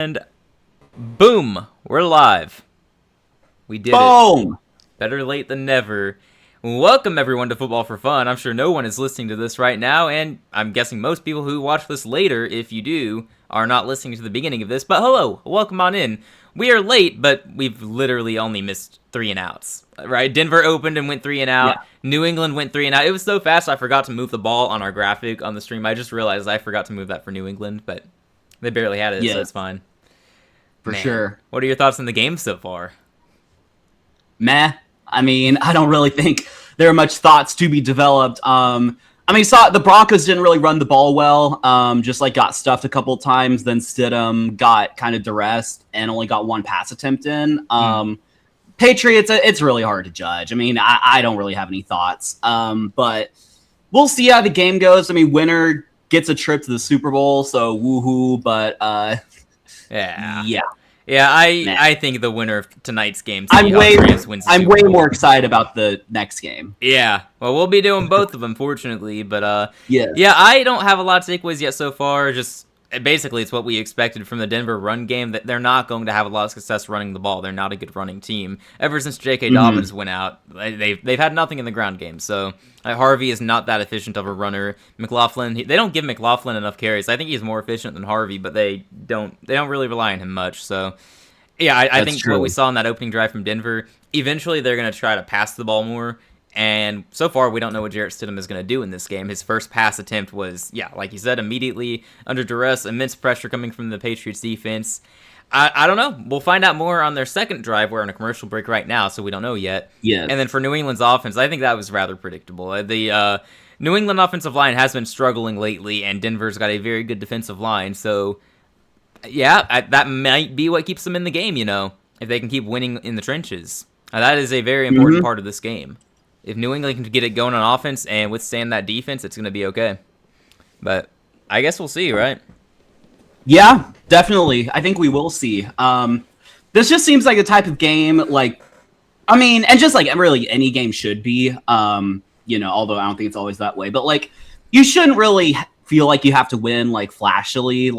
And boom, we're live. We did Boom! it. Better late than never. Welcome everyone to Football for Fun. I'm sure no one is listening to this right now, and I'm guessing most people who watch this later, if you do, are not listening to the beginning of this. But hello, welcome on in. We are late, but we've literally only missed 3 and outs. Right? Denver opened and went 3 and out. Yeah. New England went 3 and out. It was so fast I forgot to move the ball on our graphic on the stream. I just realized I forgot to move that for New England, but they barely had it, so it's fine. For sure. What are your thoughts on the game so far? Meh. I mean, I don't really think there are much thoughts to be developed. The Broncos didn't really run the ball well. Just got stuffed a couple of times. Then Stidham got kind of duressed and only got 1 pass attempt in. Patriots, it's really hard to judge. I mean, I don't really have any thoughts. But we'll see how the game goes. I mean, winner gets a trip to the Super Bowl, so woohoo. But I think the winner of tonight's game. I'm way more excited about the next game. Yeah, well, we'll be doing both of them, fortunately. But I don't have a lot of takeaways yet so far. Just basically, it's what we expected from the Denver run game. That they're not going to have a lot of success running the ball. They're not a good running team. Ever since J.K. Dobbins went out, they've had nothing in the ground game. So Harvey is not that efficient of a runner. McLaughlin, they don't give McLaughlin enough carries. I think he's more efficient than Harvey, but they don't really rely on him much. So yeah, I think what we saw in that opening drive from Denver, eventually they're going to try to pass the ball more. And so far, we don't know what Jarrett Stidham is going to do in this game. His first pass attempt was, like you said, immediately under duress, immense pressure coming from the Patriots defense. I don't know. We'll find out more on their second drive. We're on a commercial break right now, so we don't know yet. Yeah. And then for New England's offense, I think that was rather predictable. The New England offensive line has been struggling lately, and Denver's got a very good defensive line. So, that might be what keeps them in the game, if they can keep winning in the trenches. That is a very important part of this game. If New England can get it going on offense and withstand that defense, it's going to be okay. But I guess we'll see, right? Yeah, definitely. I think we will see. This just seems like the type of game, and just really any game should be, although I don't think it's always that way. But, you shouldn't really feel like you have to win, flashily.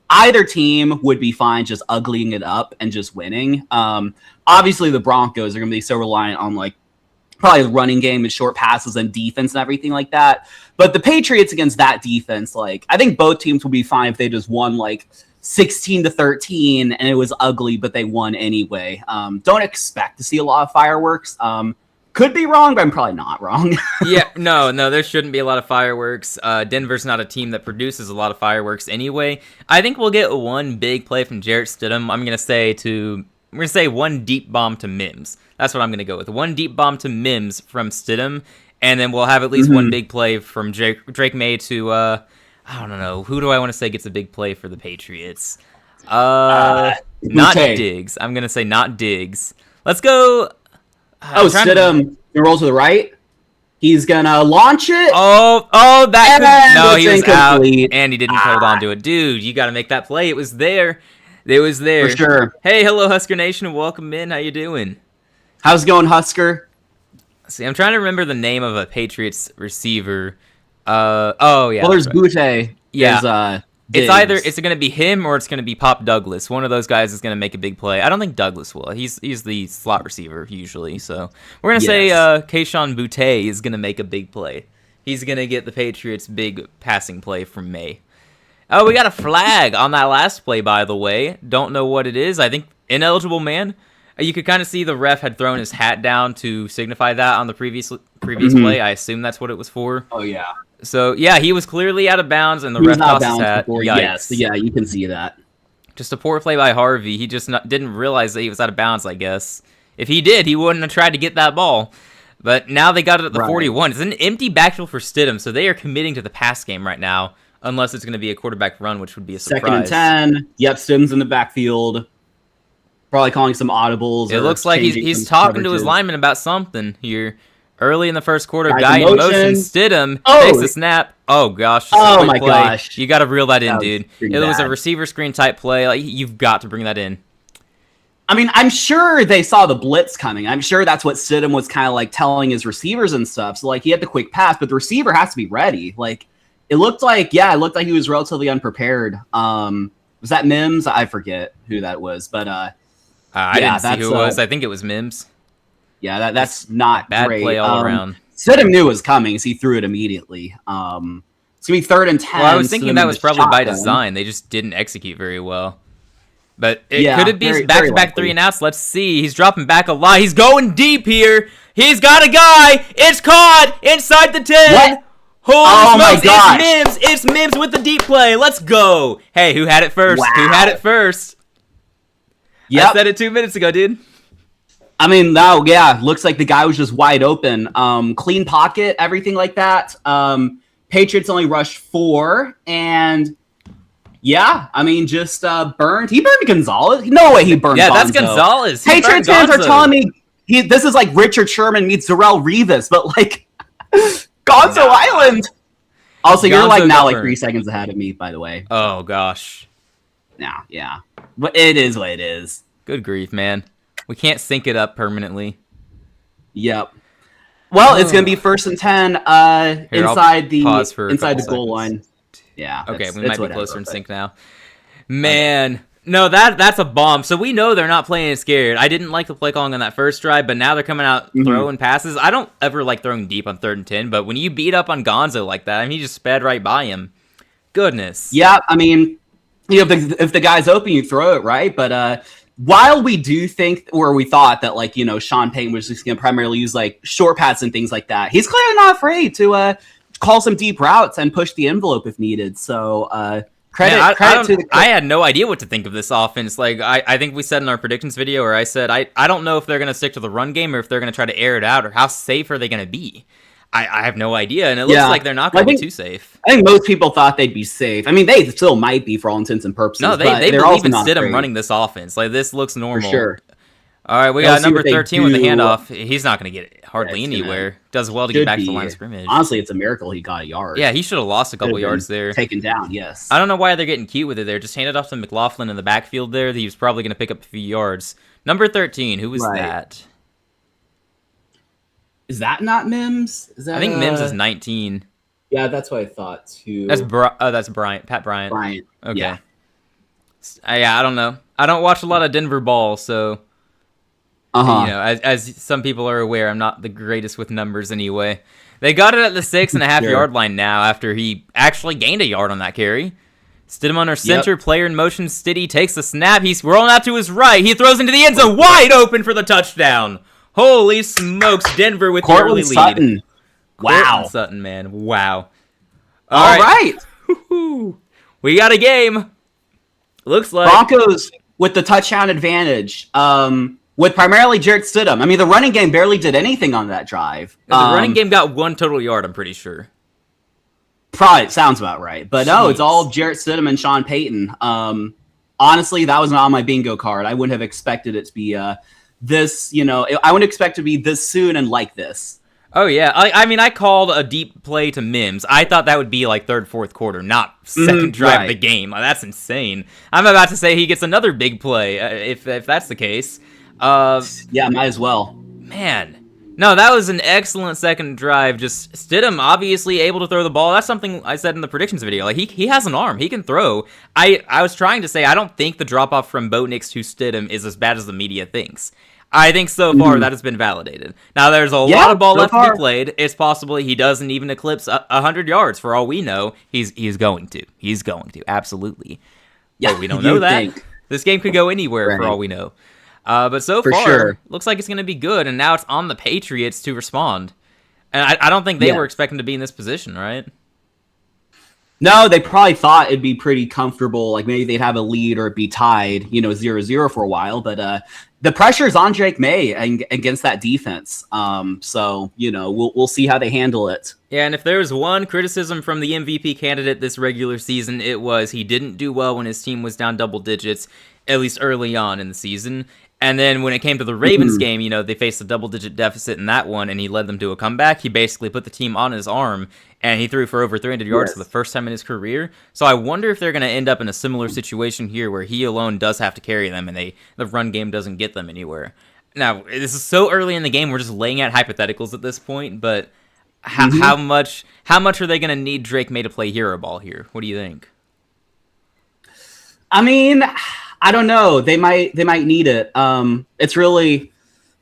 Either team would be fine just uglying it up and just winning. Obviously, the Broncos are going to be so reliant on, probably the running game and short passes and defense and everything like that. But the Patriots against that defense, I think both teams will be fine if they just won 16-13 and it was ugly, but they won anyway. Don't expect to see a lot of fireworks. Could be wrong, but I'm probably not wrong. No, there shouldn't be a lot of fireworks. Denver's not a team that produces a lot of fireworks anyway. I think we'll get one big play from Jarrett Stidham. I'm going to say one deep bomb to Mims. That's what I'm going to go with. One deep bomb to Mims from Stidham, and then we'll have at least one big play from Drake May to, I don't know, who do I want to say gets a big play for the Patriots? Not Diggs. I'm going to say not Diggs. Let's go. Stidham rolls to the right. He's going to launch it. He was out, and he didn't hold on to it. Dude, you got to make that play. It was there. It was there. For sure. Hey, hello, Husker Nation. Welcome in. How you doing? How's it going, Husker? See, I'm trying to remember the name of a Patriots receiver. Well, there's Butte. Yeah. It's going to be him or it's going to be Pop Douglas. One of those guys is going to make a big play. I don't think Douglas will. He's the slot receiver usually. So we're going to say Kayshon Boutte is going to make a big play. He's going to get the Patriots' big passing play from May. Oh, we got a flag on that last play, by the way. Don't know what it is. I think ineligible man. You could kind of see the ref had thrown his hat down to signify that on the previous play. I assume that's what it was for. Oh, yeah. So, he was clearly out of bounds, and the ref tossed his hat. Yes, you can see that. Just a poor play by Harvey. He just didn't realize that he was out of bounds, I guess. If he did, he wouldn't have tried to get that ball. But now they got it at the 41. It's an empty backfield for Stidham, so they are committing to the pass game right now. Unless it's going to be a quarterback run, which would be a surprise. 2nd and 10. Yep, Stidham's in the backfield. Probably calling some audibles. It looks like he's talking to his lineman about something here. Early in the first quarter, guy in motion. Stidham takes the snap. Oh, gosh. Oh, my gosh. You got to reel that in, dude. It was a receiver screen type play. You've got to bring that in. I mean, I'm sure they saw the blitz coming. I'm sure that's what Stidham was kind of telling his receivers and stuff. So, he had the quick pass, but the receiver has to be ready. It looked like he was relatively unprepared. Was that Mims? I forget who that was, but I didn't see who it was. I think it was Mims. Yeah, that's not bad great. play all around. Stidham knew it was coming, so he threw it immediately. It's gonna be 3rd and 10. Well, I was thinking that was probably by design. They just didn't execute very well. But could it be back-to-back 3-and-outs? Let's see. He's dropping back a lot. He's going deep here. He's got a guy. It's caught inside the 10. What? Holy smokes, it's Mims. It's Mims with the deep play. Let's go. Hey, who had it first? Wow. Who had it first? Yep. I said it 2 minutes ago, dude. I mean, now, looks like the guy was just wide open. Clean pocket, everything like that. Patriots only rushed 4, and I mean, just burned. He burned Gonzalez. No way he burned Gonzo. That's Gonzalez. Patriots fans are telling me this is like Richard Sherman meets Darrell Revis, but like Gonzo Island. Also, you're like now like 3 seconds ahead of me, by the way. Oh gosh. Yeah. But it is what it is. Good grief, man. We can't sync it up permanently. Yep. Well, it's gonna be 1st and 10 inside the goal line. Yeah. Okay, we might be closer in sync now. Man, no, that's a bomb. So we know they're not playing it scared. I didn't like the play calling on that first drive, but now they're coming out throwing passes. I don't ever like throwing deep on 3rd and 10, but when you beat up on Gonzo like that, I mean, he just sped right by him. Goodness. Yeah, I mean, if the guy's open, you throw it, right? But while we do think, or we thought that, like, Sean Payton was just going to primarily use, like, short pass and things like that, he's clearly not afraid to call some deep routes and push the envelope if needed. So, credit to the... I had no idea what to think of this offense. Like, I think we said in our predictions video, or I said, I don't know if they're going to stick to the run game or if they're going to try to air it out, or how safe are they going to be. I have no idea, and it looks like they're not going to be too safe. I think most people thought they'd be safe. I mean, they still might be for all intents and purposes. No, they believe in Stidham running this offense. Like, this looks normal. For sure. All right, we got number 13 with the handoff. He's not going to get hardly anywhere. Does well to get back to the line of scrimmage. Honestly, it's a miracle he got a yard. Yeah, he should have lost a couple yards there. Taken down, yes. I don't know why they're getting cute with it there. Just hand it off to McLaughlin in the backfield there. He was probably going to pick up a few yards. Number 13, who was that? Is that not Mims? I think Mims is 19. Yeah, that's what I thought too. That's Bryant. Pat Bryant. Okay. Yeah. I don't know. I don't watch a lot of Denver ball, so as some people are aware, I'm not the greatest with numbers anyway. They got it at the 6.5 yard line now after he actually gained a yard on that carry. Stidham under center, player in motion. Stiddy takes the snap. He's rolling out to his right. He throws into the end zone, wide open for the touchdown. Holy smokes, Denver with the early lead. Sutton. Wow. Courtland Sutton, man. Wow. All right. We got a game. Looks like Broncos with the touchdown advantage. With primarily Jarrett Stidham. I mean, the running game barely did anything on that drive. The running game got 1 total yard, I'm pretty sure. Probably sounds about right. But no, it's all Jarrett Stidham and Sean Payton. Honestly, that was not on my bingo card. I wouldn't have expected it to be this, I wouldn't expect to be this soon and like this. Oh, yeah. I mean, I called a deep play to Mims. I thought that would be like 3rd, 4th quarter, not second drive of the game. That's insane. I'm about to say he gets another big play, if that's the case. Yeah, might as well. Man. No, that was an excellent second drive. Just Stidham obviously able to throw the ball. That's something I said in the predictions video. Like, he has an arm. He can throw. I was trying to say I don't think the drop-off from Bo Nix to Stidham is as bad as the media thinks. I think so far that has been validated. Now, there's a lot of ball left to be played. It's possible he doesn't even eclipse 100 yards. For all we know, he's going to. He's going to, absolutely. Yeah, but we don't know that. This game could go anywhere for all we know. But so far, looks like it's going to be good, and now it's on the Patriots to respond. And I don't think they were expecting to be in this position, right? No, they probably thought it'd be pretty comfortable. Like, maybe they'd have a lead or it'd be tied, 0-0 for a while. But the pressure is on Drake May against that defense. So, we'll see how they handle it. Yeah, and if there was one criticism from the MVP candidate this regular season, it was he didn't do well when his team was down double digits, at least early on in the season. And then when it came to the Ravens game, they faced a double-digit deficit in that one, and he led them to a comeback. He basically put the team on his arm, and he threw for over 300 yards for the first time in his career. So I wonder if they're going to end up in a similar situation here where he alone does have to carry them, and the run game doesn't get them anywhere. Now, this is so early in the game, we're just laying out hypotheticals at this point, but how much are they going to need Drake May to play hero ball here? What do you think? I mean, I don't know. They might need it. It's really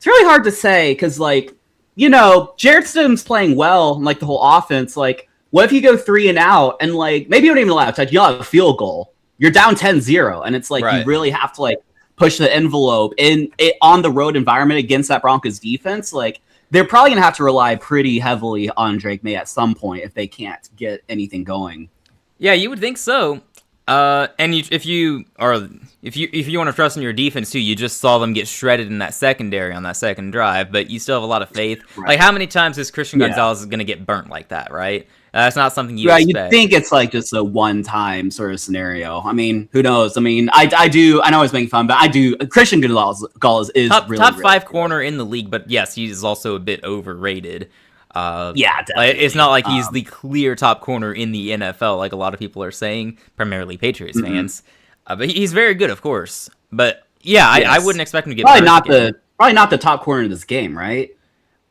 hard to say because, like, Jarrett Stidham's playing well, and like the whole offense. Like, what if you go 3 and out, and like maybe you don't even allow a touch, you have a field goal, you're down 10-0, and it's like you really have to like push the envelope in it on the road environment against that Broncos defense. Like, they're probably gonna have to rely pretty heavily on Drake May at some point if they can't get anything going. Yeah, you would think so. And if you want to trust in your defense too, you just saw them get shredded in that secondary on that second drive, but you still have a lot of faith. Right. Like, how many times is Christian Gonzalez going to get burnt like that, right? That's not something you expect. You think it's like just a one-time sort of scenario. I mean, who knows? I mean, I know I was making fun, but I do. Christian Gonzalez is top 5 really corner in the league, but yes, he's also a bit overrated. Definitely. It's not like he's the clear top corner in the NFL, like a lot of people are saying, primarily Patriots fans. But he's very good, of course. But yeah, I wouldn't expect him to get probably not the top corner in this game, right?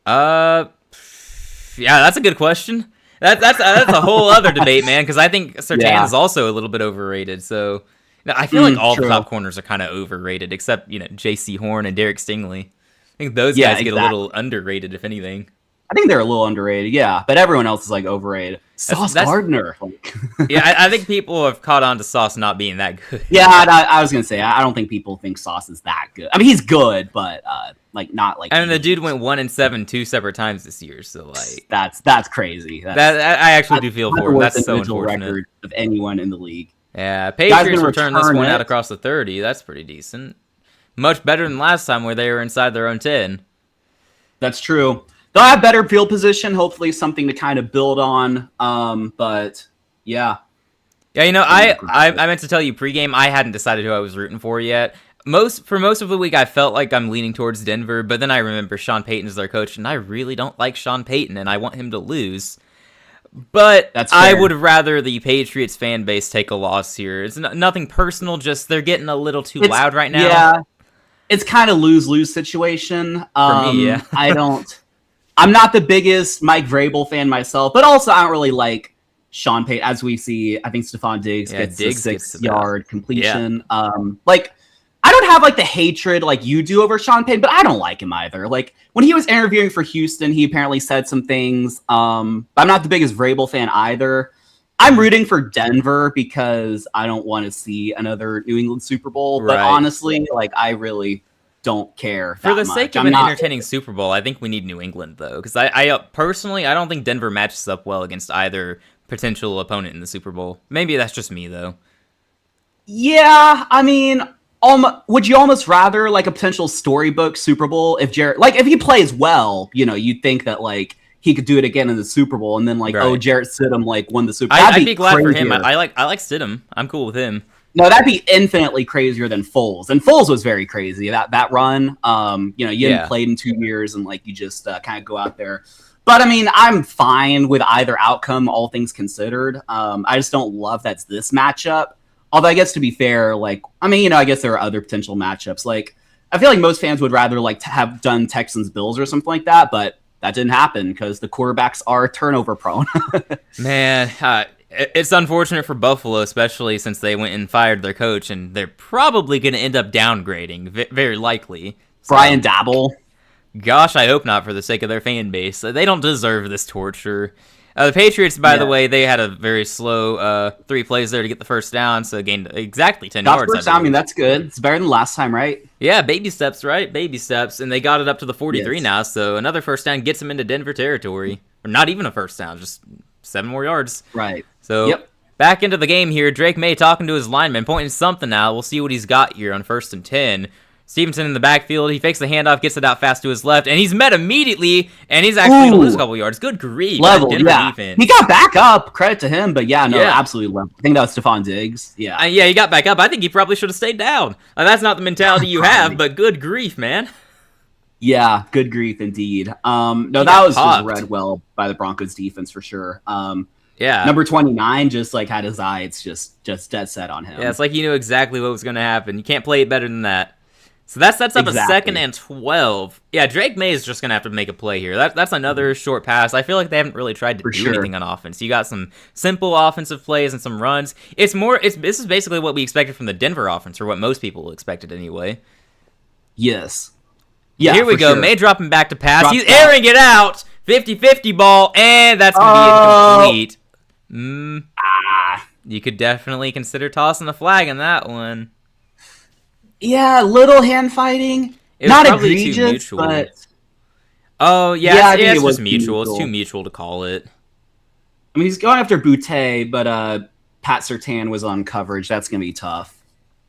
Yeah, that's a good question. That's a whole other debate, man. Because I think Surtain is also a little bit overrated. So I feel like all the top corners are kind of overrated, except J.C. Horn and Derek Stingley. I think those guys get a little underrated, if anything. I think they're a little underrated, yeah, but everyone else is like overrated. Sauce Gardner. Yeah, I think people have caught on to Sauce not being that good. Yeah, I was gonna say I don't think people think Sauce is that good. I mean, he's good, but like not like. I mean, the dude went 1-7 2 separate times this year, so like that's crazy. I actually do feel for him. That's so unfortunate. Record of anyone in the league. Yeah, Patriots returned this one out across the 30. That's pretty decent. Much better than last time where they were inside their own 10. That's true. They'll have better field position, hopefully something to kind of build on. But yeah. Yeah, I meant to tell you pregame, I hadn't decided who I was rooting for yet. For most of the week, I felt like I'm leaning towards Denver, but then I remember Sean Payton is their coach, and I really don't like Sean Payton, and I want him to lose. But I would rather the Patriots fan base take a loss here. It's nothing personal, just they're getting a little too loud right now. Yeah, it's kind of lose-lose situation. For me, yeah. I'm not the biggest Mike Vrabel fan myself, but also I don't really like Sean Payton. As we see, I think Stephon Diggs gets a 6-yard completion. Yeah. Like, I don't have like the hatred like you do over Sean Payton, but I don't like him either. Like, when he was interviewing for Houston, he apparently said some things. But I'm not the biggest Vrabel fan either. I'm rooting for Denver because I don't want to see another New England Super Bowl. Right. But honestly, like, I really don't care for the sake of an entertaining Super Bowl. I think we need New England though, because I personally I don't think Denver matches up well against either potential opponent in the Super Bowl. Maybe that's just me though. Yeah, I mean, would you almost rather like a potential storybook Super Bowl if if he plays well, you'd think that like he could do it again in the Super Bowl, and then like Jarrett Stidham like won the Super Bowl. I'd be glad for him. I like Stidham. I'm cool with him. No, that'd be infinitely crazier than Foles. And Foles was very crazy. That run, you hadn't played in 2 years, and like you just kind of go out there. But I mean, I'm fine with either outcome, all things considered. I just don't love that's this matchup. Although I guess to be fair, like, I mean, I guess there are other potential matchups. Like, I feel like most fans would rather like to have done Texans Bills or something like that, but that didn't happen because the quarterbacks are turnover prone. Man, it's unfortunate for Buffalo, especially since they went and fired their coach, and they're probably going to end up downgrading, very likely. Brian Dabble. Gosh, I hope not for the sake of their fan base. They don't deserve this torture. The Patriots, by the way, they had a very slow 3 plays there to get the first down, so gained exactly 10 yards. First down, I mean, that's good. It's better than last time, right? Yeah, baby steps, right? Baby steps, and they got it up to the 43 now, so another first down gets them into Denver territory. Or not even a first down, just 7 more yards. Right. So, back into the game here. Drake May talking to his lineman, pointing something out. We'll see what he's got here on 1st and 10. Stevenson in the backfield. He fakes the handoff, gets it out fast to his left, and he's met immediately, and he's actually going to lose a couple yards. Good grief. Level, defense. He got back up. Credit to him, but absolutely level. I think that was Stephon Diggs. Yeah. He got back up. I think he probably should have stayed down. That's not the mentality you have, but good grief, man. Yeah, good grief indeed. That was just read well by the Broncos defense for sure. Number 29 just like had his eyes just dead set on him. Yeah, it's like he knew exactly what was going to happen. You can't play it better than that. So that sets up a 2nd and 12. Yeah, Drake May is just going to have to make a play here. That's another short pass. I feel like they haven't really tried to do anything on offense. You got some simple offensive plays and some runs. This is basically what we expected from the Denver offense, or what most people expected anyway. Yes. Yeah, here we go. Sure. May dropping back to pass. He's airing it out. 50-50 ball, and that's going to be incomplete. You could definitely consider tossing the flag on that one. Yeah, little hand fighting. Not egregious, but... Oh, yeah, it's just mutual. It's too mutual to call it. I mean, he's going after Boutte, but Pat Surtain was on coverage. That's going to be tough.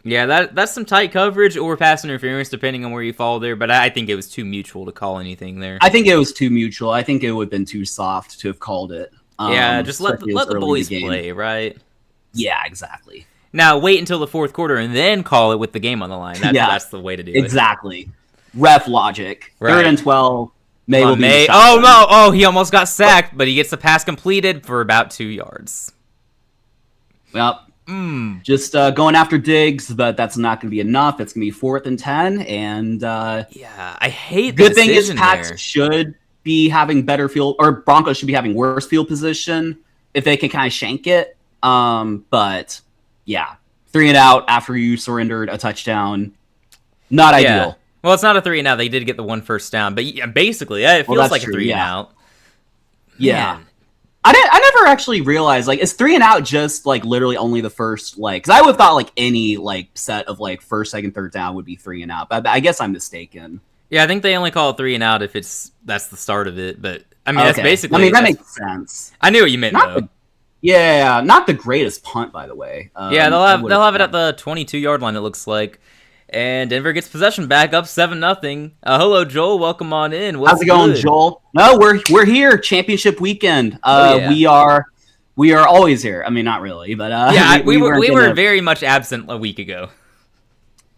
Yeah, that's some tight coverage or pass interference, depending on where you fall there, but I think it was too mutual to call anything there. I think it was too mutual. I think it would have been too soft to have called it. Yeah, just let the boys play, right? Yeah, exactly. Now, wait until the fourth quarter and then call it with the game on the line. That's the way to do it. Exactly. Ref logic. Right. 3rd and 12. May will be Oh, no. Oh, he almost got sacked, but he gets the pass completed for about 2 yards. Well, just going after Diggs, but that's not going to be enough. It's going to be 4th and 10. And yeah, I hate the good thing is Pats should be having better field, or Broncos should be having worse field position if they can kind of shank it. But... yeah, 3 and out after you surrendered a touchdown. Not ideal. Well, it's not a 3 and out. They did get the 1 first down, but basically, it feels like a 3 and out. Yeah. I never actually realized, is 3 and out just, literally only the first, because I would have thought, any, set of, first, second, third down would be 3 and out, but I guess I'm mistaken. Yeah, I think they only call it 3 and out if that's the start of it, but, I mean, that's basically... I mean, that makes sense. I knew what you meant, though. Yeah, not the greatest punt, by the way. Yeah, they'll have it at the 22-yard line, it looks like. And Denver gets possession back up 7-0. Hello, Joel. Welcome on in. How's it going, Joel? No, we're here. Championship weekend. We are always here. I mean, not really, but yeah, we were very much absent a week ago.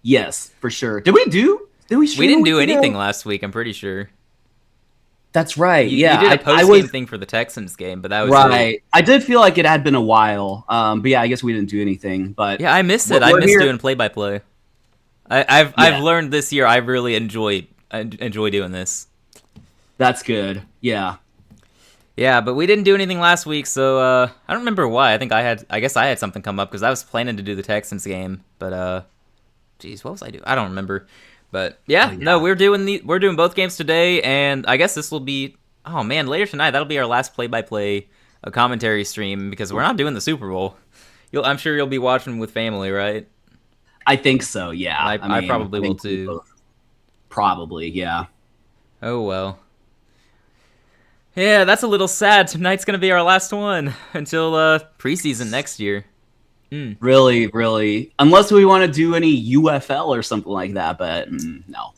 Yes, for sure. Did we didn't do anything last week, I'm pretty sure. That's right. You did a post-game thing for the Texans game, but that was right. It. I did feel like it had been a while. But yeah, I guess we didn't do anything. But yeah, I missed it. I missed doing play-by-play. I've learned this year I really enjoy doing this. That's good. Yeah. Yeah, but we didn't do anything last week, so I don't remember why. I guess I had something come up because I was planning to do the Texans game, but geez, what was I doing? I don't remember. But yeah, no, we're doing both games today, and I guess this will be later tonight. That'll be our last play-by-play commentary stream because we're not doing the Super Bowl. I'm sure you'll be watching with family, right? I think so. Yeah, I probably will too. Probably, yeah. Oh well. Yeah, that's a little sad. Tonight's gonna be our last one until preseason next year. Really, really. Unless we want to do any UFL or something like that, but no.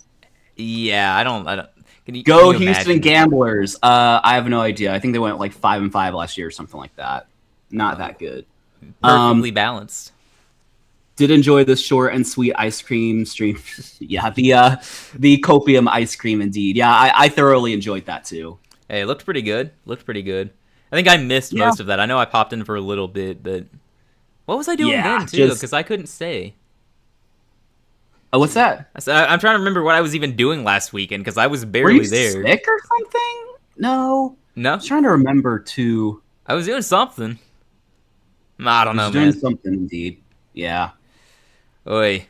Yeah, I don't. Go Houston Gamblers. I have no idea. I think they went 5-5 last year or something like that. Not that good. Perfectly balanced. Did enjoy this short and sweet ice cream stream. Yeah, the copium ice cream indeed. Yeah, I thoroughly enjoyed that too. Hey, it looked pretty good. I think I missed most of that. I know I popped in for a little bit, but what was I doing then too? Because I couldn't say. Oh, what's that? I'm trying to remember what I was even doing last weekend because I was barely there. Were you sick or something? No. I was trying to remember too. I was doing something. I don't know, man. Doing something indeed. Yeah. Oy.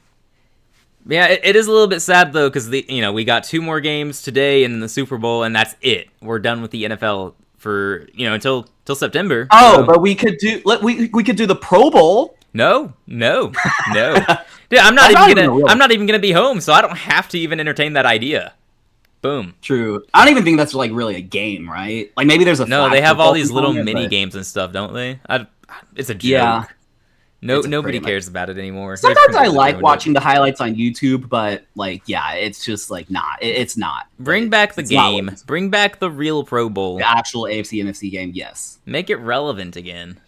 Yeah, it is a little bit sad though because we got 2 more games today in the Super Bowl and that's it. We're done with the NFL for until September. Oh, so. But we could do we could do the Pro Bowl. No. Dude, I'm not even gonna be home, so I don't have to even entertain that idea. Boom. True. I don't even think that's really a game, right? Maybe there's a no. They have all these little mini games and stuff, don't they? It's a joke. Yeah. Nobody cares about it anymore. Sometimes I like watching the highlights on YouTube, but it's just it's not. Bring back the game. Bring back the real Pro Bowl. The actual AFC NFC game, yes. Make it relevant again.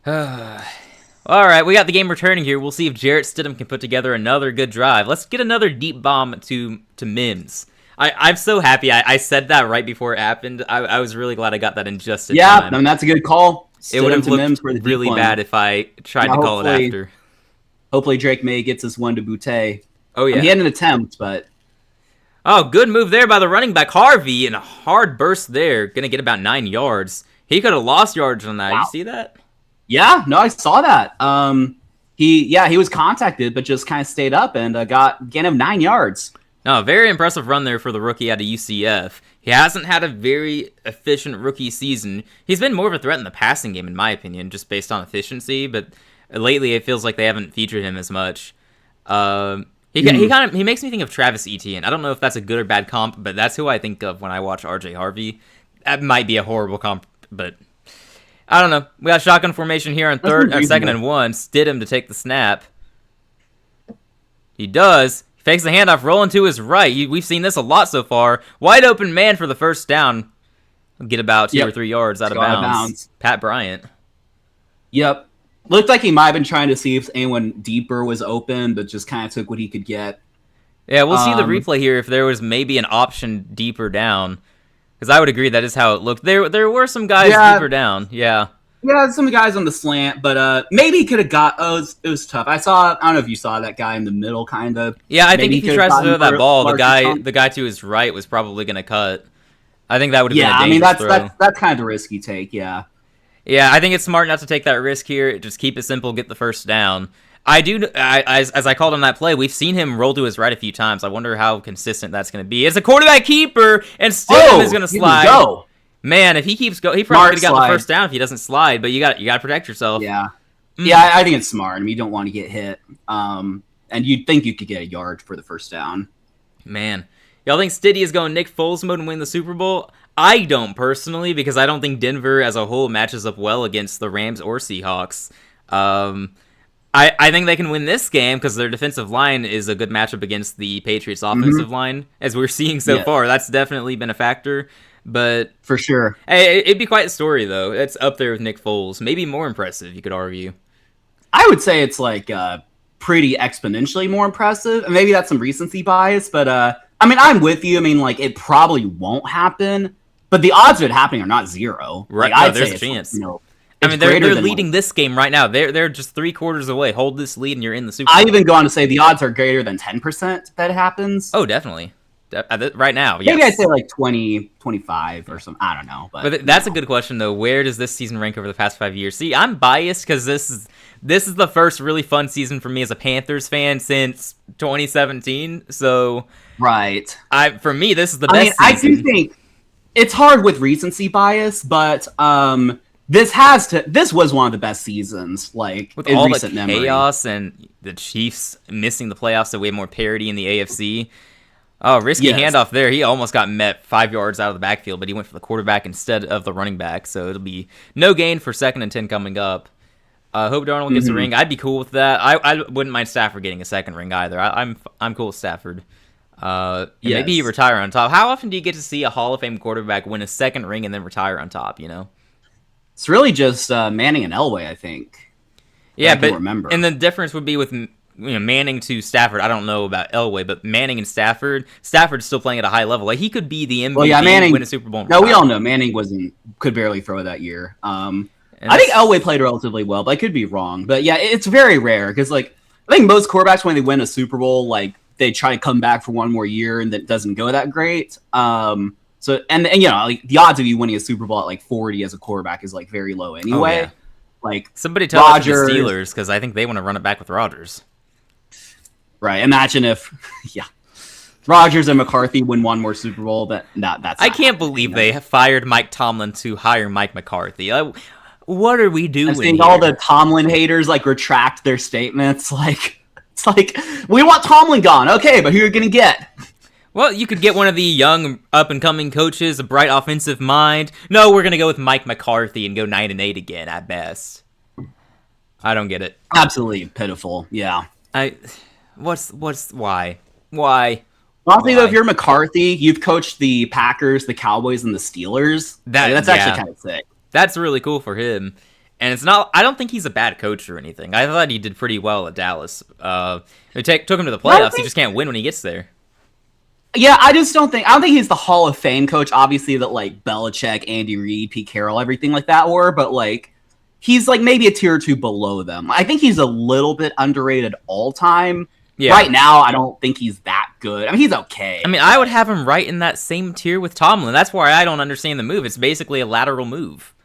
All right, we got the game returning here. We'll see if Jarrett Stidham can put together another good drive. Let's get another deep bomb to Mims. I'm so happy. I said that right before it happened. I was really glad I got that in just in time. Yeah, that's a good call. It would have looked really bad if I tried to call it after. Hopefully Drake May gets us one to Boutte. Oh, yeah. He had an attempt, but... Oh, good move there by the running back, Harvey, and a hard burst there. Going to get about 9 yards. He could have lost yards on that. Wow. You see that? Yeah, no, I saw that. He was contacted, but just kind of stayed up and got gain of 9 yards. No, very impressive run there for the rookie out of UCF. He hasn't had a very efficient rookie season. He's been more of a threat in the passing game, in my opinion, just based on efficiency. But lately, it feels like they haven't featured him as much. He makes me think of Travis Etienne. I don't know if that's a good or bad comp, but that's who I think of when I watch RJ Harvey. That might be a horrible comp, but I don't know. We got shotgun formation here on second and 1. Stidham to take the snap. He does. He fakes the handoff, rolling to his right. We've seen this a lot so far. Wide open man for the first down. Get about 2 or 3 yards out of bounds. Pat Bryant. Yep. Looked like he might have been trying to see if anyone deeper was open, but just kind of took what he could get. Yeah, we'll see the replay here if there was maybe an option deeper down. Because I would agree that is how it looked. There were some guys deeper down. Yeah. Yeah, some guys on the slant, but maybe he could have got... Oh, it was tough. I don't know if you saw that guy in the middle, kind of. Yeah, I think if he tries to throw that ball, the guy to his right was probably going to cut. I think that would have been a dangerous throw. That's kind of a risky take, yeah. Yeah, I think it's smart not to take that risk here. Just keep it simple, get the first down. As I called on that play, we've seen him roll to his right a few times. I wonder how consistent that's going to be. It's a quarterback keeper, and Stidham is going to slide. Go. Man, if he keeps going, he probably could have got the first down if he doesn't slide. But you got to protect yourself. Yeah, yeah, I think it's smart. I mean, you don't want to get hit, and you'd think you could get a yard for the first down. Man, y'all think Stiddy is going Nick Foles mode and win the Super Bowl? I don't personally, because I don't think Denver as a whole matches up well against the Rams or Seahawks. I think they can win this game because their defensive line is a good matchup against the Patriots' offensive line, as we're seeing so far. That's definitely been a factor. But for sure, hey, it'd be quite a story though. It's up there with Nick Foles, maybe more impressive. You could argue. I would say it's like pretty exponentially more impressive, and maybe that's some recency bias. But I mean, I'm with you. I mean, like it probably won't happen. But the odds of it happening are not zero. Right, like, there's a chance. I mean, they're leading this game right now. They're just 3 quarters away. Hold this lead, and you're in the Super Bowl. I even go on to say the odds are greater than 10% that it happens. Oh, definitely. Right now, yes. Maybe I'd say like 20, 25 or something. I don't know. But that's a good question, though. Where does this season rank over the past 5 years? See, I'm biased because this is the first really fun season for me as a Panthers fan since 2017. So, right. For me, this is the best season. I do think it's hard with recency bias, but this was one of the best seasons, like with in all recent the memory. Chaos and the Chiefs missing the playoffs, so way more parity in the AFC. Oh, risky handoff there. He almost got met 5 yards out of the backfield, but he went for the quarterback instead of the running back. So it'll be no gain for 2nd and 10 coming up. Hope Darnold gets a ring. I'd be cool with that. I wouldn't mind Stafford getting a 2nd ring either. I'm cool with Stafford. Maybe he retire on top. How often do you get to see a Hall of Fame quarterback win a 2nd ring and then retire on top? You know, it's really just Manning and Elway, I think. Yeah, but remember. And the difference would be with Manning to Stafford. I don't know about Elway, but Manning and Stafford's still playing at a high level. Like he could be the MVP, Manning win a Super Bowl. No, we all know Manning could barely throw that year. I think Elway played relatively well, but I could be wrong. But yeah, it's very rare because like I think most quarterbacks when they win a Super Bowl, like they try to come back for one more year and that doesn't go that great. So and like the odds of you winning a Super Bowl at like 40 as a quarterback is like very low anyway. Oh, yeah. Like somebody tell us the Steelers because I think they want to run it back with Rodgers. Right. Imagine if Rodgers and McCarthy win one more Super Bowl. That's I can't believe they fired Mike Tomlin to hire Mike McCarthy. What are we doing? I think all the Tomlin haters like retract their statements. Like it's like we want Tomlin gone. Okay, but who are you gonna get? Well, you could get one of the young up-and-coming coaches, a bright offensive mind. No, we're going to go with Mike McCarthy and go 9-8 again at best. I don't get it. Absolutely pitiful, yeah. Why? Why? Honestly, though, if you're McCarthy, you've coached the Packers, the Cowboys, and the Steelers. That's actually kind of sick. That's really cool for him. And it's not. I don't think he's a bad coach or anything. I thought he did pretty well at Dallas. It took him to the playoffs. He just can't win when he gets there. Yeah, I don't think he's the Hall of Fame coach, obviously, that like Belichick, Andy Reid, Pete Carroll, everything like that were, but like he's like maybe a tier or two below them. I think he's a little bit underrated all time, Yeah. Right now, I don't think he's that good. I mean, he's okay. I mean, I would have him right in that same tier with Tomlin. That's why I don't understand the move. It's basically a lateral move.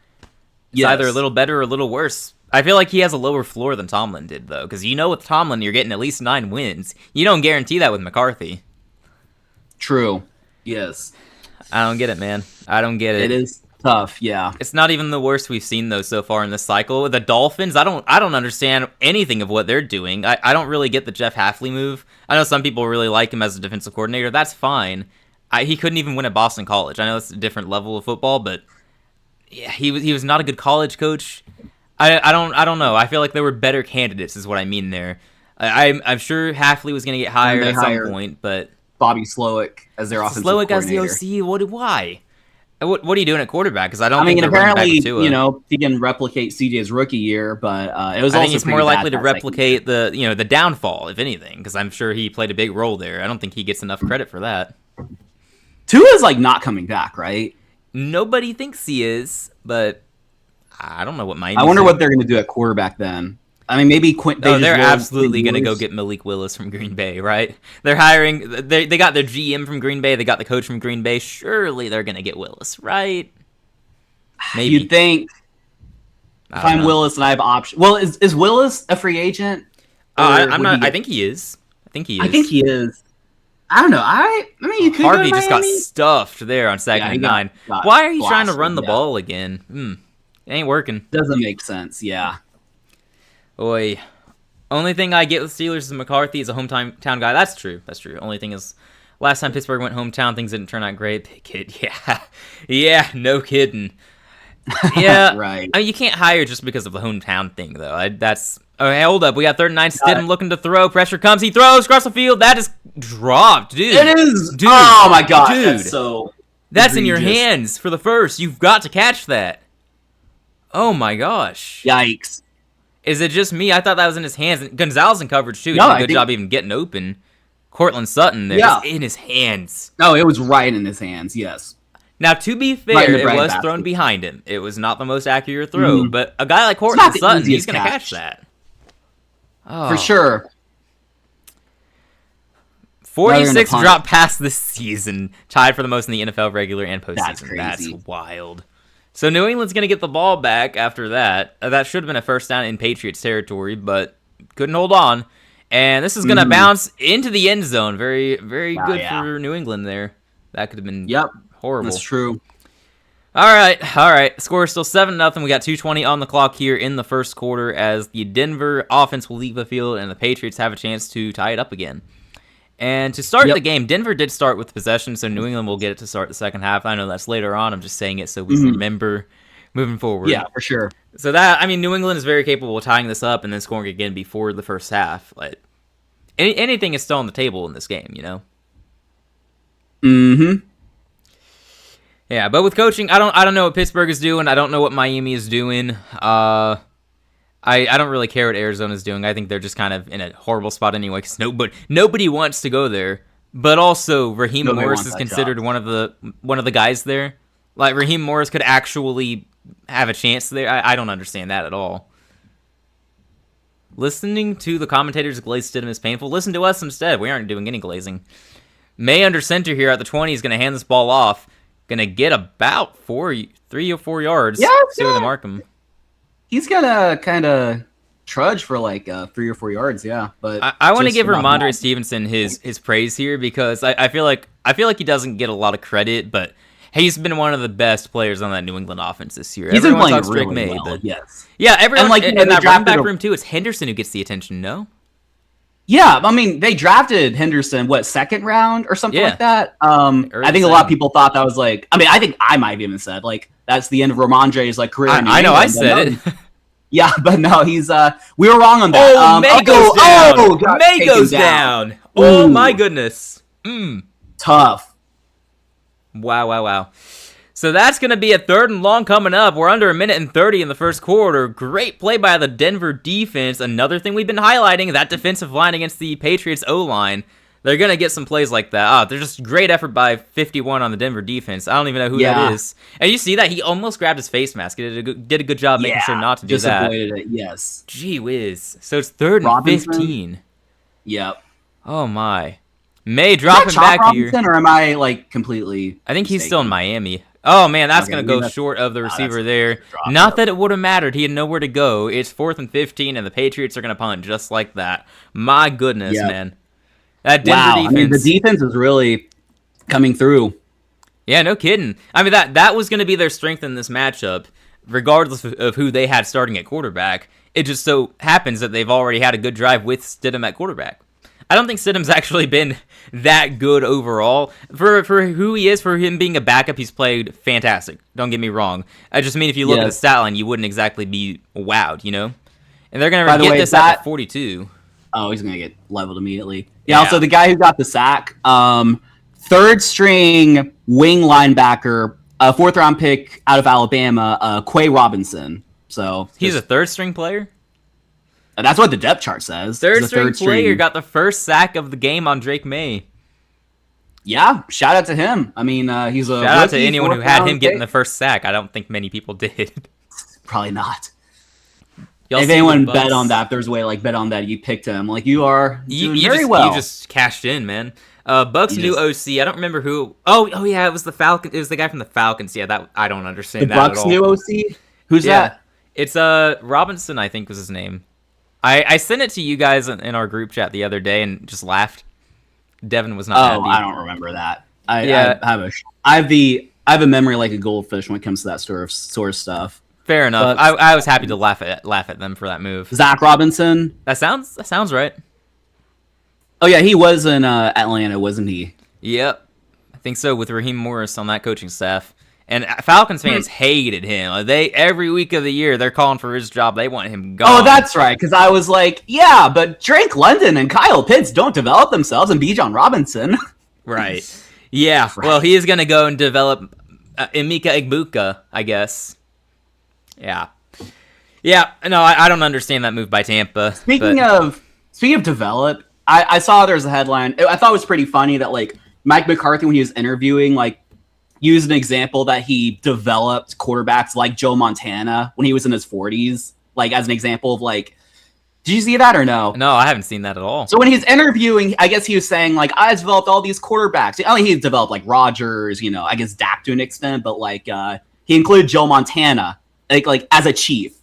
It's either a little better or a little worse. I feel like he has a lower floor than Tomlin did, though, because with Tomlin, you're getting at least 9 wins. You don't guarantee that with McCarthy. True. Yes. I don't get it, man. I don't get it. It is tough, yeah. It's not even the worst we've seen, though, so far in this cycle. With the Dolphins, I don't understand anything of what they're doing. I don't really get the Jeff Hafley move. I know some people really like him as a defensive coordinator. That's fine. He couldn't even win at Boston College. I know it's a different level of football, but yeah, he was not a good college coach. I don't know. I feel like there were better candidates, is what I mean there. I'm sure Hafley was going to get hired at some point, but Bobby Slowick as their offensive coordinator. Slowick as the OC. Why? What are you doing at quarterback? Because I mean, apparently, he can replicate CJ's rookie year, but it was. I also think he's more likely to replicate the downfall, if anything, because I'm sure he played a big role there. I don't think he gets enough credit for that. Tua's not coming back, right? Nobody thinks he is, but I don't know what Miami. I wonder what they're going to do at quarterback then. I mean, maybe they're absolutely going to go get Malik Willis from Green Bay, right? They're hiring. They got their GM from Green Bay. They got the coach from Green Bay. Surely they're going to get Willis, right? Maybe. You'd think. If I'm Willis and I have options. Well, is Willis a free agent? I'm not. I think he is. I think he is. I don't know. I mean, you could Harvey go to just got stuffed there on 2nd and 9. Why are you trying to run the ball again? It ain't working. Doesn't make sense. Yeah. Oy. Only thing I get with Steelers is McCarthy is a hometown guy. That's true. Only thing is, last time Pittsburgh went hometown, things didn't turn out great. Big kid. Yeah, no kidding. Yeah, right. I mean, you can't hire just because of the hometown thing, though. Okay, hold up. We got 3rd and 9. Stidham looking to throw. Pressure comes. He throws across the field. That is dropped, dude. It is. Dude. Oh my god, dude. That's in your hands for the first. You've got to catch that. Oh my gosh. Yikes. Is it just me? I thought that was in his hands. Gonzalez in coverage, too. He No, did a good job even getting open. Cortland Sutton there. Yeah. In his hands. No, it was right in his hands, yes. Now, to be fair, it was thrown behind him. It was not the most accurate throw, but a guy like Cortland Sutton, he's going to catch that. Oh. For sure. 46 drop pass this season, tied for the most in the NFL regular and postseason. That's crazy. That's wild. So New England's going to get the ball back after that. That should have been a first down in Patriots territory, but couldn't hold on. And this is going to bounce into the end zone. Very, very good for New England there. That could have been horrible. That's true. All right. Score is still 7-0. We got 2:20 on the clock here in the first quarter as the Denver offense will leave the field and the Patriots have a chance to tie it up again. And to start the game, Denver did start with possession, so New England will get it to start the second half. I know that's later on. I'm just saying it so we remember moving forward. Yeah, for sure. So New England is very capable of tying this up and then scoring again before the first half. Like anything is still on the table in this game, you know. Mm-hmm. Yeah, but with coaching, I don't know what Pittsburgh is doing. I don't know what Miami is doing. I don't really care what Arizona's doing. I think they're just kind of in a horrible spot anyway because nobody wants to go there. But also, Raheem Morris is considered one of the guys there. Like Raheem Morris could actually have a chance there. I don't understand that at all. Listening to the commentators glaze Stidham is painful. Listen to us instead. We aren't doing any glazing. May under center here at the 20 is going to hand this ball off. Going to get about 3 or 4 yards. Yeah, see where they mark him. He's gonna kind of trudge for 3 or 4 yards, But I want to give Ramondre Stevenson his praise here because I feel like he doesn't get a lot of credit, but he's been one of the best players on that New England offense this year. He's been playing really well. But yes, yeah, everyone in that running back room too. It's Henderson who gets the attention. No. Yeah, I mean, they drafted Henderson, second round or something like that? I think a lot of people thought that was I think I might have even said, that's the end of Ramondre's, career in New England. I know, I said it. Yeah, but no, he's, we were wrong on that. Oh, May goes down! God, May goes down! Oh, my goodness. Tough. Wow. So that's going to be a 3rd and long coming up. We're under 1:30 in the first quarter. Great play by the Denver defense. Another thing we've been highlighting, that defensive line against the Patriots O-line. They're going to get some plays like that. They're just great effort by 51 on the Denver defense. I don't even know who that is. And you see that? He almost grabbed his face mask. He did a good job making sure not to do that. Avoided it, yes. Gee whiz. So it's 3rd and 15. Yep. Oh my. May drop him back Robinson, here. or am I like completely I think he's mistaken? still in Miami. Oh man, that's Okay, gonna go short of the receiver there. Drop, Not that it would have mattered. He had nowhere to go. It's 4th and 15, and the Patriots are gonna punt just like that. My goodness, man. That Denver defense. I mean, the defense is really coming through. Yeah, no kidding. I mean, that was gonna be their strength in this matchup, regardless of who they had starting at quarterback. It just so happens that they've already had a good drive with Stidham at quarterback. I don't think Stidham's actually been that good overall. For who he is, for him being a backup, he's played fantastic. Don't get me wrong. I just mean if you look at the stat line, you wouldn't exactly be wowed, you know? And they're going to get this at 42. Oh, he's going to get leveled immediately. Yeah, also the guy who got the sack, third string wing linebacker, 4th round pick out of Alabama, Quay Robinson. So he's a third string player? That's what the depth chart says. Third string player got the first sack of the game on Drake May. Yeah, shout out to him. I mean, he's a shout out to anyone who had him getting the first sack. I don't think many people did. Probably not. If anyone bet on that, there's a way like bet on that. You picked him. Like you are doing very well. You just cashed in, man. Bucks new OC. I don't remember who. Oh yeah, it was the Falcon. It was the guy from the Falcons. Yeah, that I don't understand that at all. The Bucks new OC. Who's that? It's Robinson, I think was his name. I sent it to you guys in our group chat the other day and just laughed. Devin was not happy. I don't remember that. I have a memory like a goldfish when it comes to that sort of stuff. Fair enough. But I was happy to laugh at them for that move. Zach Robinson. That sounds right. Oh yeah, he was in Atlanta, wasn't he? Yep, I think so. With Raheem Morris on that coaching staff. And Falcons fans hated him. Every week of the year, they're calling for his job. They want him gone. Oh, that's right. Because I was like, yeah, but Drake London and Kyle Pitts don't develop themselves, and Bijan Robinson. Right. Yeah. Right. Well, he is going to go and develop Emeka Egbuka, I guess. Yeah. Yeah. No, I don't understand that move by Tampa. Speaking of develop, I saw there's a headline. I thought it was pretty funny that like Mike McCarthy, when he was interviewing, like, used an example that he developed quarterbacks like Joe Montana when he was in his 40s, like as an example of like, did you see that or no? No, I haven't seen that at all. So when he's interviewing, I guess he was saying like, I developed all these quarterbacks. I mean, he developed like Rodgers, I guess Dak to an extent, but like he included Joe Montana like as a chief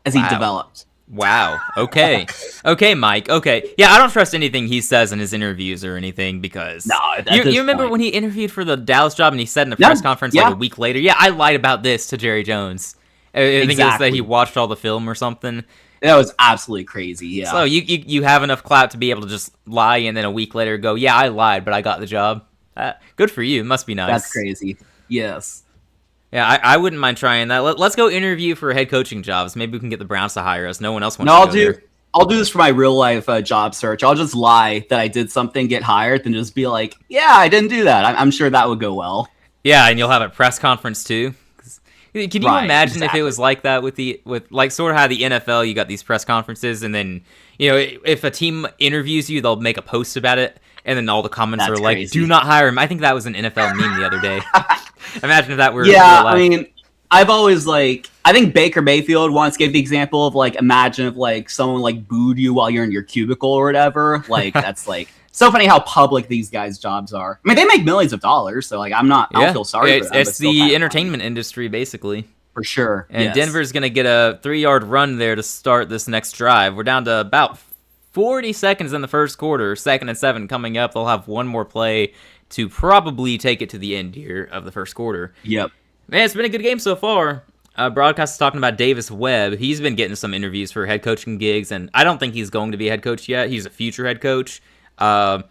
as he developed. Wow. Okay. Okay, Mike. Okay. Yeah, I don't trust anything he says in his interviews or anything because... No, you remember when he interviewed for the Dallas job and he said in a press conference like a week later, yeah, I lied about this to Jerry Jones. I think it was that he watched all the film or something. That was absolutely crazy, yeah. So you have enough clout to be able to just lie and then a week later go, yeah, I lied, but I got the job. Good for you. It must be nice. That's crazy. Yes. Yeah, I wouldn't mind trying that. Let's go interview for head coaching jobs. Maybe we can get the Browns to hire us. No one else wants to go there. I'll do this for my real life job search. I'll just lie that I did something, get hired, then just be like, yeah, I didn't do that. I'm sure that would go well. Yeah, and you'll have a press conference too. Can you imagine if it was like that with like sort of how the NFL, you got these press conferences, and then if a team interviews you, they'll make a post about it, and then all the comments are like, "Do not hire him." I think that was an NFL meme the other day. Imagine if that were real life. I mean, I've always I think Baker Mayfield once gave the example of like, imagine if like someone like booed you while you're in your cubicle or whatever. Like that's like so funny how public these guys' jobs are. I mean, they make millions of dollars, so like I don't feel sorry for them. It's the entertainment industry basically. For sure. And Denver's gonna get a 3-yard run there to start this next drive. We're down to about 40 seconds in the first quarter. 2nd and 7 coming up. They'll have one more play to probably take it to the end here of the first quarter. Yep. Man, it's been a good game so far. Broadcast is talking about Davis Webb. He's been getting some interviews for head coaching gigs, and I don't think he's going to be a head coach yet. He's a future head coach. I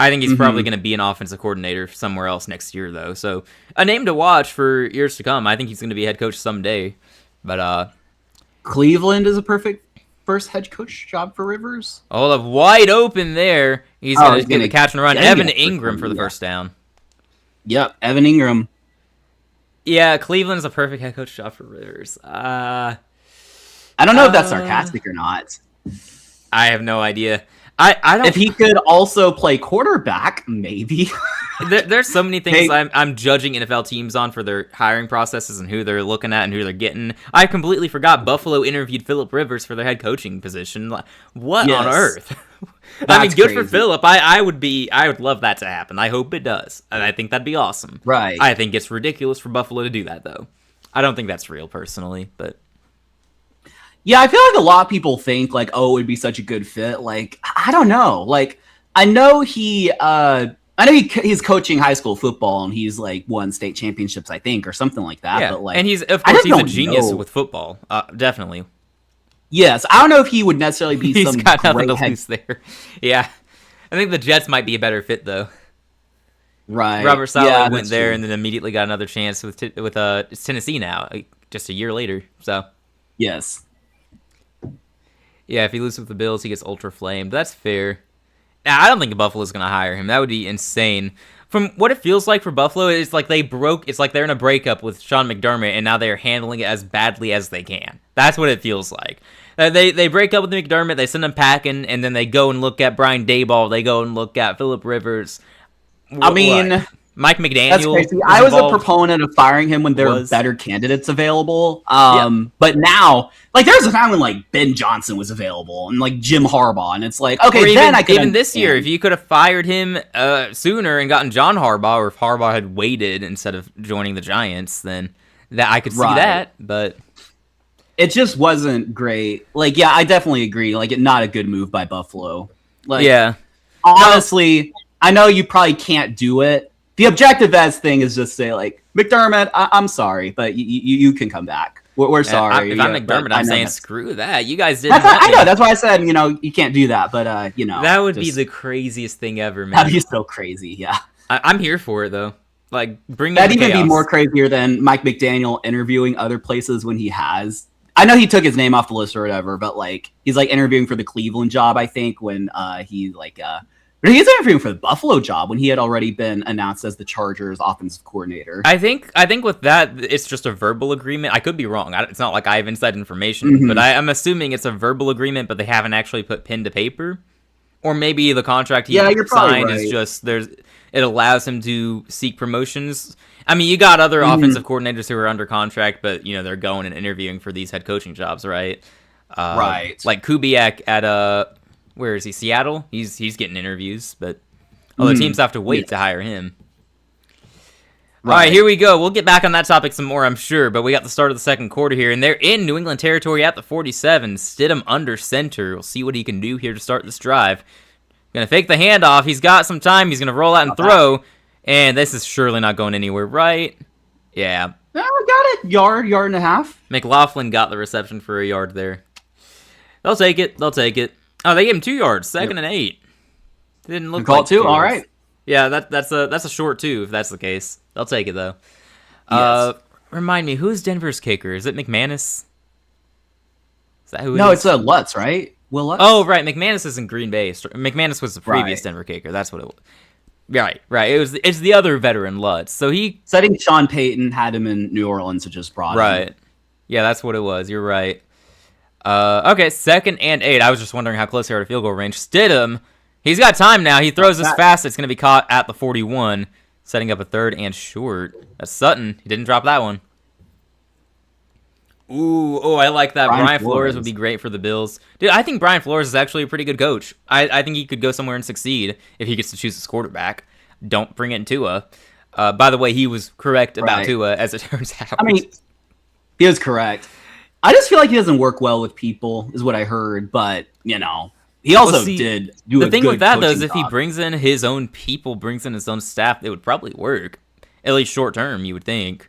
think he's probably going to be an offensive coordinator somewhere else next year, though. So a name to watch for years to come. I think he's going to be a head coach someday. But Cleveland is a perfect first head coach job for Rivers. Oh, wide open there. He's going to get the catch and run. Evan Ingram for the first down. Yep, Evan Ingram. Yeah, Cleveland's a perfect head coach job for Rivers. I don't know if that's sarcastic or not. I have no idea. I don't. If he could also play quarterback, maybe. There's so many things I'm judging NFL teams on for their hiring processes and who they're looking at and who they're getting. I completely forgot Buffalo interviewed Phillip Rivers for their head coaching position. What on earth? I mean, good for Phillip. I would love that to happen. I hope it does. And I think that'd be awesome. Right. I think it's ridiculous for Buffalo to do that, though. I don't think that's real, personally, but... Yeah, I feel like a lot of people think, like, oh, it would be such a good fit. Like, I don't know. Like, I know he's coaching high school football, and he's, like, won state championships, I think, or something like that. Yeah, but, like, and he's a genius with football. Definitely. Yes, I don't know if he would necessarily be he's some got nothing to great lose there. Yeah. I think the Jets might be a better fit, though. Right. Robert Saleh went there and then immediately got another chance with Tennessee now, just a year later. So. Yes. Yeah, if he loses with the Bills, he gets ultra flamed. That's fair. I don't think Buffalo's going to hire him. That would be insane. From what it feels like for Buffalo, it's like it's like they're in a breakup with Sean McDermott, and now they're handling it as badly as they can. That's what it feels like. They break up with McDermott, they send him packing, and then they go and look at Brian Daboll, they go and look at Phillip Rivers. I mean... Mike McDaniel. That's crazy. I was a proponent of firing him when there were better candidates available. But now, like, there was a time when, like, Ben Johnson was available and, like, Jim Harbaugh. And it's like, okay, then I could even this year, if you could have fired him sooner and gotten John Harbaugh, or if Harbaugh had waited instead of joining the Giants, then that I could see that. But it just wasn't great. Like, yeah, I definitely agree. Like, not a good move by Buffalo. Like, yeah. Honestly, I know you probably can't do it. The objective best thing is just say, like, McDermott, I'm sorry, but you can come back. We're sorry. If I'm McDermott, I'm saying screw that. You guys didn't. I know. That's why I said, you can't do that. But, that would be the craziest thing ever, man. That'd be so crazy, yeah. I'm here for it, though. Like, bring that'd even be more crazier than Mike McDaniel interviewing other places when he has. I know he took his name off the list or whatever, but, like, he's, like, interviewing for the Cleveland job, I think, when he, like... But he's interviewing for the Buffalo job when he had already been announced as the Chargers offensive coordinator. I think with that, it's just a verbal agreement. I could be wrong. It's not like I have inside information, but I'm assuming it's a verbal agreement, but they haven't actually put pen to paper. Or maybe the contract he signed is just it allows him to seek promotions. I mean, you got other offensive coordinators who are under contract, but they're going and interviewing for these head coaching jobs, right? Right. Like Kubiak at where is he? Seattle? He's getting interviews, but the teams have to wait to hire him. Right. All right, here we go. We'll get back on that topic some more, I'm sure, but we got the start of the second quarter here, and they're in New England territory at the 47. Stidham under center. We'll see what he can do here to start this drive. Going to fake the handoff. He's got some time. He's going to roll out and throw, and this is surely not going anywhere, right? Yeah. Got it. Yard and a half. McLaughlin got the reception for a yard there. They'll take it. Oh, they gave him 2 yards, 2nd and 8. Didn't look like 2. All right. Yeah, that's a short 2 if that's the case. They'll take it though. Yes. Remind me, who's Denver's kicker? Is it McManus? Is that who? No, it's Lutz, right? Will Lutz? Oh, right. McManus is in Green Bay. McManus was the previous Denver kicker. That's what it was. Right. It's the other veteran Lutz. So I think Sean Payton had him in New Orleans and just brought him. Right. Yeah, that's what it was. You're right. Okay, 2nd and 8. I was just wondering how close they are to field goal range. Stidham, he's got time now. He throws this fast. It's going to be caught at the 41, setting up a 3rd and short. That's Sutton. He didn't drop that one. Ooh, I like that. Brian Flores would be great for the Bills. Dude, I think Brian Flores is actually a pretty good coach. I think he could go somewhere and succeed if he gets to choose his quarterback. Don't bring it in Tua. By the way, he was correct about Tua, as it turns out. I mean, he was correct. I just feel like he doesn't work well with people, is what I heard. But, he also did do a good The thing with that, though, is if job. he brings in his own people, brings in his own staff, it would probably work. At least short term, you would think.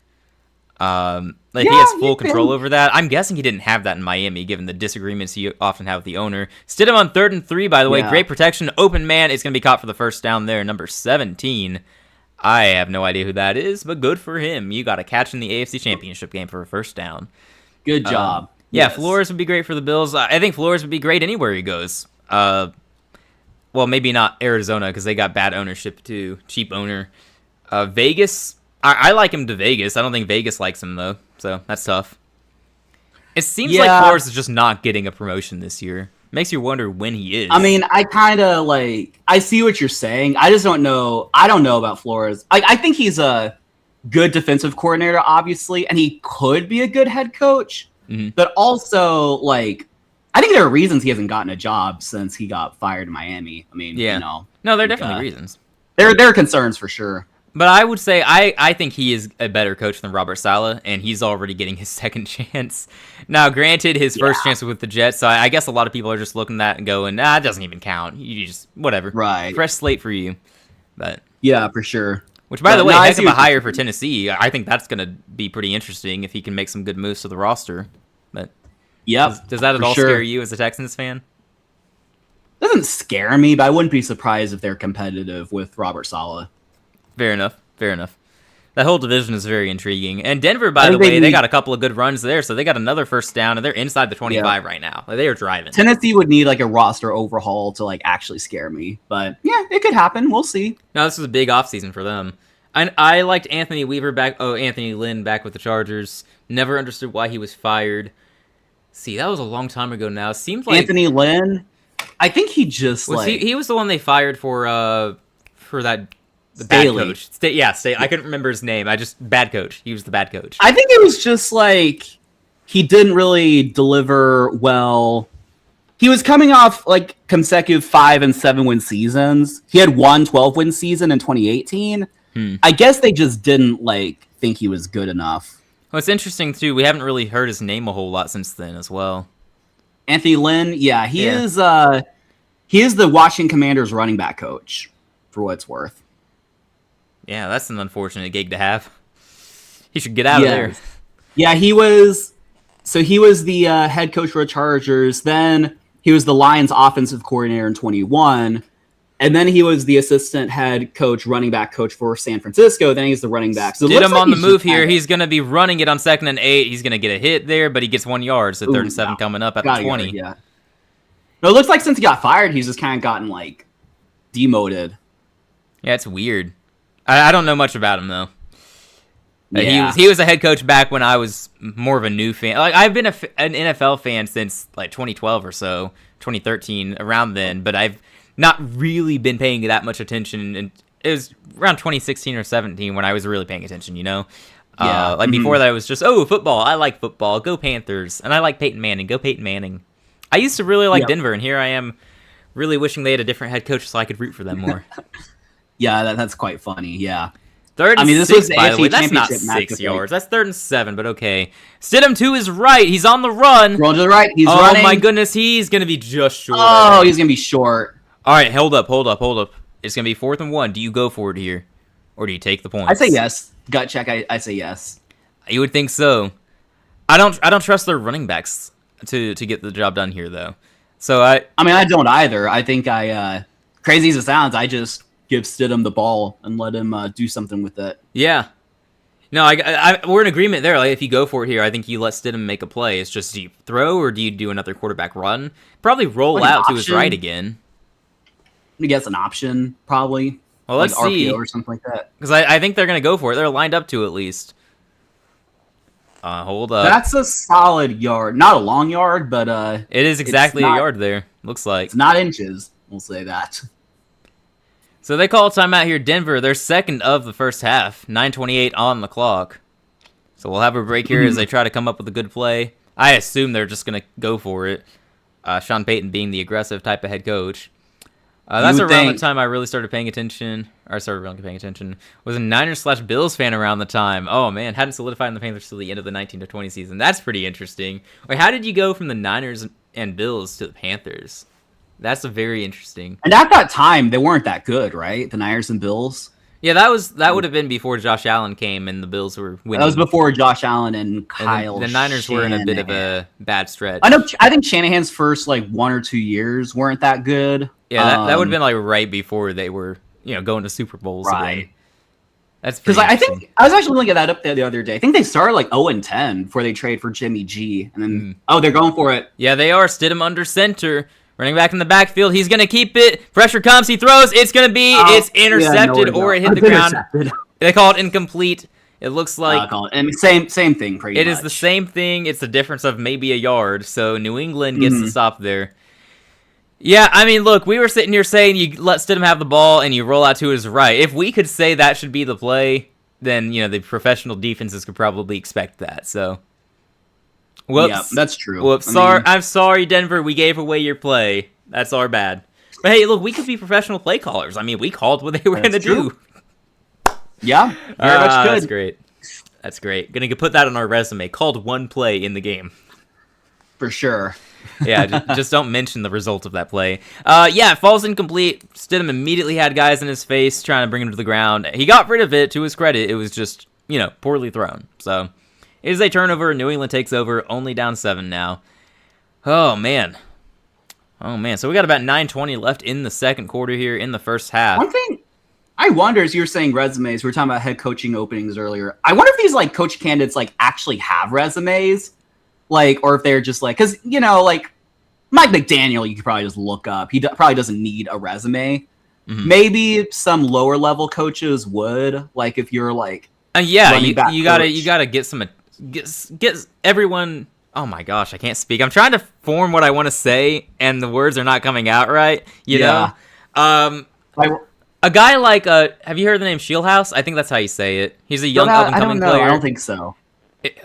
He has full control over that. I'm guessing he didn't have that in Miami, given the disagreements you often have with the owner. Stidham on 3rd and 3, by the way. Great protection. Open man is going to be caught for the first down there. Number 17. I have no idea who that is, but good for him. You got a catch in the AFC Championship game for a first down. Good job. Yeah, Flores would be great for the Bills. I think Flores would be great anywhere he goes. Well, maybe not Arizona because they got bad ownership too. Cheap owner. Vegas, I like him to Vegas. I don't think Vegas likes him though, so that's tough. It seems like Flores is just not getting a promotion this year. Makes you wonder when he is. I mean, I kind of like, I see what you're saying. I just don't know. I don't know about Flores. I think he's a good defensive coordinator, obviously, and he could be a good head coach. Mm-hmm. But also, like, I think there are reasons he hasn't gotten a job since he got fired in Miami. I mean, you know. No, there are definitely reasons. There are concerns for sure. But I would say I think he is a better coach than Robert Saleh, and he's already getting his second chance. Now, granted, his first chance was with the Jets, so I guess a lot of people are just looking at that and going, nah, it doesn't even count. You just, whatever. Right. Fresh slate for you. But yeah, for sure. Which, by the way, heck of a hire for Tennessee. I think that's going to be pretty interesting if he can make some good moves to the roster. But does that at all scare you as a Texans fan? It doesn't scare me, but I wouldn't be surprised if they're competitive with Robert Saleh. Fair enough. That whole division is very intriguing. And Denver, by the way, they got a couple of good runs there, so they got another first down, and they're inside the 25 right now. Like, they are driving. Tennessee would need like a roster overhaul to like actually scare me, but yeah, it could happen. We'll see. No, this was a big offseason for them. I liked Anthony Lynn back with the Chargers. Never understood why he was fired. See, that was a long time ago now. It seems like Anthony Lynn. I think he just he was the one they fired for that. The bad coach. I couldn't remember his name. Bad coach. He was the bad coach. I think it was just like he didn't really deliver well. He was coming off like consecutive 5 and 7 win seasons. He had one 12-win season in 2018. I guess they just didn't like think he was good enough. Well, it's interesting too. We haven't really heard his name a whole lot since then as well. Anthony Lynn, he is the Washington Commanders running back coach, for what it's worth. Yeah, that's an unfortunate gig to have. He should get out of there. Yeah, he was the head coach for the Chargers. Then he was the Lions offensive coordinator in 2021. And then he was the assistant head coach, running back coach for San Francisco. Then he's the running back. So did him on the move here. He's going to be running it on 2nd and 8. He's going to get a hit there, but he gets 1 yard. So 3rd and 7 coming up at the 20. No, it looks like since he got fired, he's just kind of gotten like demoted. Yeah, it's weird. I don't know much about him though. He was a head coach back when I was more of a new fan. Like, I've been an NFL fan since like 2012 or so, 2013, around then. But I've not really been paying that much attention. And it was around 2016 or 17 when I was really paying attention. You know, before that, it was just football. I like football. Go Panthers. And I like Peyton Manning. Go Peyton Manning. I used to really like Denver, and here I am, really wishing they had a different head coach so I could root for them more. Yeah, that's quite funny. Yeah. 3rd and 6, by the way. That's not 6 yards. That's 3rd and 7, but okay. Stidham to his right. He's on the run. Roll to the right. He's running. Oh, my goodness. He's going to be just short. Oh, he's going to be short. All right, hold up. It's going to be 4th and 1. Do you go for it here? Or do you take the points? I say yes. Gut check, I say yes. You would think so. I don't trust their running backs to get the job done here, though. So I mean, I don't either. I think crazy as it sounds, I just give Stidham the ball and let him do something with it. Yeah. No, we're in agreement there. Like, if you go for it here, I think you let Stidham make a play. It's just, do you throw or do you do another quarterback run? Probably roll out to his right again. He gets an option, probably. Well, let's see. RPO or something like that. Because I think they're going to go for it. They're lined up to at least. Hold up. That's a solid yard. Not a long yard, but it is exactly a yard there. Looks like. It's not inches. We'll say that. So they call a timeout here. Denver, they're second of the first half. 9:28 on the clock. So we'll have a break here as they try to come up with a good play. I assume they're just going to go for it. Sean Payton being the aggressive type of head coach. That's around the time I really started paying attention. Or I started really paying attention. Was a Niners/Bills fan around the time. Oh, man. Hadn't solidified in the Panthers till the end of the 19-20 season. That's pretty interesting. Wait, how did you go from the Niners and Bills to the Panthers? That's very interesting. And at that time, they weren't that good, right? The Niners and Bills. Yeah, that would have been before Josh Allen came and the Bills were winning. That was before Josh Allen and Kyle. And the Niners were in a bit of a bad stretch. I think Shanahan's first 1 or 2 years weren't that good. Yeah, that would have been right before they were going to Super Bowls again. That's because I think I was actually looking at that up there the other day. I think they started 0-10 before they trade for Jimmy G, and then they're going for it. Yeah, they are. Stidham under center. Running back in the backfield, he's going to keep it. Pressure comes, he throws. It's going to be, it's intercepted or it hit the ground. They call it incomplete. It looks like... same thing, pretty much. It is the same thing. It's the difference of maybe a yard. So New England gets the stop there. Yeah, I mean, look, we were sitting here saying you let Stidham have the ball and you roll out to his right. If we could say that should be the play, then, the professional defenses could probably expect that, so. Whoops. Yeah, that's true. Whoops. I'm sorry, Denver. We gave away your play. That's our bad. But hey, look, we could be professional play callers. I mean, we called what they were going to do. Yeah, very much good. That's great. That's great. Gonna put that on our resume. Called one play in the game. For sure. Yeah, just don't mention the result of that play. Yeah, it falls incomplete. Stidham immediately had guys in his face trying to bring him to the ground. He got rid of it, to his credit. It was just, poorly thrown. So, it is a turnover. New England takes over, only down 7 now. Oh, man. So we got about 9:20 left in the second quarter here in the first half. One thing I wonder is, you were saying resumes. We were talking about head coaching openings earlier. I wonder if these coach candidates actually have resumes, or if they're just because Mike McDaniel, you could probably just look up. He probably doesn't need a resume. Mm-hmm. Maybe some lower level coaches would, if you're you gotta get everyone. Oh my gosh, I can't speak. I'm trying to form what I want to say, and the words are not coming out right. You know, a guy have you heard the name Shieldhouse? I think that's how you say it. He's a young up-and-coming player. I don't think so.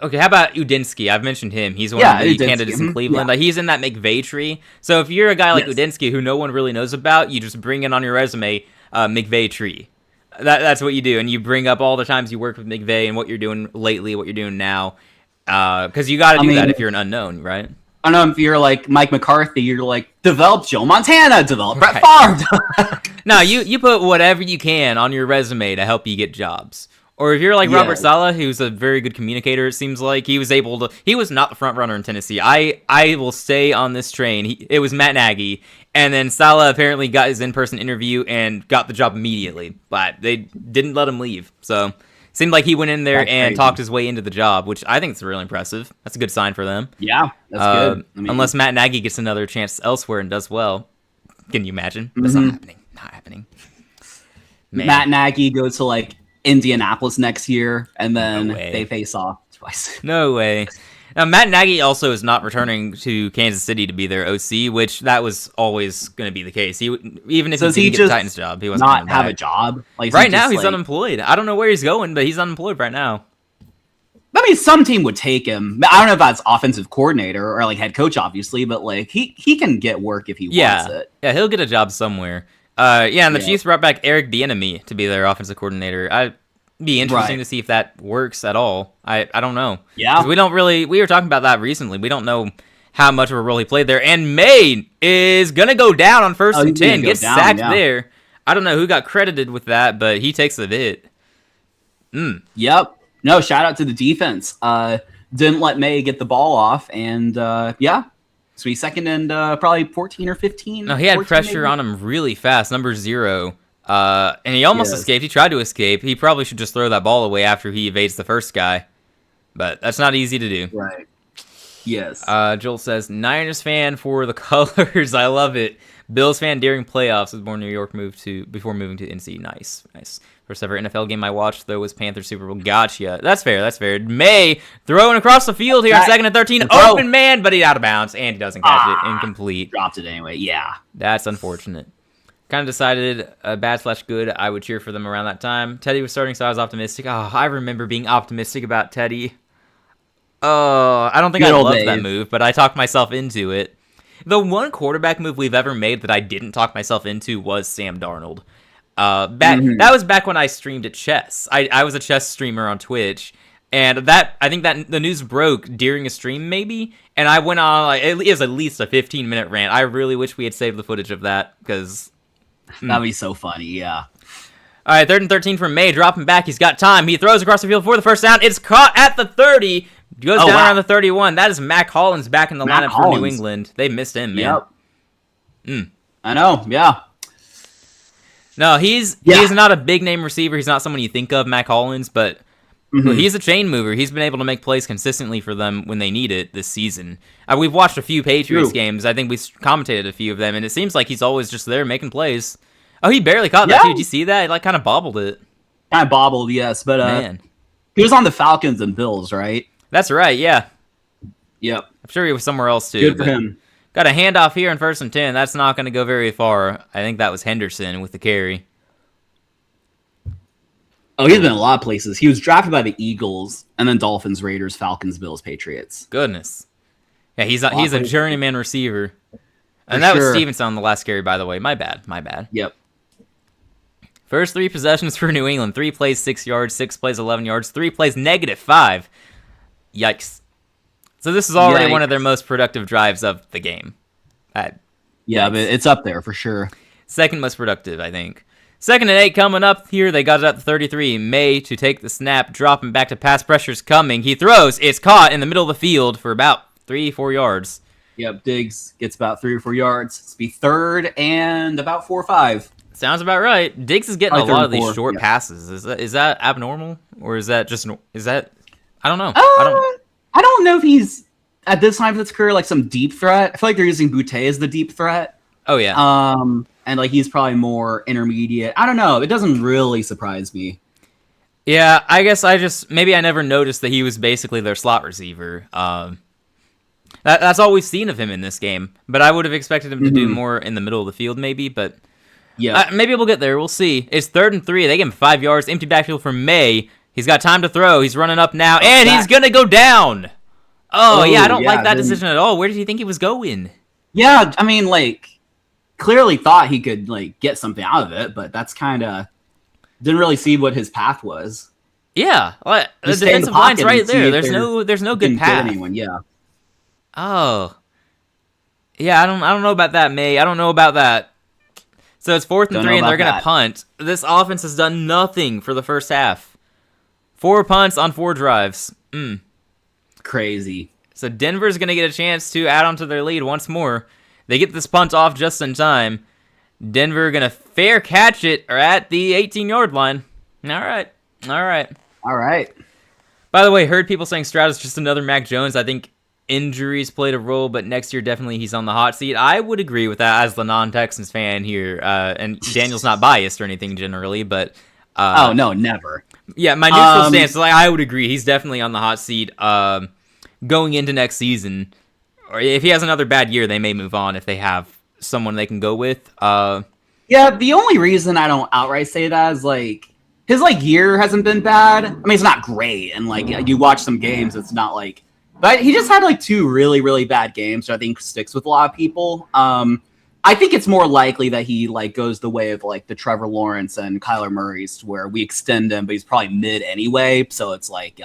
Okay, how about Udinsky? I've mentioned him. He's one of the candidates in Cleveland. Yeah. He's in that McVay tree. So if you're a guy like Udinsky who no one really knows about, you just bring in on your resume McVay tree. That's what you do, and you bring up all the times you worked with McVay and what you're doing lately, what you're doing now. Because you got to do that if you're an unknown, right? I don't know if you're Mike McCarthy, you're develop Joe Montana, develop Brett Favre. No, you put whatever you can on your resume to help you get jobs. Or if you're Robert Saleh, who's a very good communicator, it seems like he was not the front runner in Tennessee. I will stay on this train. It was Matt Nagy, and then Saleh apparently got his in-person interview and got the job immediately, but they didn't let him leave. So seemed like he went in there and talked his way into the job, which I think is really impressive. That's a good sign for them. Yeah, that's good. Unless Matt Nagy gets another chance elsewhere and does well. Can you imagine? That's not happening. Not happening. Man. Matt Nagy goes to Indianapolis next year, and then they face off twice. No way. Now, Matt Nagy also is not returning to Kansas City to be their OC, which that was always going to be the case. Even if he didn't get the Titans job, he wasn't not have a job. Right now, he's unemployed. I don't know where he's going, but he's unemployed right now. I mean, some team would take him. I don't know if that's offensive coordinator or head coach, obviously, but he can get work if he wants it. Yeah, he'll get a job somewhere. And the Chiefs brought back Eric Bieniemy to be their offensive coordinator. I'd be interesting to see if that works at all. I don't know. Yeah. We were talking about that recently. We don't know how much of a role he played there. And May is going to go down on 1st and 10. Gets sacked there. I don't know who got credited with that, but he takes the hit. Yep. No, shout out to the defense. Didn't let May get the ball off, and so he's second and probably 14 or 15. No, he had pressure on him really fast, number 0. And he almost escaped. He tried to escape. He probably should just throw that ball away after he evades the first guy. But that's not easy to do. Right. Yes. Joel says, Niners fan for the colors. I love it. Bills fan during playoffs was born in New York before moving to NC. Nice. First ever NFL game I watched, though, was Panthers Super Bowl. Gotcha. That's fair. May throwing across the field here on 2nd and 13. Open man, but he's out of bounds, and he doesn't catch it. Incomplete. Dropped it anyway. Yeah. That's unfortunate. Kind of decided bad/good. I would cheer for them around that time. Teddy was starting, so I was optimistic. Oh, I remember being optimistic about Teddy. Oh, I don't think I loved that move, but I talked myself into it. The one quarterback move we've ever made that I didn't talk myself into was Sam Darnold. That was back when I streamed at chess. I was a chess streamer on Twitch, and I think that the news broke during a stream maybe, and I went on it is at least a 15-minute rant. I really wish we had saved the footage of that because that'd be so funny. Yeah. All right, 3rd and 13 from May, dropping back. He's got time. He throws across the field for the first down. It's caught at the 30. Goes down around the 31. That is Mac Hollins back in the lineup for New England. They missed him, man. Yep. I know. Yeah. No, he's not a big name receiver. He's not someone you think of, Mac Hollins, but he's a chain mover. He's been able to make plays consistently for them when they need it this season. We've watched a few Patriots games. I think we commentated a few of them, and it seems like he's always just there making plays. Oh, he barely caught that, too. Did you see that? He kind of bobbled it. Kind of bobbled, yes. But man. He was on the Falcons and Bills, right? That's right, yeah. Yep. I'm sure he was somewhere else, too. Good for him. Got a handoff here in 1st and 10. That's not going to go very far. I think that was Henderson with the carry. Oh, he's been in a lot of places. He was drafted by the Eagles, and then Dolphins, Raiders, Falcons, Bills, Patriots. Goodness. Yeah, he's a journeyman receiver. And that was Stevenson on the last carry, by the way. My bad. Yep. First 3 possessions for New England. 3 plays, 6 yards. 6 plays, 11 yards. 3 plays, -5. Yikes. So this is already one of their most productive drives of the game. But it's up there for sure. Second most productive, I think. 2nd and 8 coming up here. They got it up to 33. May to take the snap, dropping back to pass. Pressure's coming. He throws. It's caught in the middle of the field for about 3-4 yards. Yep, Diggs gets about 3 or 4 yards. It's be 3rd and about 4 or 5. Sounds about right. Diggs is getting a lot of these short passes. Is that abnormal, or is that just I don't know. I don't know if he's at this time of his career like some deep threat. I feel like they're using Boutte as the deep threat. Oh yeah. And like he's probably more intermediate. I don't know. It doesn't really surprise me. Yeah, I guess I never noticed that he was basically their slot receiver. That's all we've seen of him in this game. But I would have expected him to do more in the middle of the field, maybe. But yeah, maybe we'll get there. We'll see. It's 3rd and 3. They give him 5 yards. Empty backfield for May. He's got time to throw. He's running up now, and he's gonna go down. I don't like that decision at all. Where did you think he was going? Yeah, I mean, like, clearly thought he could like get something out of it, but that's kind of didn't really see what his path was. Yeah, the defensive line's right there. There's no good path. Anyone, yeah. Oh, yeah. I don't know about that, May. I don't know about that. So it's 4th and 3, and they're gonna punt. This offense has done nothing for the first half. 4 punts on 4 drives. Crazy. So Denver's gonna get a chance to add on to their lead once more. They get this punt off just in time. Denver gonna fair catch it or at the 18-yard line. All right. By the way, heard people saying Stroud is just another Mac Jones. I think injuries played a role, but next year definitely he's on the hot seat. I would agree with that as the non-Texans fan here. And Daniel's not biased or anything generally, but oh no, never. Yeah, my neutral stance is I would agree. He's definitely on the hot seat going into next season. Or if he has another bad year, they may move on if they have someone they can go with. Yeah, the only reason I don't outright say that is like his like year hasn't been bad. I mean, it's not great, and like you watch some games, it's not like. But he just had like 2 really, really bad games, which I think sticks with a lot of people. I think it's more likely that he like goes the way of like the Trevor Lawrence and Kyler Murray's, where we extend him, but he's probably mid anyway. So it's like,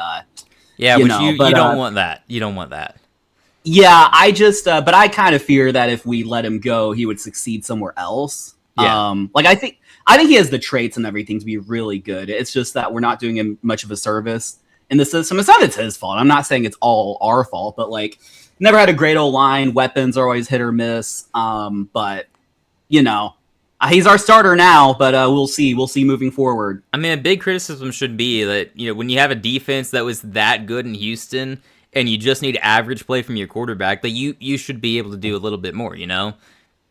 you don't want that. You don't want that. Yeah, I just, but I kind of fear that if we let him go, he would succeed somewhere else. Yeah. Like I think he has the traits and everything to be really good. It's just that we're not doing him much of a service in the system. It's not it's his fault. I'm not saying it's all our fault, but like never had a great O-line. Weapons are always hit or miss. But he's our starter now, but we'll see. We'll see moving forward. I mean, a big criticism should be that, when you have a defense that was that good in Houston and you just need average play from your quarterback, that you should be able to do a little bit more, And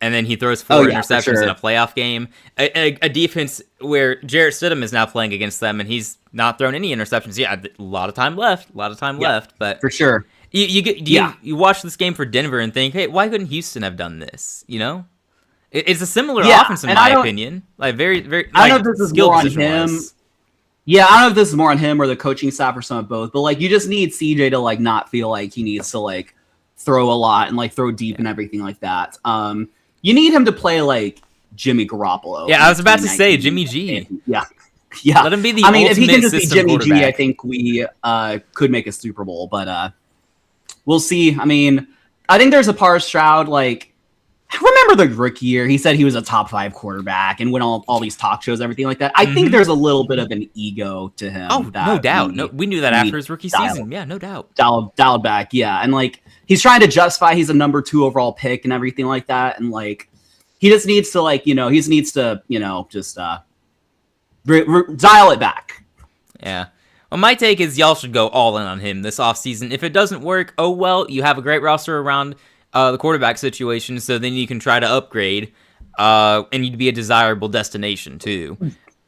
then he throws 4 interceptions in a playoff game. A defense where Jarrett Stidham is now playing against them, and he's not thrown any interceptions. Yeah, a lot of time left. But for sure. You watch this game for Denver and think, hey, why couldn't Houston have done this? It's a similar offense in my opinion. Like very, very. I don't know if this is more on him. Yeah, I don't know if this is more on him or the coaching staff or some of both. But like, you just need CJ to like not feel like he needs to like throw a lot and like throw deep and everything like that. You need him to play like Jimmy Garoppolo. Yeah, I was about to say Jimmy G. Yeah. Let him be the ultimate if he can just be Jimmy G, I quarterback. think we could make a Super Bowl, but we'll see. I mean, I think there's a part of Stroud, like, remember the rookie year? He said he was a top 5 quarterback and went all these talk shows, everything like that. I think there's a little bit of an ego to him. Oh, no doubt. We knew that after his rookie season. Yeah, no doubt. Dialed back, yeah. And like, he's trying to justify he's a number 2 overall pick and everything like that. And like, he just needs to like, just dial it back. Yeah. Well, my take is y'all should go all in on him this offseason. If it doesn't work, oh well, you have a great roster around the quarterback situation, so then you can try to upgrade, and you'd be a desirable destination too.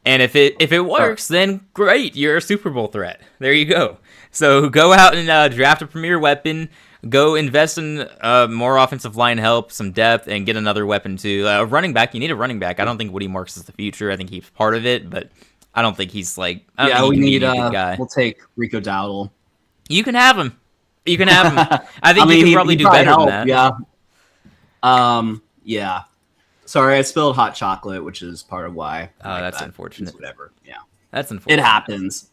And if it works, then great, you're a Super Bowl threat. There you go. So go out and draft a premier weapon. go invest in more offensive line help, some depth, and get another weapon too. A running back, you need a running back. I don't think Woody Marks is the future. I think he's part of it, but I don't think he's like. I don't think we he can need be a good guy. We'll take Rico Dowdle. You can have him. You can have him. I think you can probably do better than that. Yeah. Yeah. Sorry, I spilled hot chocolate, which is part of why. Oh, that's unfortunate. Whatever. Yeah. That's unfortunate. It happens.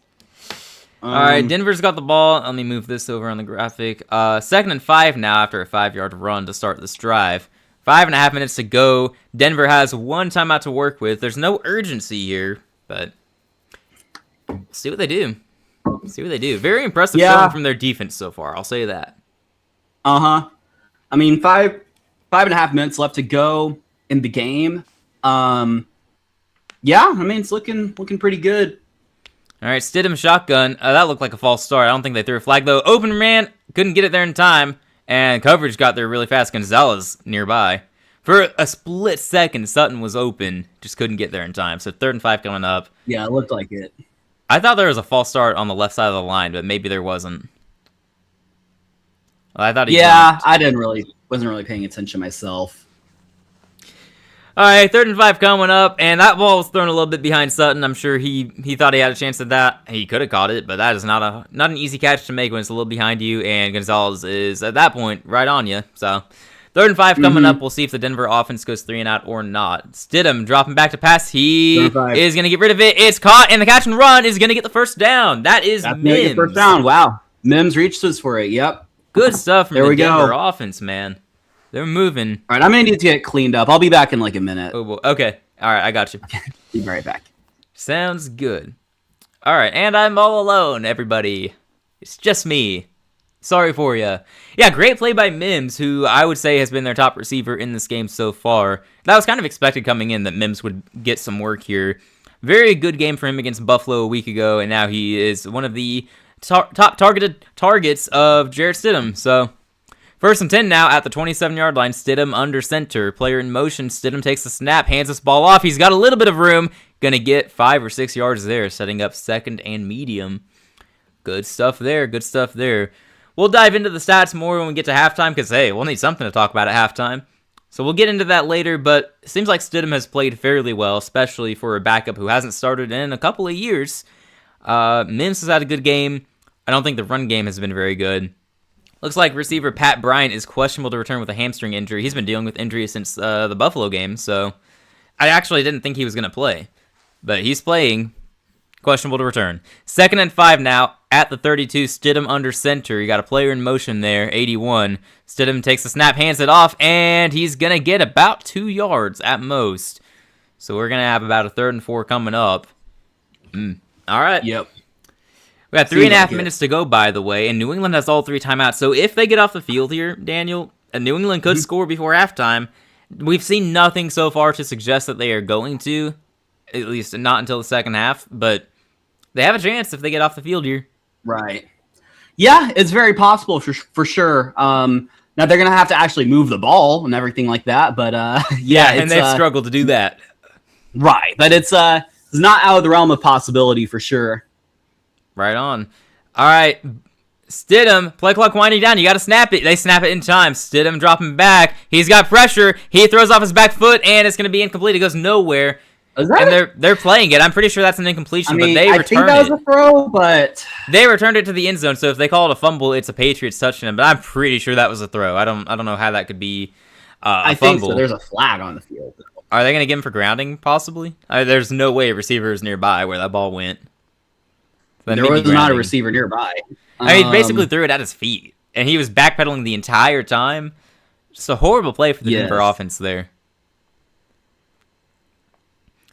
All right, Denver's got the ball. Let me move this over on the graphic. 2nd and 5 now after a 5-yard run to start this drive. 5.5 minutes to go. Denver has one timeout to work with. There's no urgency here, but see what they do. Very impressive showing from their defense so far. I'll say that. I mean, 5.5 minutes left to go in the game. Yeah, I mean, it's looking pretty good. All right, Stidham shotgun. That looked like a false start. I don't think they threw a flag, though. Open man, couldn't get it there in time, and coverage got there really fast. Gonzalez nearby. For a split second, Sutton was open, just couldn't get there in time. So 3rd and 5 coming up. Yeah, it looked like it. I thought there was a false start on the left side of the line, but maybe there wasn't. Well, I thought he jumped. I wasn't really paying attention myself. All right, 3rd and 5 coming up, and that ball was thrown a little bit behind Sutton. I'm sure he thought he had a chance at that. He could have caught it, but that is not an easy catch to make when it's a little behind you, and Gonzalez is, at that point, right on you. So 3rd and 5 coming up. We'll see if the Denver offense goes 3 and out or not. Stidham dropping back to pass. He is going to get rid of it. It's caught, and the catch and run is going to get the first down. That's Mims. First down. Wow. Mims reached us for it. Yep. Good stuff from the Denver offense, man. They're moving. All right, I'm going to need to get cleaned up. I'll be back in like a minute. Oh, okay. All right, I got you. Be right back. Sounds good. All right, and I'm all alone, everybody. It's just me. Sorry for you. Yeah, great play by Mims, who I would say has been their top receiver in this game so far. That was kind of expected coming in that Mims would get some work here. Very good game for him against Buffalo a week ago, and now he is one of the top targeted targets of Jarrett Stidham. So 1st and 10 now at the 27-yard line. Stidham under center. Player in motion. Stidham takes the snap, hands this ball off. He's got a little bit of room. Gonna get 5 or 6 yards there, setting up 2nd and medium. Good stuff there. We'll dive into the stats more when we get to halftime because, hey, we'll need something to talk about at halftime. So we'll get into that later, but it seems like Stidham has played fairly well, especially for a backup who hasn't started in a couple of years. Mims has had a good game. I don't think the run game has been very good. Looks like receiver Pat Bryant is questionable to return with a hamstring injury. He's been dealing with injuries since the Buffalo game, so I actually didn't think he was going to play. But he's playing. Questionable to return. 2nd and 5 now at the 32. Stidham under center. You got a player in motion there, 81. Stidham takes the snap, hands it off, and he's going to get about 2 yards at most. So we're going to have about a 3rd and 4 coming up. All right. Yep. We got 3.5 minutes to go, by the way, and New England has all 3 timeouts. So if they get off the field here, Daniel, New England could score before halftime. We've seen nothing so far to suggest that they are going to, at least not until the second half, but they have a chance if they get off the field here. Right. Yeah, it's very possible for sure. Now they're going to have to actually move the ball and everything like that, but yeah. And they've struggled to do that. Right, but it's not out of the realm of possibility for sure. Right on. All right, Stidham, play clock winding down. You got to snap it. They snap it in time. Stidham dropping back. He's got pressure. He throws off his back foot, and it's going to be incomplete. It goes nowhere. And they're playing it. I'm pretty sure that's an incompletion, but they returned it. I think that was a throw, but they returned it to the end zone. So if they call it a fumble, it's a Patriots touchdown. But I'm pretty sure that was a throw. I don't know how that could be a fumble. I think so. There's a flag on the field. Are they going to give him for grounding? Possibly. There's no way a receiver is nearby where that ball went. So there was not a receiver nearby. He basically threw it at his feet, and he was backpedaling the entire time. Just a horrible play for the Denver offense there.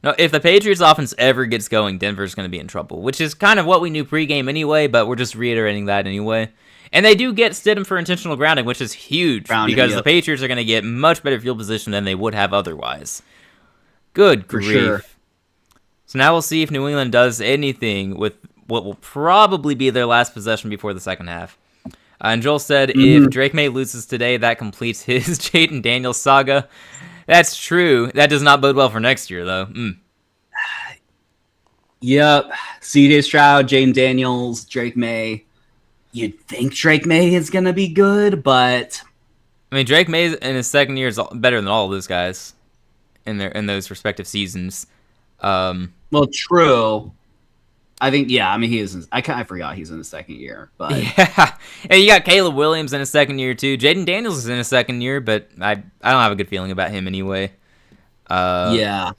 No, if the Patriots offense ever gets going, Denver's going to be in trouble, which is kind of what we knew pregame anyway, but we're just reiterating that anyway. And they do get Stidham for intentional grounding, which is huge because the Patriots are going to get much better field position than they would have otherwise. Good grief. Sure. So now we'll see if New England does anything with what will probably be their last possession before the second half. And Joel said, if Drake May loses today, that completes his Jaden Daniels saga. That's true. That does not bode well for next year, though. Yep. CJ Stroud, Jaden Daniels, Drake May. you'd think Drake May is going to be good, but I mean, Drake May in his second year is better than all of those guys in those respective seasons. Well, true. I think, yeah, I mean, he is. I forgot he's in his second year, but yeah, and you got Caleb Williams in his second year too. Jaden Daniels is in his second year, but I don't have a good feeling about him anyway. Yeah,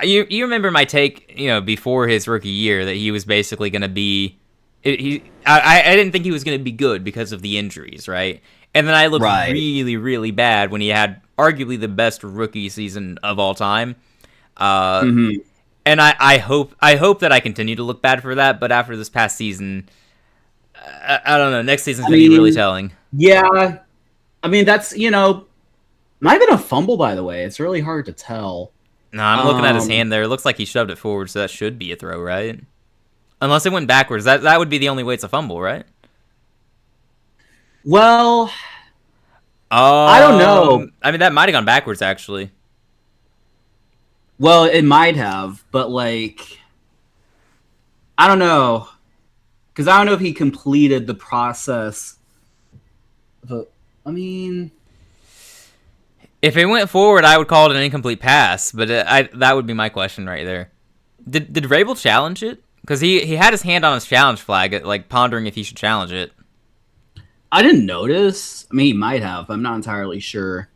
you remember my take, before his rookie year that he was basically going to be. I didn't think he was going to be good because of the injuries, right? And then I looked really, really bad when he had arguably the best rookie season of all time. And I hope that I continue to look bad for that, but after this past season, I don't know. Next season's going to be really telling. Yeah. I mean, that's, might have been a fumble, by the way. It's really hard to tell. No, I'm looking at his hand there. It looks like he shoved it forward, so that should be a throw, right? Unless it went backwards. That would be the only way it's a fumble, right? Well, I don't know. I mean, that might have gone backwards, actually. Well, it might have, but, I don't know. Because I don't know if he completed the process. But, I mean... If it went forward, I would call it an incomplete pass, but that would be my question right there. Did Vrabel challenge it? Because he had his hand on his challenge flag, pondering if he should challenge it. I didn't notice. I mean, he might have. I'm not entirely sure.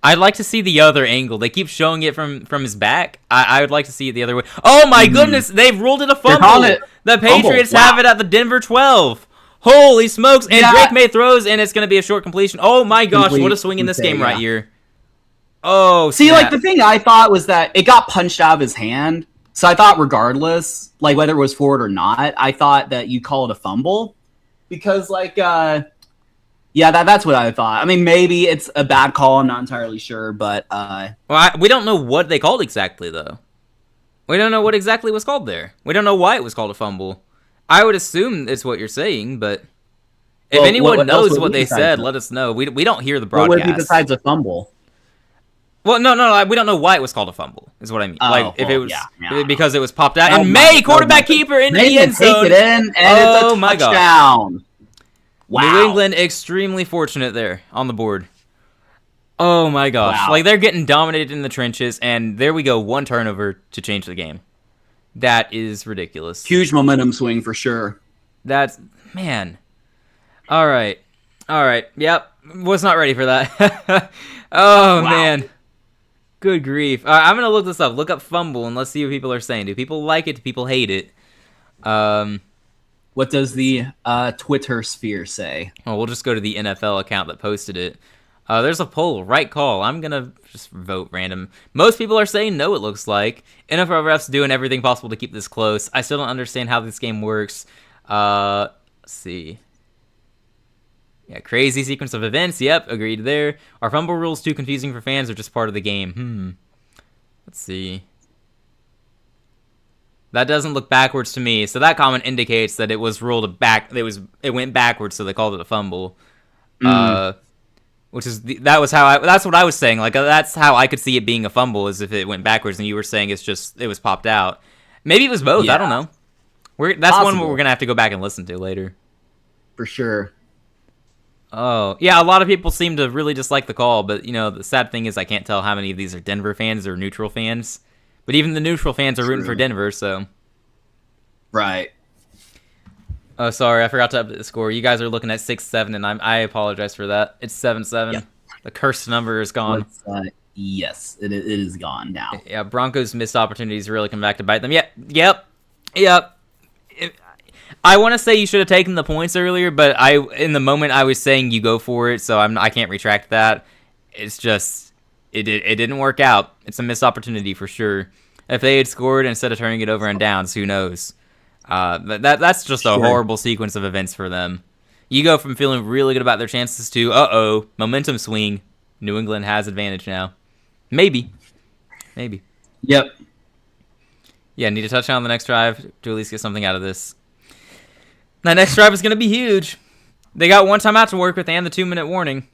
I'd like to see the other angle. They keep showing it from his back. I would like to see it the other way. Oh my goodness! They've ruled it a fumble. The Patriots have it at the Denver 12. Holy smokes! And Drake May throws, and it's going to be a short completion. Oh my gosh! What a swing in this game right here. Oh, see, the thing I thought was that it got punched out of his hand. So I thought, regardless, whether it was forward or not, I thought that you call it a fumble because, yeah, that's what I thought. I mean, maybe it's a bad call. I'm not entirely sure, but we don't know what they called exactly, though. We don't know what exactly was called there. We don't know why it was called a fumble. I would assume it's what you're saying, but if anyone knows what they said, let us know. We don't hear the broadcast. What would be besides a fumble? Well, no, we don't know why it was called a fumble, is what I mean. If it was because it was popped out. Oh, and May, quarterback keeper, in the end zone. Take it in, and it's a touchdown. Wow. New England extremely fortunate there on the board. Oh my gosh. Wow. They're getting dominated in the trenches, and there we go, one turnover to change the game. That is ridiculous. Huge momentum swing for sure. Man. All right. Yep. Was not ready for that. Oh, wow. Man. Good grief. All right, I'm going to look this up. Look up fumble, and let's see what people are saying. Do people like it? Do people hate it? What does the Twitter sphere say? Oh, we'll just go to the NFL account that posted it. There's a poll. Right call. I'm going to just vote random. Most people are saying no, it looks like. NFL refs doing everything possible to keep this close. I still don't understand how this game works. Let's see. Yeah, crazy sequence of events. Yep, agreed there. Are fumble rules too confusing for fans or just part of the game? Let's see. That doesn't look backwards to me. So that comment indicates that it was ruled back. It went backwards, so they called it a fumble. Which is that's what I was saying. That's how I could see it being a fumble, is if it went backwards, and you were saying it was popped out. Maybe it was both. Yeah. I don't know. That's possible. One we're gonna have to go back and listen to later. For sure. Oh, yeah, a lot of people seem to really dislike the call, but, the sad thing is I can't tell how many of these are Denver fans or neutral fans. But even the neutral fans are rooting for Denver, so... Right. Oh, sorry, I forgot to update the score. You guys are looking at 6-7, and I apologize for that. It's 7-7. Yep. The cursed number is gone. Yes, it is gone now. Yeah, Broncos' missed opportunities really come back to bite them. Yep. I want to say you should have taken the points earlier, but in the moment I was saying you go for it, so I can't retract that. It's just it didn't work out. It's a missed opportunity for sure. If they had scored instead of turning it over and downs, who knows? That's just a horrible sequence of events for them. You go from feeling really good about their chances to momentum swing. New England has advantage now. Maybe. Yep. Yeah, need to touch on the next drive to at least get something out of this. That next drive is going to be huge. They got one timeout to work with and the 2-minute warning.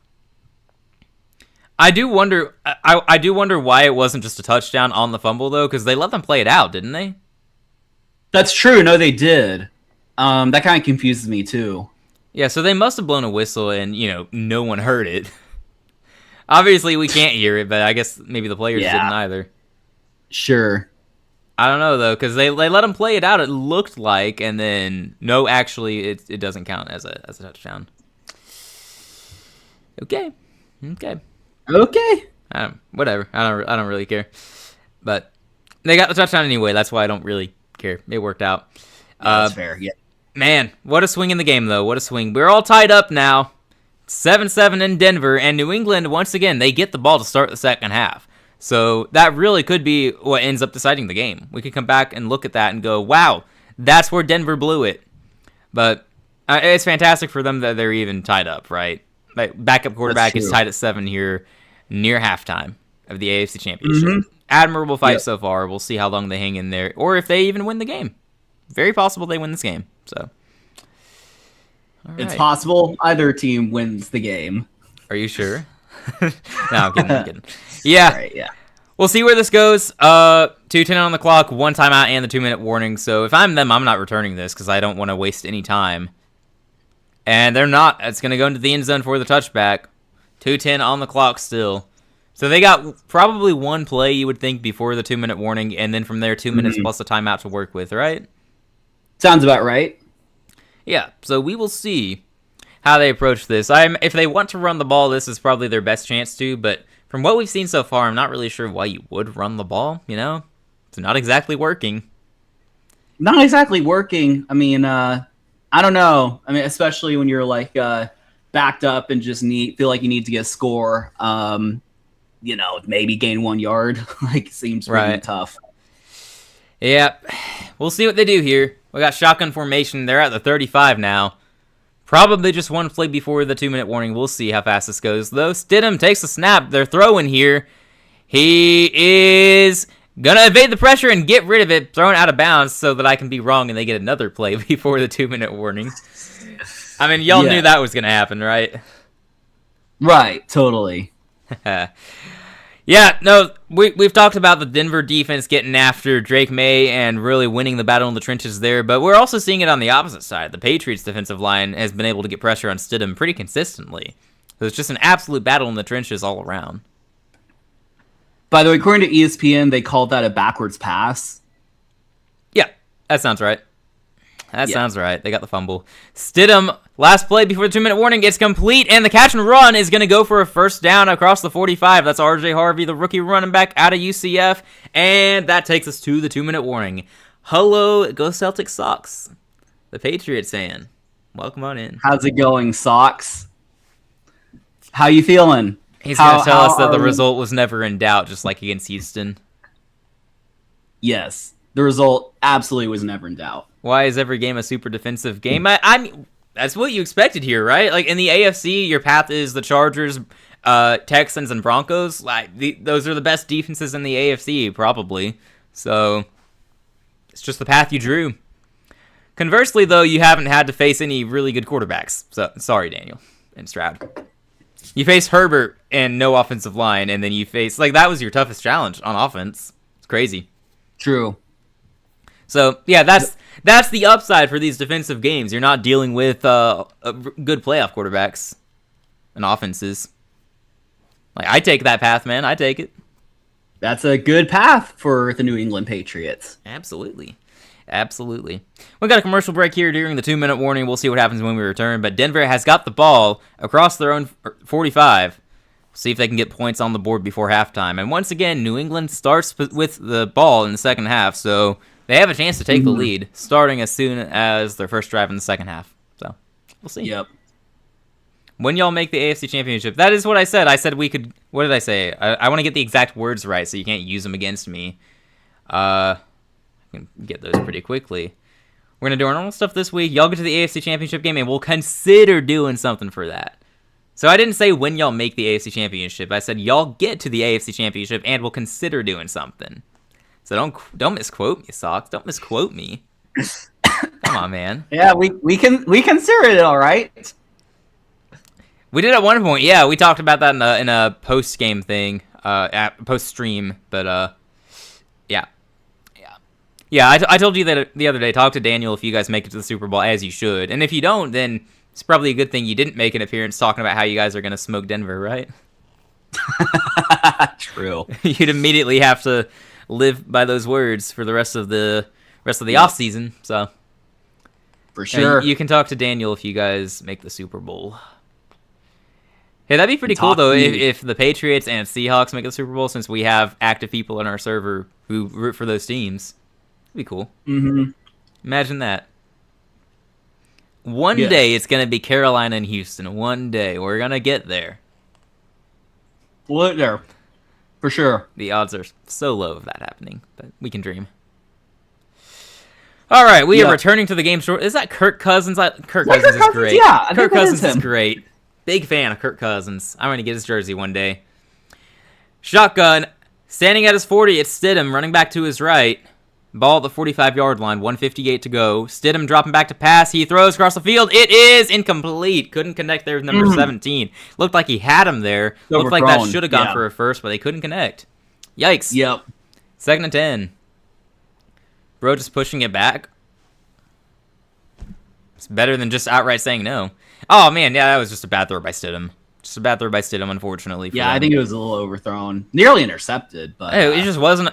I do wonder why it wasn't just a touchdown on the fumble, though, because they let them play it out, didn't they? That's true. No, they did. That kind of confuses me too. Yeah, so they must have blown a whistle and, no one heard it. Obviously, we can't hear it, but I guess maybe the players didn't either. Sure. I don't know, though, because they let them play it out, it looked like, and then, no, actually, it doesn't count as a touchdown. Okay. Whatever. I don't really care. But they got the touchdown anyway. That's why I don't really care. It worked out. That's fair. Yeah. Man, what a swing in the game, though. What a swing. We're all tied up now. 7-7 in Denver, and New England, once again, they get the ball to start the second half. So that really could be what ends up deciding the game. We could come back and look at that and go, wow, that's where Denver blew it. But it's fantastic for them that they're even tied up, right? Like, backup quarterback is tied at 7 here near halftime of the AFC Championship. Mm-hmm. Admirable fight so far. We'll see how long they hang in there, or if they even win the game. Very possible they win this game. So it's possible either team wins the game. Are you sure? No, I'm kidding. Yeah. Right, yeah. We'll see where this goes. 2:10 on the clock, 1 timeout, and the 2-minute warning. So if I'm them, I'm not returning this because I don't want to waste any time. And they're not. It's going to go into the end zone for the touchback. 2:10 on the clock still. So they got probably one play, you would think, before the 2-minute warning, and then from there, 2 minutes plus a timeout to work with, right? Sounds about right. Yeah, so we will see how they approach this. If they want to run the ball, this is probably their best chance to, but from what we've seen so far, I'm not really sure why you would run the ball, It's not exactly working. Not exactly working. I mean, I don't know. I mean, especially when you're like backed up and just feel like you need to get a score. Maybe gain 1 yard. Seems really tough. Yeah, we'll see what they do here. We got shotgun formation. They're at the 35 now. Probably just one play before the 2-minute warning. We'll see how fast this goes, though. Stidham takes the snap. They're throwing here. He is going to evade the pressure and get rid of it, thrown out of bounds so that I can be wrong and they get another play before the 2-minute warning. I mean, y'all knew that was going to happen, right? Right, totally. Yeah, no, we've talked about the Denver defense getting after Drake May and really winning the battle in the trenches there, but we're also seeing it on the opposite side. The Patriots defensive line has been able to get pressure on Stidham pretty consistently. So it's just an absolute battle in the trenches all around. By the way, according to ESPN, they called that a backwards pass. Yeah, that sounds right. Sounds right. They got the fumble. Stidham, last play before the 2-minute warning, gets complete, and the catch and run is going to go for a first down across the 45. That's RJ Harvey, the rookie running back out of UCF, and that takes us to the 2-minute warning. Hello, go Celtics Sox. The Patriots fan. Welcome on in. How's it going, Sox? How you feeling? He's going to tell us that the result was never in doubt, just like against Houston. Yes, the result absolutely was never in doubt. Why is every game a super defensive game? I mean, that's what you expected here, right? Like in the AFC, your path is the Chargers, Texans, and Broncos. Those are the best defenses in the AFC, probably. So it's just the path you drew. Conversely, though, you haven't had to face any really good quarterbacks. So sorry, Daniel and Stroud. You face Herbert and no offensive line, and then you face that was your toughest challenge on offense. It's crazy. True. So yeah, that's the upside for these defensive games. You're not dealing with good playoff quarterbacks and offenses. I take that path, man. I take it. That's a good path for the New England Patriots. Absolutely. We got a commercial break here during the 2-minute warning. We'll see what happens when we return. But Denver has got the ball across their own 45. See if they can get points on the board before halftime. And once again, New England starts with the ball in the second half, so they have a chance to take the lead, starting as soon as their first drive in the second half. So, we'll see. Yep. When y'all make the AFC Championship, that is what I said. I said we could. What did I say? I want to get the exact words right so you can't use them against me. I can get those pretty quickly. We're going to do our normal stuff this week. Y'all get to the AFC Championship game, and we'll consider doing something for that. So I didn't say when y'all make the AFC Championship. I said y'all get to the AFC Championship, and we'll consider doing something. So don't misquote me, Sox. Don't misquote me. Come on, man. Yeah, we consider it all right. We did at one point. Yeah, we talked about that in a post game thing, post stream. But yeah. Yeah, I told you that the other day. Talk to Daniel if you guys make it to the Super Bowl, as you should. And if you don't, then it's probably a good thing you didn't make an appearance talking about how you guys are going to smoke Denver, right? True. You'd immediately have to live by those words for the rest of the off season. So for sure, you can talk to Daniel if you guys make the Super Bowl. Hey, that'd be pretty cool though if the Patriots and Seahawks make the Super Bowl, since we have active people in our server who root for those teams. It'd be cool. Mm-hmm. Imagine that. One day it's gonna be Carolina and Houston. One day we're gonna get there. We'll get there. For sure. The odds are so low of that happening, but we can dream. All right, we are returning to the game short. Is that Kirk Cousins? Kirk Cousins is great. Yeah, Kirk Cousins is great. Big fan of Kirk Cousins. I'm going to get his jersey one day. Shotgun. Standing at his 40, it's Stidham running back to his right. Ball at the 45-yard line, 1:58 to go. Stidham dropping back to pass. He throws across the field. It is incomplete. Couldn't connect there with number 17. Looked like he had him there. Looked like that should have gone for a first, but they couldn't connect. Yikes. Yep. 2nd and 10. Bro just pushing it back. It's better than just outright saying no. Oh, man, yeah, that was just a bad throw by Stidham. Just a bad throw by Stidham, unfortunately. Yeah, I think it was a little overthrown. Nearly intercepted, but... it just wasn't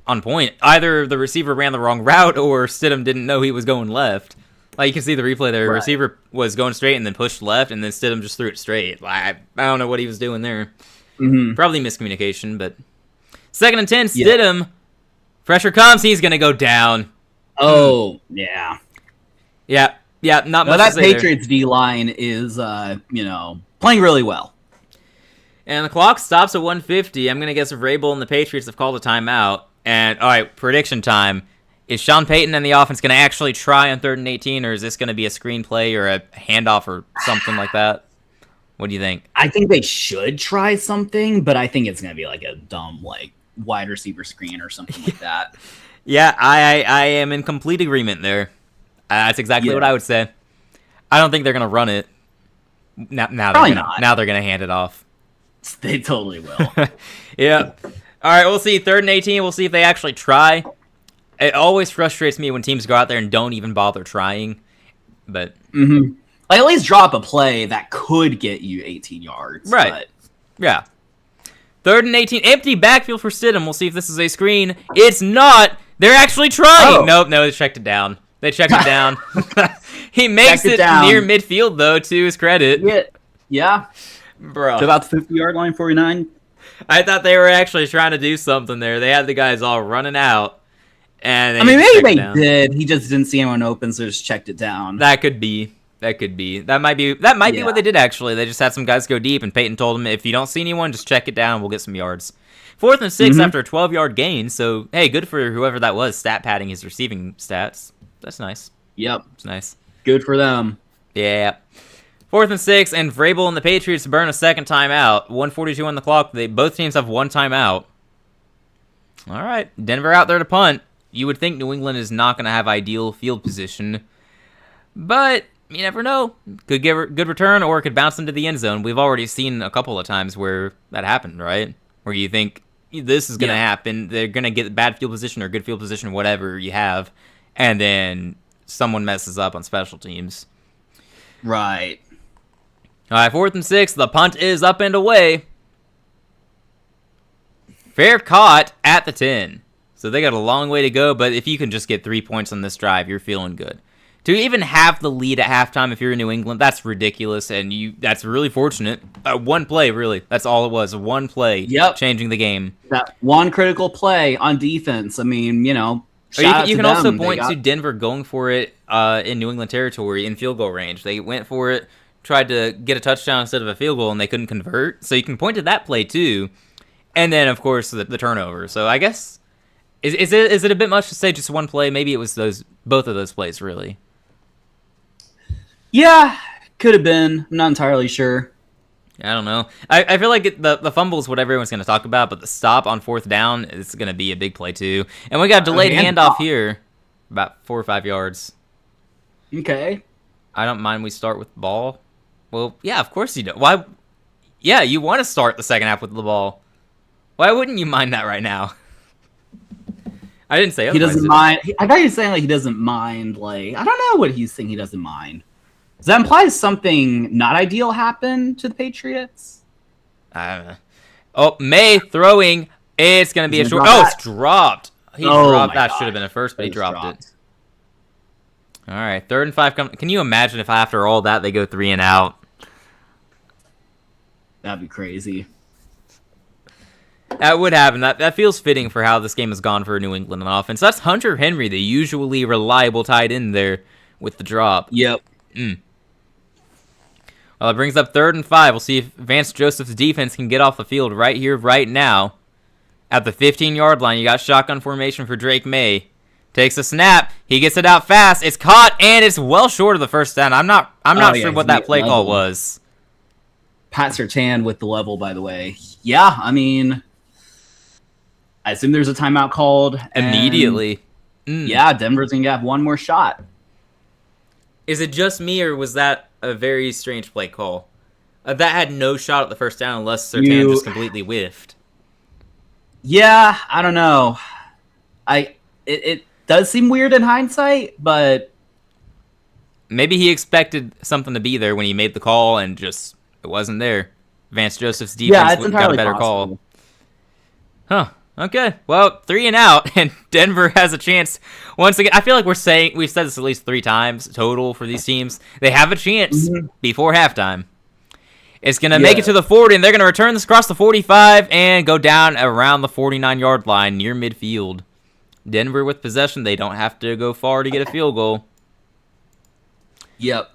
on point. Either the receiver ran the wrong route or Stidham didn't know he was going left. Like, you can see the replay there. The receiver was going straight and then pushed left, and then Stidham just threw it straight. I don't know what he was doing there. Mm-hmm. Probably miscommunication, but... 2nd and 10, Stidham. Pressure comes, he's going to go down. Oh, yeah. Yeah, not much that to say Patriots D-line is, playing really well. And the clock stops at 1:50. I'm going to guess if Vrabel and the Patriots have called a timeout. And, all right, prediction time. Is Sean Payton and the offense going to actually try on 3rd and 18, or is this going to be a screenplay or a handoff or something like that? What do you think? I think they should try something, but I think it's going to be like a dumb, wide receiver screen or something like that. Yeah, I am in complete agreement there. That's exactly what I would say. I don't think they're going to run it. Now they're going to hand it off. They totally will. Yeah. All right, we'll see. 3rd and 18. We'll see if they actually try. It always frustrates me when teams go out there and don't even bother trying. But at least drop a play that could get you 18 yards. Right. But... Yeah. 3rd and 18. Empty backfield for Stidham. We'll see if this is a screen. It's not. They're actually trying. No, they checked it down. They checked it down. He makes it near midfield, though, to his credit. Yeah. Bro. To about the 50-yard line, 49. I thought they were actually trying to do something there. They had the guys all running out. And maybe they did. He just didn't see anyone open, so just checked it down. That could be. That might be what they did, actually. They just had some guys go deep, and Peyton told them, if you don't see anyone, just check it down, and we'll get some yards. 4th and 6 after a 12-yard gain, so, hey, good for whoever that was, stat padding his receiving stats. That's nice. Yep. It's nice. Good for them. Yeah. 4th and 6, and Vrabel and the Patriots burn a second timeout. 1:42 on the clock. Both teams have one timeout. All right. Denver out there to punt. You would think New England is not going to have ideal field position, but you never know. Could get a good return, or it could bounce into the end zone. We've already seen a couple of times where that happened, right? Where you think this is going to happen. They're going to get bad field position or good field position, whatever you have, and then someone messes up on special teams. Right. All right, 4th and 6. The punt is up and away. Fair caught at the 10. So they got a long way to go, but if you can just get 3 points on this drive, you're feeling good. To even have the lead at halftime if you're in New England, that's ridiculous, and that's really fortunate. One play, really. That's all it was. One play changing the game. That one critical play on defense. I mean, you can also point to Denver going for it in New England territory in field goal range. They went for it, tried to get a touchdown instead of a field goal, and they couldn't convert. So you can point to that play, too. And then, of course, the turnover. So I guess... Is it a bit much to say just one play? Maybe it was both of those plays, really. Yeah, could have been. I'm not entirely sure. I don't know. I feel like the fumble is what everyone's going to talk about, but the stop on 4th down is going to be a big play, too. And we got a delayed handoff here, about 4 or 5 yards. Okay. I don't mind we start with the ball. Well, yeah, of course you do. Why? Yeah, you want to start the second half with the ball. Why wouldn't you mind that right now? I didn't say he doesn't mind. I thought he was saying like he doesn't mind. Like I don't know what he's saying. He doesn't mind. Does that imply something not ideal happened to the Patriots? I don't know. Oh, May throwing. It's gonna be a short. Oh, it's dropped. He dropped. That should have been a first, but he dropped it. All right, 3rd and 5. Can you imagine if after all that they go 3 and out? That'd be crazy. That would happen. That feels fitting for how this game has gone for New England on offense. That's Hunter Henry, the usually reliable tight end there with the drop. Yep. Well, it brings up 3rd and 5. We'll see if Vance Joseph's defense can get off the field right here, right now. At the 15-yard line, you got shotgun formation for Drake May. Takes a snap. He gets it out fast. It's caught, and it's well short of the first down. I'm not sure what that play call was. Pat Surtain with the level, by the way. Yeah, I mean, I assume there's a timeout called. Immediately. Yeah, Denver's going to have one more shot. Is it just me, or was that a very strange play call? That had no shot at the first down unless Surtain just completely whiffed. Yeah, I don't know. It does seem weird in hindsight, but maybe he expected something to be there when he made the call and just it wasn't there. Vance Joseph's defense got a better call. Huh. Okay. Well, 3 and out, and Denver has a chance once again. I feel like we've said this at least 3 times total for these teams. They have a chance before halftime. It's going to make it to the 40, and they're going to return this across the 45 and go down around the 49-yard line near midfield. Denver with possession. They don't have to go far to get a field goal. Yep.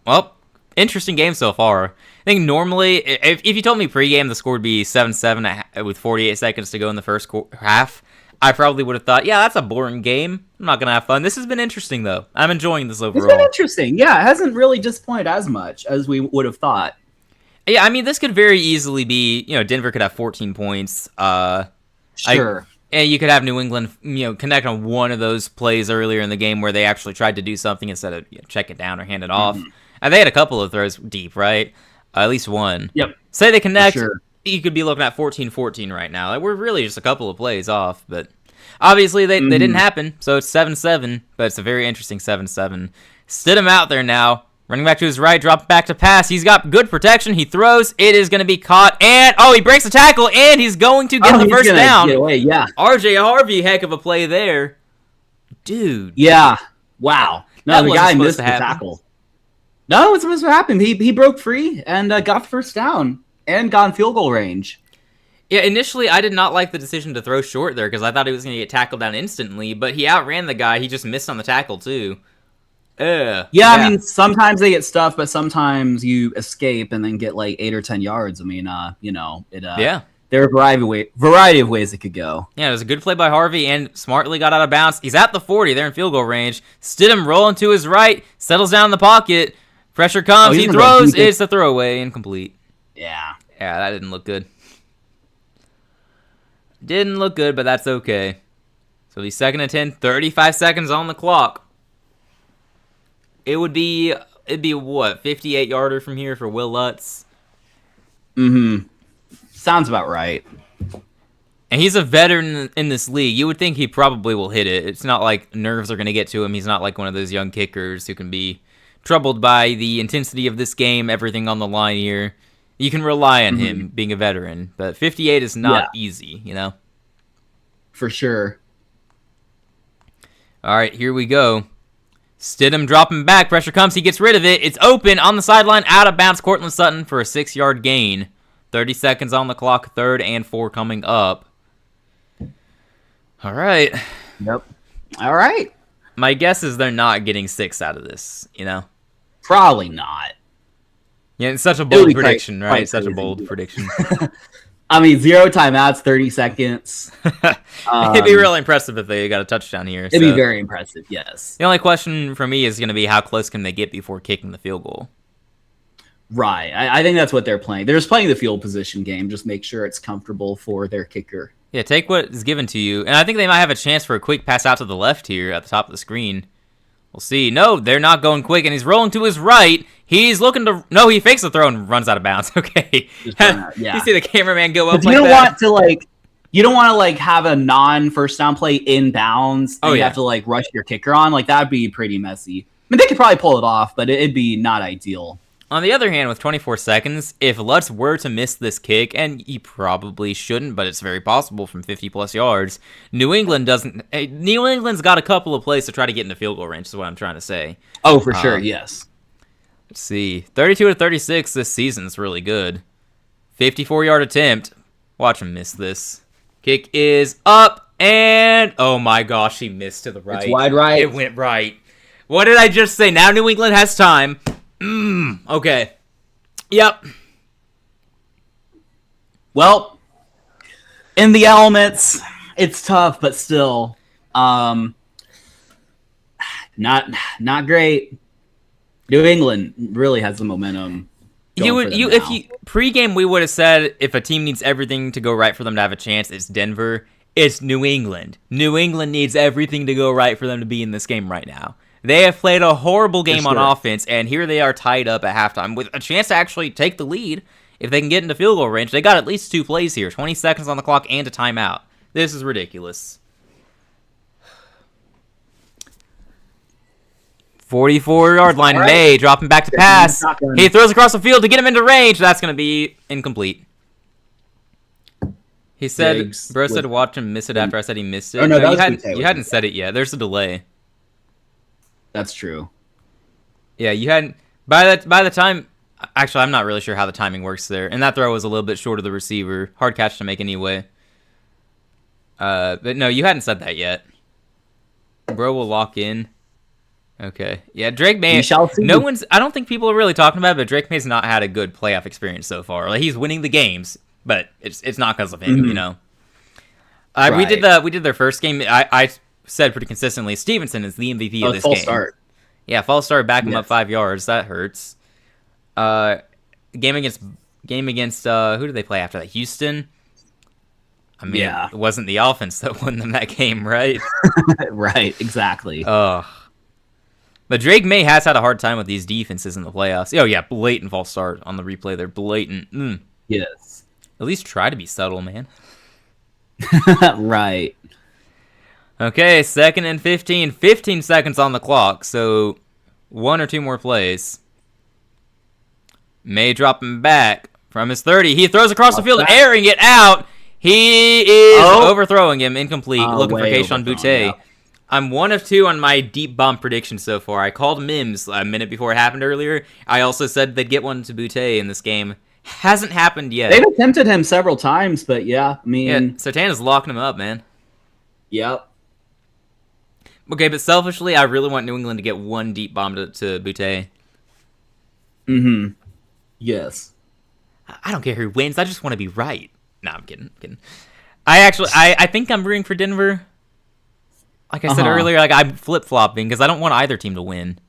Well, interesting game so far. I think normally, if you told me pregame the score would be 7-7 with 48 seconds to go in the first half, I probably would have thought, yeah, that's a boring game. I'm not going to have fun. This has been interesting, though. I'm enjoying this overall. It's been interesting. Yeah, it hasn't really disappointed as much as we would have thought. Yeah, I mean, this could very easily be, Denver could have 14 points. Sure. And you could have New England, connect on one of those plays earlier in the game where they actually tried to do something instead of check it down or hand it off. And they had a couple of throws deep, right? At least one. Yep. Say they connect, you could be looking at 14-14 right now. Like, we're really just a couple of plays off, but obviously they didn't happen, so it's 7-7, but it's a very interesting 7-7. Stidham out there now. Running back to his right, drop back to pass. He's got good protection. He throws. It is going to be caught. And, he breaks the tackle, and he's going to get the first down. Get away, yeah. RJ Harvey, heck of a play there. Dude. Yeah. Wow. No, the guy missed the tackle. No, it's supposed to happen. He broke free and got the first down and got in field goal range. Yeah, initially I did not like the decision to throw short there because I thought he was going to get tackled down instantly, but he outran the guy. He just missed on the tackle, too. I mean, sometimes they get stuffed, but sometimes you escape and then get like 8 or 10 yards. I mean, there are a variety of ways it could go. Yeah, it was a good play by Harvey and smartly got out of bounds. He's at the 40. They're in field goal range. Stidham rolling to his right, settles down in the pocket. Pressure comes. He throws. It's a throwaway, incomplete. Yeah, that didn't look good. Didn't look good, but that's okay. So the 2nd and 10, 35 seconds on the clock. It'd be what, 58-yarder from here for Will Lutz? Sounds about right. And he's a veteran in this league. You would think he probably will hit it. It's not like nerves are going to get to him. He's not like one of those young kickers who can be troubled by the intensity of this game, everything on the line here. You can rely on him being a veteran. But 58 is not easy, For sure. All right, here we go. Stidham dropping back. Pressure comes. He gets rid of it. It's open on the sideline. Out of bounds. Cortland Sutton for a 6-yard gain. 30 seconds on the clock. 3rd and 4 coming up. All right. Yep. All right. My guess is they're not getting 6 out of this, Probably not. Yeah, it's such a bold prediction, right? Such a bold prediction. I mean, 0 timeouts, 30 seconds. It'd be really impressive if they got a touchdown here. It'd be very impressive, yes. The only question for me is going to be how close can they get before kicking the field goal? Right. I think that's what they're playing. They're just playing the field position game. Just make sure it's comfortable for their kicker. Yeah, take what is given to you. And I think they might have a chance for a quick pass out to the left here at the top of the screen. We'll see. No, they're not going quick, and he's rolling to his right. He's looking to... No, he fakes the throw and runs out of bounds. Okay. You see the cameraman go up like that? You you don't want to like have a non-first down play inbounds. And you have to like rush your kicker on. Like that'd be pretty messy. I mean, they could probably pull it off, but it'd be not ideal. On the other hand, with 24 seconds, if Lutz were to miss this kick, and he probably shouldn't, but it's very possible from 50-plus yards, New England's got a couple of plays to try to get into field goal range, is what I'm trying to say. Oh, for sure, yes. Let's see. 32-36 this season is really good. 54-yard attempt. Watch him miss this. Kick is up, and oh my gosh, he missed to the right. It's wide right. It went right. What did I just say? Now New England has time. Okay. Yep. Well, in the elements, it's tough, but still, not great. New England really has the momentum. Pregame we would have said if a team needs everything to go right for them to have a chance, it's Denver. It's New England. New England needs everything to go right for them to be in this game right now. They have played a horrible game on offense, and here they are tied up at halftime with a chance to actually take the lead if they can get into field goal range. They got at least 2 plays here, 20 seconds on the clock and a timeout. This is ridiculous. 44-yard line, right. May dropping back to pass. He throws across the field to get him into range. That's going to be incomplete. He said, bro said watch him miss it after I said he missed it. Oh, no, you hadn't said it yet. There's a delay. That's true. Yeah, you hadn't. By the time, actually, I'm not really sure how the timing works there. And that throw was a little bit short of the receiver. Hard catch to make anyway. But no, you hadn't said that yet. Bro will lock in. Okay. Yeah, Drake May. I don't think people are really talking about it, but Drake May's not had a good playoff experience so far. Like, he's winning the games, but it's not because of him, you know. Right. We did their first game. I said pretty consistently, Stevenson is the MVP of this game. Start. Yeah, false start, back him up 5 yards. That hurts. Game against who did they play after that? Houston. I mean, it wasn't the offense that won them that game, right? Right, exactly. But Drake May has had a hard time with these defenses in the playoffs. Oh yeah, blatant false start on the replay there. Blatant. Yes. At least try to be subtle, man. Right. Okay, 2nd and 15. 15 seconds on the clock, so 1 or 2 more plays. May dropping back from his 30. He throws across the field, airing it out. He is overthrowing him, incomplete. Looking for Kayshon Boutte. Yeah. I'm 1 of 2 on my deep bomb prediction so far. I called Mims a minute before it happened earlier. I also said they'd get one to Boutte in this game. Hasn't happened yet. They've attempted him several times, but yeah, I mean... Yeah, Sertana's locking him up, man. Yep. Okay, but selfishly, I really want New England to get one deep bomb to Boutte. Mm-hmm. Yes. I don't care who wins. I just want to be right. No, I'm kidding. I think I'm rooting for Denver. Like I said earlier, like I'm flip-flopping because I don't want either team to win.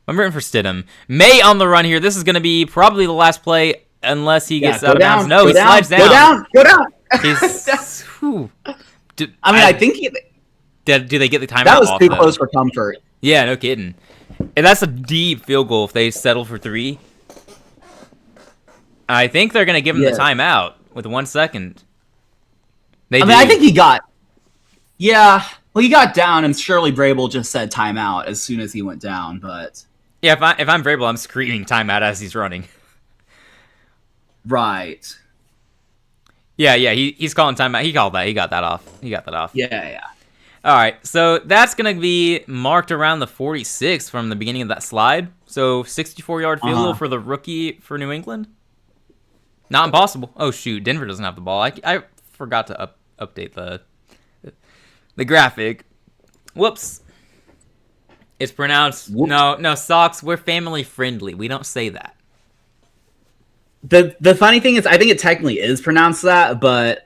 I'm rooting for Stidham. May on the run here. This is going to be probably the last play unless he gets out of bounds. No, he slides down. Go down. He's, I think do they get the timeout? That was too close for comfort. Yeah, no kidding. And that's a deep field goal if they settle for 3. I think they're going to give him the timeout with 1 second. I think he got... Yeah, well, he got down, and Shirley Brable just said timeout as soon as he went down, but... Yeah, if I'm Brable, I'm screaming timeout as he's running. Right. Yeah, he's calling timeout. He called that. He got that off. Yeah. All right, so that's going to be marked around the 46 from the beginning of that slide. So 64-yard field goal for the rookie for New England. Not impossible. Oh, shoot. Denver doesn't have the ball. I forgot to update the graphic. Whoops. It's pronounced... No, Sox, we're family friendly. We don't say that. The funny thing is, I think it technically is pronounced that, but,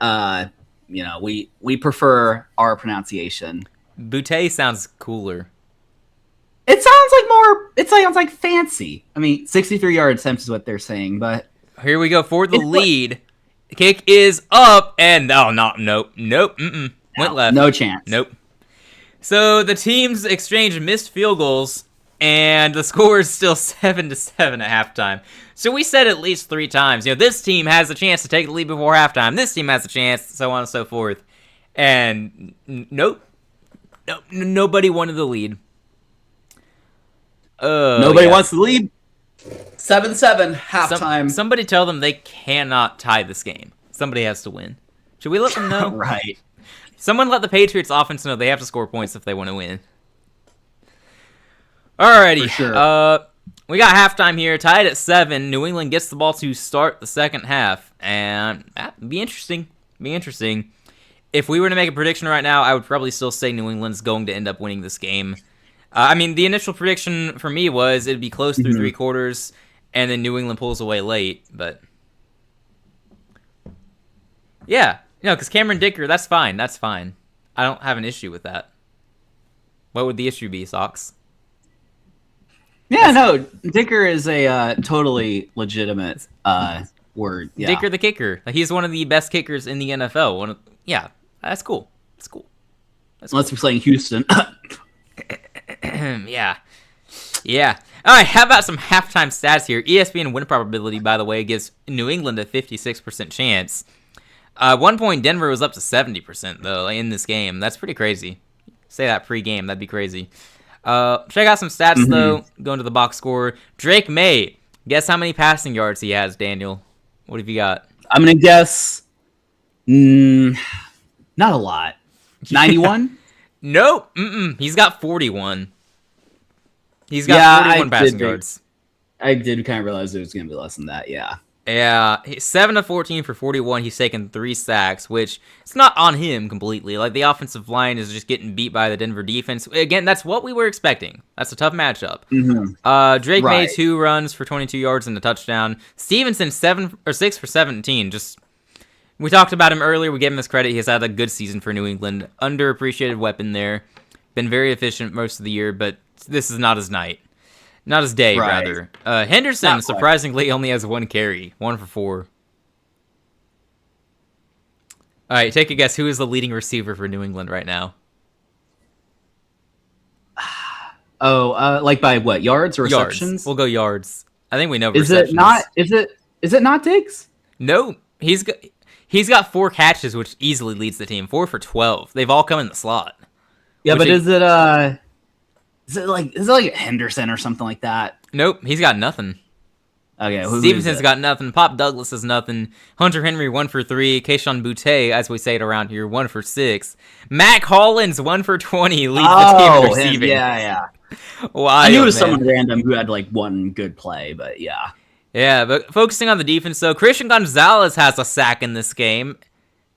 we prefer our pronunciation. Boutte sounds cooler. It sounds like fancy. I mean, 63-yard attempts is what they're saying, but... Here we go for the lead. Kick is up, and nope. Went left. No chance. Nope. So the teams exchanged missed field goals, And the score is still 7-7 at halftime. So we said at least 3 times, this team has a chance to take the lead before halftime. This team has a chance, so on and so forth. And nope. Nobody wanted the lead. Nobody wants the lead. 7-7, halftime. Somebody tell them they cannot tie this game. Somebody has to win. Should we let them know? Right. Someone let the Patriots offense know they have to score points if they want to win. Alrighty. For sure. We got halftime here, tied at 7. New England gets the ball to start the second half. And that'd be interesting. If we were to make a prediction right now, I would probably still say New England's going to end up winning this game. The initial prediction for me was it'd be close through 3 quarters, and then New England pulls away late. But yeah, because Cameron Dicker, that's fine. I don't have an issue with that. What would the issue be, Sox? Yeah, no, Dicker is a totally legitimate word. Yeah. Dicker the kicker. He's one of the best kickers in the NFL. That's cool. Unless he's playing Houston. Yeah. All right, how about some halftime stats here? ESPN win probability, by the way, gives New England a 56% chance. 1 point, Denver was up to 70%, though, in this game. That's pretty crazy. Say that pre-game, that'd be crazy. Check out some stats, though. Going to the box score. Drake May. Guess how many passing yards he has, Daniel? What have you got? I'm going to guess... not a lot. 91? Nope. He's got 41. He's got 41 passing yards. I did kind of realize it was going to be less than that, yeah. Yeah, 7 of 14 for 41. He's taken 3 sacks, which it's not on him completely. Like, the offensive line is just getting beat by the Denver defense. Again, that's what we were expecting. That's a tough matchup. Drake May 2 runs for 22 yards and a touchdown. Stevenson 6 for 17. We talked about him earlier. We gave him his credit. He has had a good season for New England. Underappreciated weapon there. Been very efficient most of the year, but this is not his night. Not his day, rather. Henderson, surprisingly, only has 1 carry. 1 for 4. All right, take a guess. Who is the leading receiver for New England right now? Like by what? Yards or receptions? We'll go yards. I think we know Is receptions. Is it not Diggs? No. He's got 4 catches, which easily leads the team. 4 for 12. They've all come in the slot. Yeah, but is it like Henderson or something like that? Nope, he's got nothing. Okay, Stevenson's got nothing. Pop Douglas has nothing. Hunter Henry 1 for 3. Keyshawn Boutte, as we say it around here, 1 for 6. Mac Hollins 1 for 20 leads the team in receiving. Yeah. Wild, I knew it was someone random who had like 1 good play, but yeah. Yeah, but focusing on the defense, though, Christian Gonzalez has a sack in this game.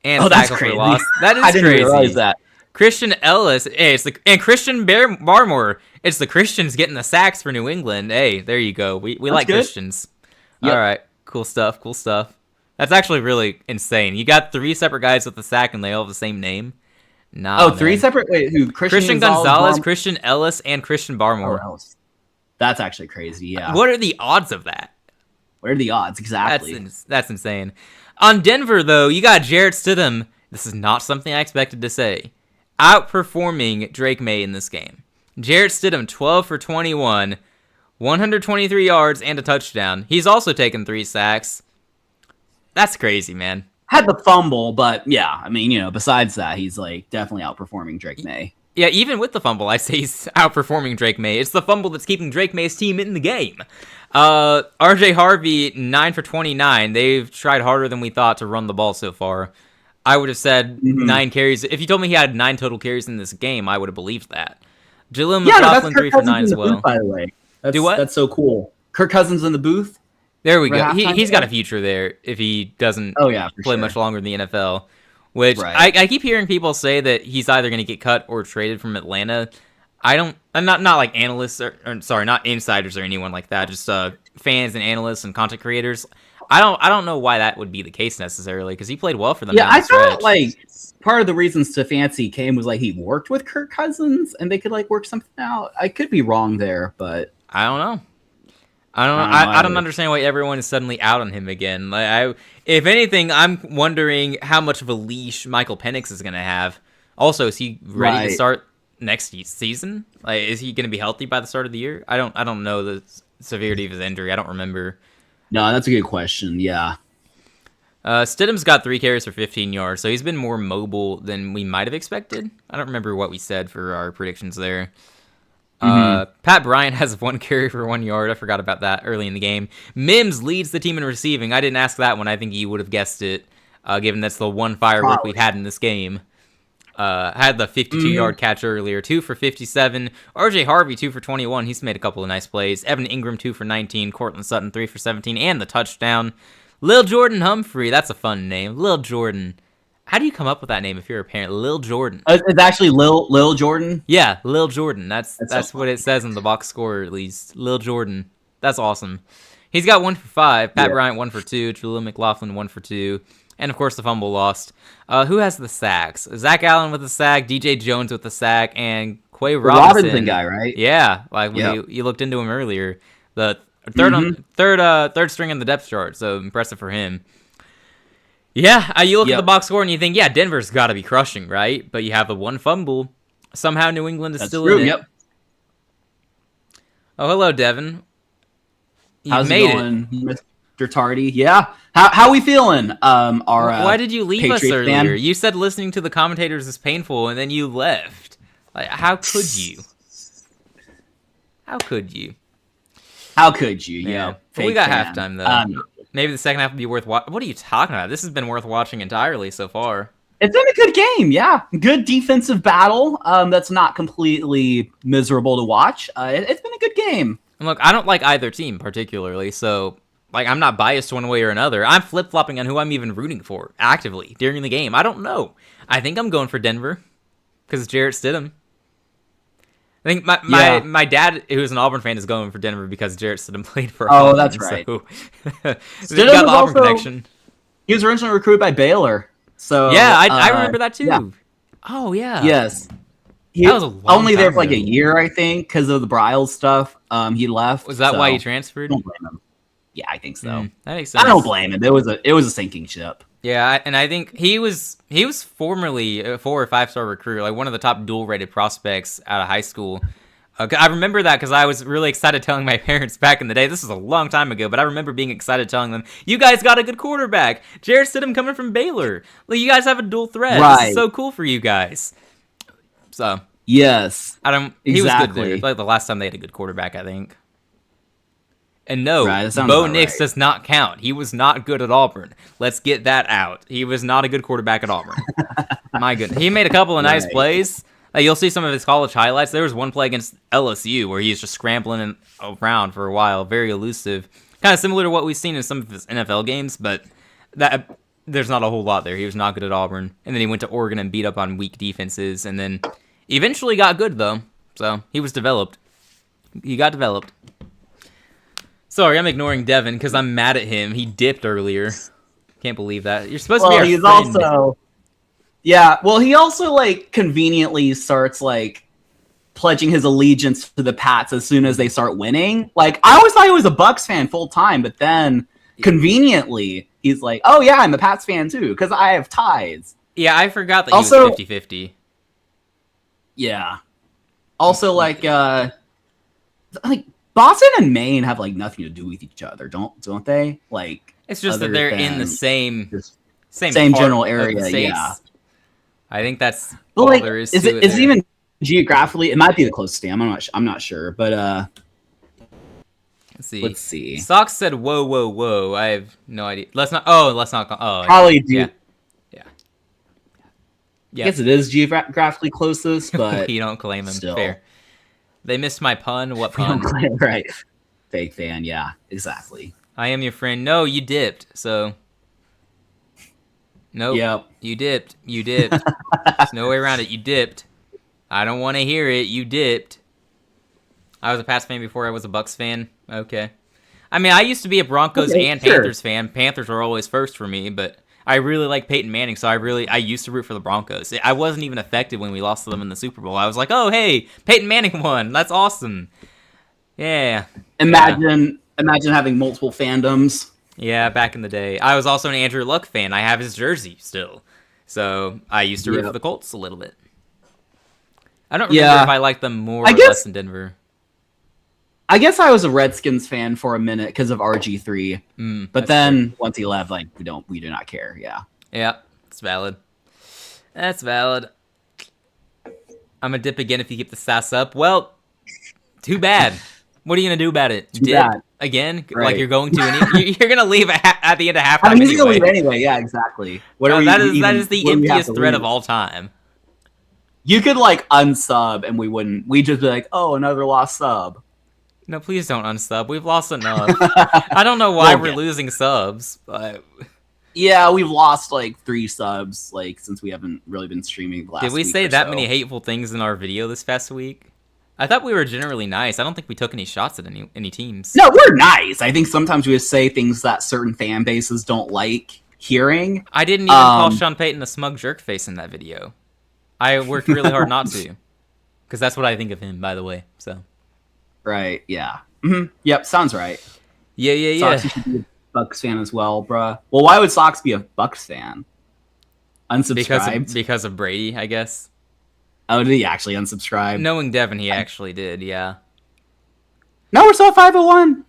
And that's tackle crazy. for loss. That is I didn't crazy. realize that. Christian Ellis, and Christian Barmore. It's the Christians getting the sacks for New England. Hey, there you go. We like good. Christians. Yep. All right, cool stuff. That's actually really insane. You got 3 separate guys with the sack, and they all have the same name. Nah, 3 separate. Wait, who? Christian Gonzalez, Christian Ellis, and Christian Barmore. That's actually crazy. Yeah. What are the odds of that? What are the odds exactly? That's insane. On Denver, though, you got Jarrett Stidham. This is not something I expected to say. Outperforming Drake May in this game. Jarrett Stidham, 12 for 21, 123 yards and a touchdown. He's also taken 3 sacks. That's crazy, man. Had the fumble, but yeah, besides that, he's like definitely outperforming Drake May. Yeah, even with the fumble, I say he's outperforming Drake May. It's the fumble that's keeping Drake May's team in the game. RJ Harvey, 9 for 29. They've tried harder than we thought to run the ball so far. I would have said 9 carries. If you told me he had 9 total carries in this game, I would have believed that. Jaleel McLaughlin, 3 for 9 as well. Booth, by the way. Do what? That's so cool. Kirk Cousins in the booth. There we go. He's got a future there if he doesn't play much longer in the NFL. Which I keep hearing people say that he's either going to get cut or traded from Atlanta. I'm not like analysts not insiders or anyone like that. Just fans and analysts and content creators. I don't know why that would be the case necessarily because he played well for them. Yeah, I thought like part of the reasons Stefanski came was like he worked with Kirk Cousins and they could like work something out. I could be wrong there, but I don't know. I don't understand why everyone is suddenly out on him again. If anything, I'm wondering how much of a leash Michael Penix is going to have. Also, is he ready to start next season? Like, is he going to be healthy by the start of the year? I don't know the severity of his injury. I don't remember. No, that's a good question. Yeah. Stidham's got 3 carries for 15 yards, so he's been more mobile than we might have expected. I don't remember what we said for our predictions there. Pat Bryant has 1 carry for 1 yard. I forgot about that early in the game. Mims leads the team in receiving. I didn't ask that one. I think you would have guessed it, given that's the one firework we've had in this game. Had the 52-yard catch earlier, 2 for 57. RJ Harvey, 2 for 21. He's made a couple of nice plays. Evan Ingram, 2 for 19. Cortland Sutton, 3 for 17, and the touchdown. Lil Jordan Humphrey, that's a fun name. Lil Jordan. How do you come up with that name if you're a parent? Lil Jordan. It's actually Lil Jordan? Yeah, Lil Jordan. That's what it says in the box score, at least. Lil Jordan. That's awesome. He's got 1 for 5. Pat Bryant, 1 for 2. Jaleel McLaughlin, 1 for 2. And, of course, the fumble lost. Who has the sacks? Zach Allen with the sack, DJ Jones with the sack, and Quay Robinson. Robinson guy, right? Yeah, like you looked into him earlier. The third string in the depth chart, so impressive for him. Yeah, you look at the box score and you think, yeah, Denver's got to be crushing, right? But you have the 1 fumble. Somehow New England is still in it. Yep. Oh, hello, Devin. How's it going, Mr. Tardy? Yeah. How we feeling? Why did you leave Patriots us earlier? fan? You said listening to the commentators is painful, and then you left. Like, how could you? How could you? How could you? Yeah. But we got halftime, though. Maybe the second half would be worth watching. What are you talking about? This has been worth watching entirely so far. It's been a good game, yeah. Good defensive battle. That's not completely miserable to watch. It's been a good game. And look, I don't like either team particularly, so like I'm not biased one way or another. I'm flip-flopping on who I'm even rooting for actively during the game. I don't know. I think I'm going for Denver because it's Jarrett Stidham. I think my dad, who's an Auburn fan, is going for Denver because Jarrett Stidham played for Auburn. Oh, that's right. So Stidham got the Auburn connection. He was originally recruited by Baylor. So yeah, I remember that too. Yeah. Oh yeah. Yes. He was only there for like a year, I think, because of the Bryles stuff. He left. Was that why he transferred? Don't blame him. Yeah, I think so. That makes sense. I don't blame him. It was a sinking ship. Yeah, and I think he was formerly a 4 or 5-star recruit, like one of the top dual-rated prospects out of high school. I remember that because I was really excited telling my parents back in the day. This was a long time ago, but I remember being excited telling them, "You guys got a good quarterback, Jarrett Stidham coming from Baylor. Like you guys have a dual threat. Right. This is so cool for you guys." So yes, He was good there. Like the last time they had a good quarterback, I think. And no, Bo Nix does not count. He was not good at Auburn. Let's get that out. He was not a good quarterback at Auburn. My goodness. He made a couple of nice plays. You'll see some of his college highlights. There was one play against LSU where he's just scrambling around for a while. Very elusive. Kind of similar to what we've seen in some of his NFL games, but there's not a whole lot there. He was not good at Auburn. And then he went to Oregon and beat up on weak defenses. And then eventually got good, though. So he was developed. He got developed. Sorry, I'm ignoring Devin because I'm mad at him. He dipped earlier. Can't believe that. You're supposed to be our friend. Also, yeah. Well, he also like conveniently starts like pledging his allegiance to the Pats as soon as they start winning. Like I always thought he was a Bucs fan full time, but then conveniently he's like, "Oh yeah, I'm a Pats fan too because I have ties." Yeah, I forgot that he was 50-50. Yeah. Also, like Boston and Maine have like nothing to do with each other, don't they? Like it's just that they're in the same general area. Yeah, I think that's all there is. Is it even geographically? It might be the closest thing. I'm not sure, but let's see. Sox said whoa whoa whoa. I have no idea. Let's not. Oh, probably do. Yeah. I guess it is geographically closest, but you don't claim them. Still. Fair. They missed my pun. What pun? Right. Fake fan. Yeah, exactly. I am your friend. No, you dipped. So. Nope. Yep. You dipped. There's no way around it. You dipped. I don't want to hear it. You dipped. I was a Pats fan before I was a Bucs fan. Okay. I mean, I used to be a Broncos and Panthers fan. Panthers were always first for me, but I really like Peyton Manning, so I used to root for the Broncos. I wasn't even affected when we lost to them in the Super Bowl. I was like, oh, hey, Peyton Manning won. That's awesome. Yeah. Imagine having multiple fandoms. Yeah, back in the day. I was also an Andrew Luck fan. I have his jersey still. So I used to root for the Colts a little bit. I don't remember if I liked them more or less than Denver. I guess I was a Redskins fan for a minute because of RG3, but then once he left, like we do not care. Yeah. Yeah, it's valid. That's valid. I'm gonna dip again if you keep the stats up. Well, too bad. What are you gonna do about it? Too bad. Again? Right. Like you're going to? You're gonna leave at the end of halftime anyway. He's gonna leave anyway. Yeah, exactly. That is the emptiest threat of all time. You could like unsub, and we wouldn't. We'd just be like, "Oh, another lost sub." No, please don't unsub. We've lost enough. I don't know why we're losing subs, but yeah, we've lost like 3 subs like since we haven't really been streaming the last. Did we say that many hateful things in our video this past week? I thought we were generally nice. I don't think we took any shots at any teams. No, we're nice. I think sometimes we just say things that certain fan bases don't like hearing. I didn't even call Sean Payton a smug jerk face in that video. I worked really hard not to, because that's what I think of him, by the way. So. Right, yeah. Mm-hmm. Yep, sounds right. Yeah. Sox should be a Bucks fan as well, bruh. Well, why would Sox be a Bucks fan? Unsubscribed? Because of Brady, I guess. Oh, did he actually unsubscribe? Knowing Devin, he actually did, yeah. No, we're still at 501.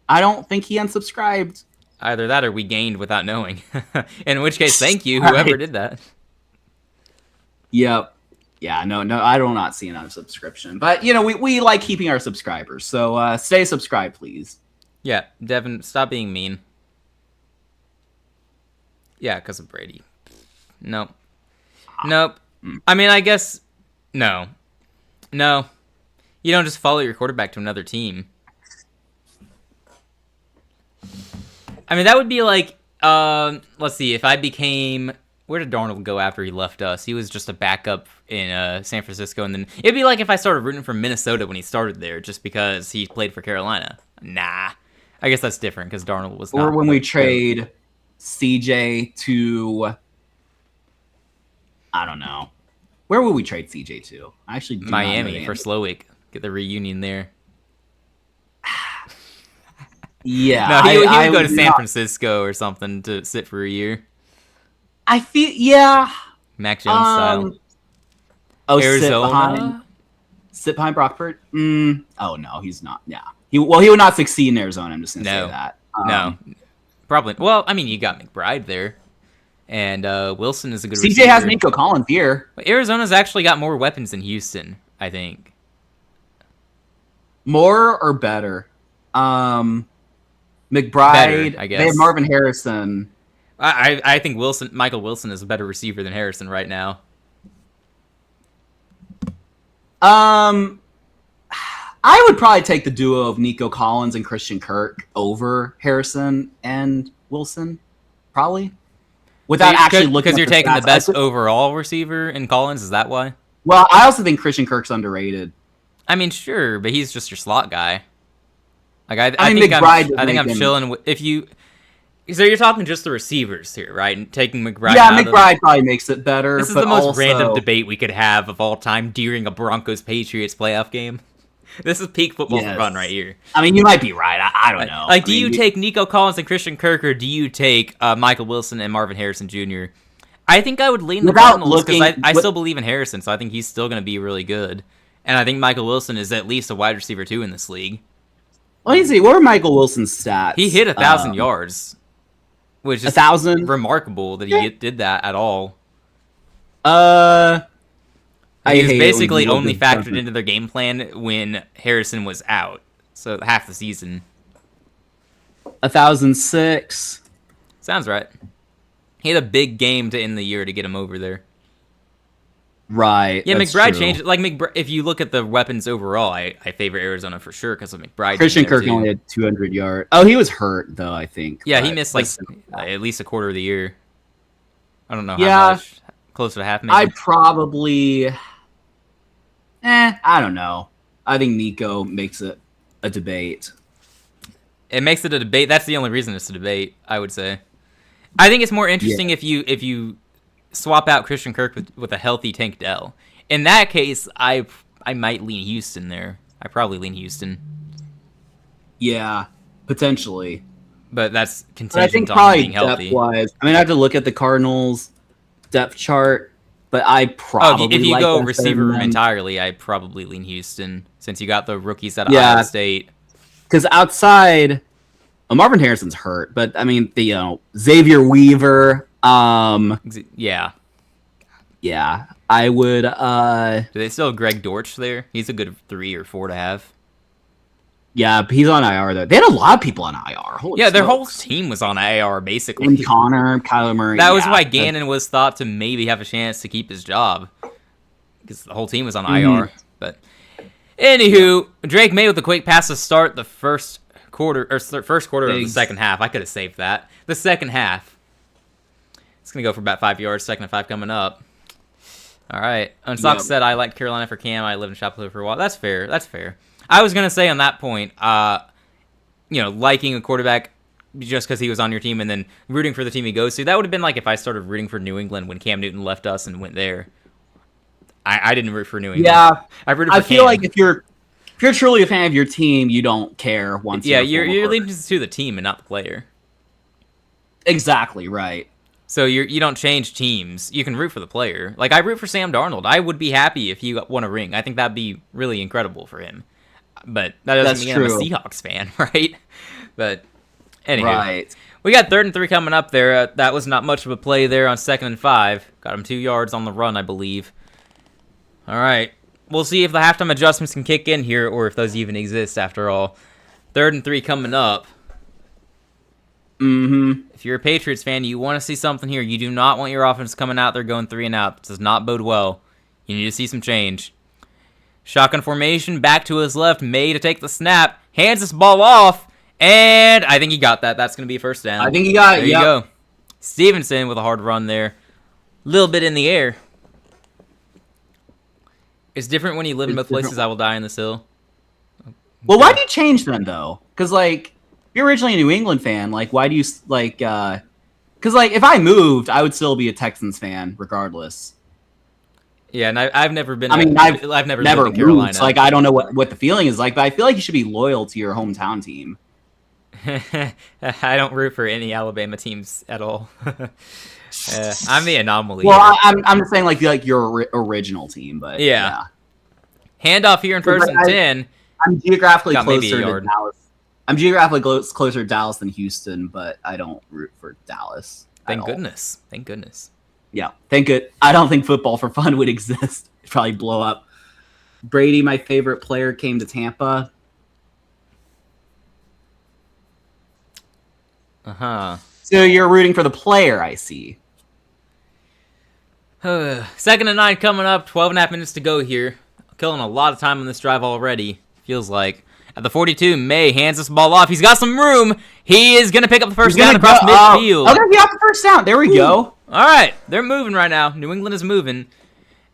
I don't think he unsubscribed. Either that or we gained without knowing. In which case, thank you, whoever did that. Yep. Yeah, no, I do not see an unsubscription. But, we like keeping our subscribers. So stay subscribed, please. Yeah, Devin, stop being mean. Yeah, because of Brady. Nope. I mean, I guess... No. You don't just follow your quarterback to another team. I mean, that would be like... let's see, if I became... Where did Darnold go after he left us? He was just a backup in San Francisco, and then it'd be like if I started rooting for Minnesota when he started there, just because he played for Carolina. Nah, I guess that's different because Darnold was. Or when we trade CJ to, I don't know, where would we trade CJ to? I actually do Miami for Slowick. Get the reunion there. Yeah, no, he would go to San Francisco or something to sit for a year. I feel Mac Jones style. Oh, Arizona. Sit behind Brock Purdy. Oh no, he's not. Yeah, he would not succeed in Arizona. I'm just gonna say that. No, probably. Well, I mean, you got McBride there, and Wilson is a good. CJ receiver. has Nico Collins here. But Arizona's actually got more weapons than Houston, I think. More or better? McBride. Better, I guess. They have Marvin Harrison. I think Michael Wilson is a better receiver than Harrison right now. I would probably take the duo of Nico Collins and Christian Kirk over Harrison and Wilson, probably. Without actually looking at because you're taking the best overall receiver in Collins. Is that why? Well, I also think Christian Kirk's underrated. I mean, sure, but he's just your slot guy. Like I think I'm chilling if you. So you're talking just the receivers here, right? And taking McBride. Yeah, McBride probably makes it better. This is the most random debate we could have of all time during a Broncos-Patriots playoff game. This is peak football fun right here. I mean, you might be right. I don't know. Like, do you take Nico Collins and Christian Kirk, or do you take Michael Wilson and Marvin Harrison Jr.? I think I would lean the Cardinals because I still believe in Harrison, so I think he's still going to be really good. And I think Michael Wilson is at least a wide receiver too in this league. Let me see. What are Michael Wilson's stats? He hit 1,000 yards. Which is 1,000? Remarkable that he did that at all. He was basically only factored into their game plan when Harrison was out. So half the season. 1,006. Sounds right. He had a big game to end the year to get him over there. Right. Yeah, McBride changed. Like if you look at the weapons overall, I favor Arizona for sure because of McBride. Christian Kirk only had 200 yards. Oh, he was hurt though. I think. Yeah, he missed at least a quarter of the year. I don't know how much. Close to half. Maybe. I probably. I don't know. I think Nico makes it a debate. It makes it a debate. That's the only reason it's a debate. I would say. I think it's more interesting if you swap out Christian Kirk with a healthy Tank Dell. In that case, I might lean Houston there. I probably lean Houston. Yeah, potentially. But that's contingent on being healthy. Depth-wise, I mean, I have to look at the Cardinals depth chart. but I probably if you like go that receiver room entirely, I probably lean Houston since you got the rookies at Iowa State. Because outside, Marvin Harrison's hurt, but I mean the Xavier Weaver. Yeah, I would. Do they still have Greg Dortch there? He's a good 3 or 4 to have. Yeah, he's on IR though. They had a lot of people on IR. Holy smokes. Their whole team was on IR basically. And Connor, Kyler Murray. That was why Gannon was thought to maybe have a chance to keep his job because the whole team was on IR. But anywho, Drake May with a quick pass to start the first quarter of the second half. I could have saved that. The second half. It's gonna go for about 5 yards. 2nd and 5 coming up. All right. Unsock said I like Carolina for Cam. I lived in Chapel Hill for a while. That's fair. I was going to say on that point, liking a quarterback just because he was on your team and then rooting for the team he goes to. That would have been like if I started rooting for New England when Cam Newton left us and went there. I didn't root for New England. Yeah. I feel like if you're truly a fan of your team, you don't care once you're leading to the team and not the player. Exactly, right. So you don't change teams. You can root for the player. Like, I root for Sam Darnold. I would be happy if he won a ring. I think that'd be really incredible for him. But that doesn't mean I'm a Seahawks fan, right? But anyway, we got 3rd and 3 coming up there. That was not much of a play there on 2nd and 5. Got him 2 yards on the run, I believe. All right. We'll see if the halftime adjustments can kick in here or if those even exist after all. 3rd and 3 coming up. If you're a Patriots fan, you want to see something here. You do not want your offense coming out there going 3 and out. This does not bode well. You need to see some change. Shotgun formation, back to his left. May to take the snap. Hands this ball off. And I think he got that. That's going to be a first down. I think he got it. There you go. Stevenson with a hard run there. A little bit in the air. It's different when you live in both places. I will die in this hill. Well, why do you change them, though? Because, you're originally a New England fan. Why do you, because, if I moved, I would still be a Texans fan, regardless. Yeah, and I've never been. I've never lived in Carolina. Moved, so, I don't know what the feeling is like, but I feel like you should be loyal to your hometown team. I don't root for any Alabama teams at all. I'm the anomaly. Well, I'm just saying, your original team, but yeah. Handoff here in 1st and 10. I'm geographically closer to Dallas. I'm geographically closer to Dallas than Houston, but I don't root for Dallas. Thank goodness. Yeah, thank it. I don't think football for fun would exist. It'd probably blow up. Brady, my favorite player, came to Tampa. So you're rooting for the player, I see. 2nd and 9 coming up. 12.5 minutes to go here. Killing a lot of time on this drive already. Feels like. At the 42, May hands this ball off. He's got some room. He is going to pick up the first down across midfield. Okay, he got the first down. There we go. All right. They're moving right now. New England is moving.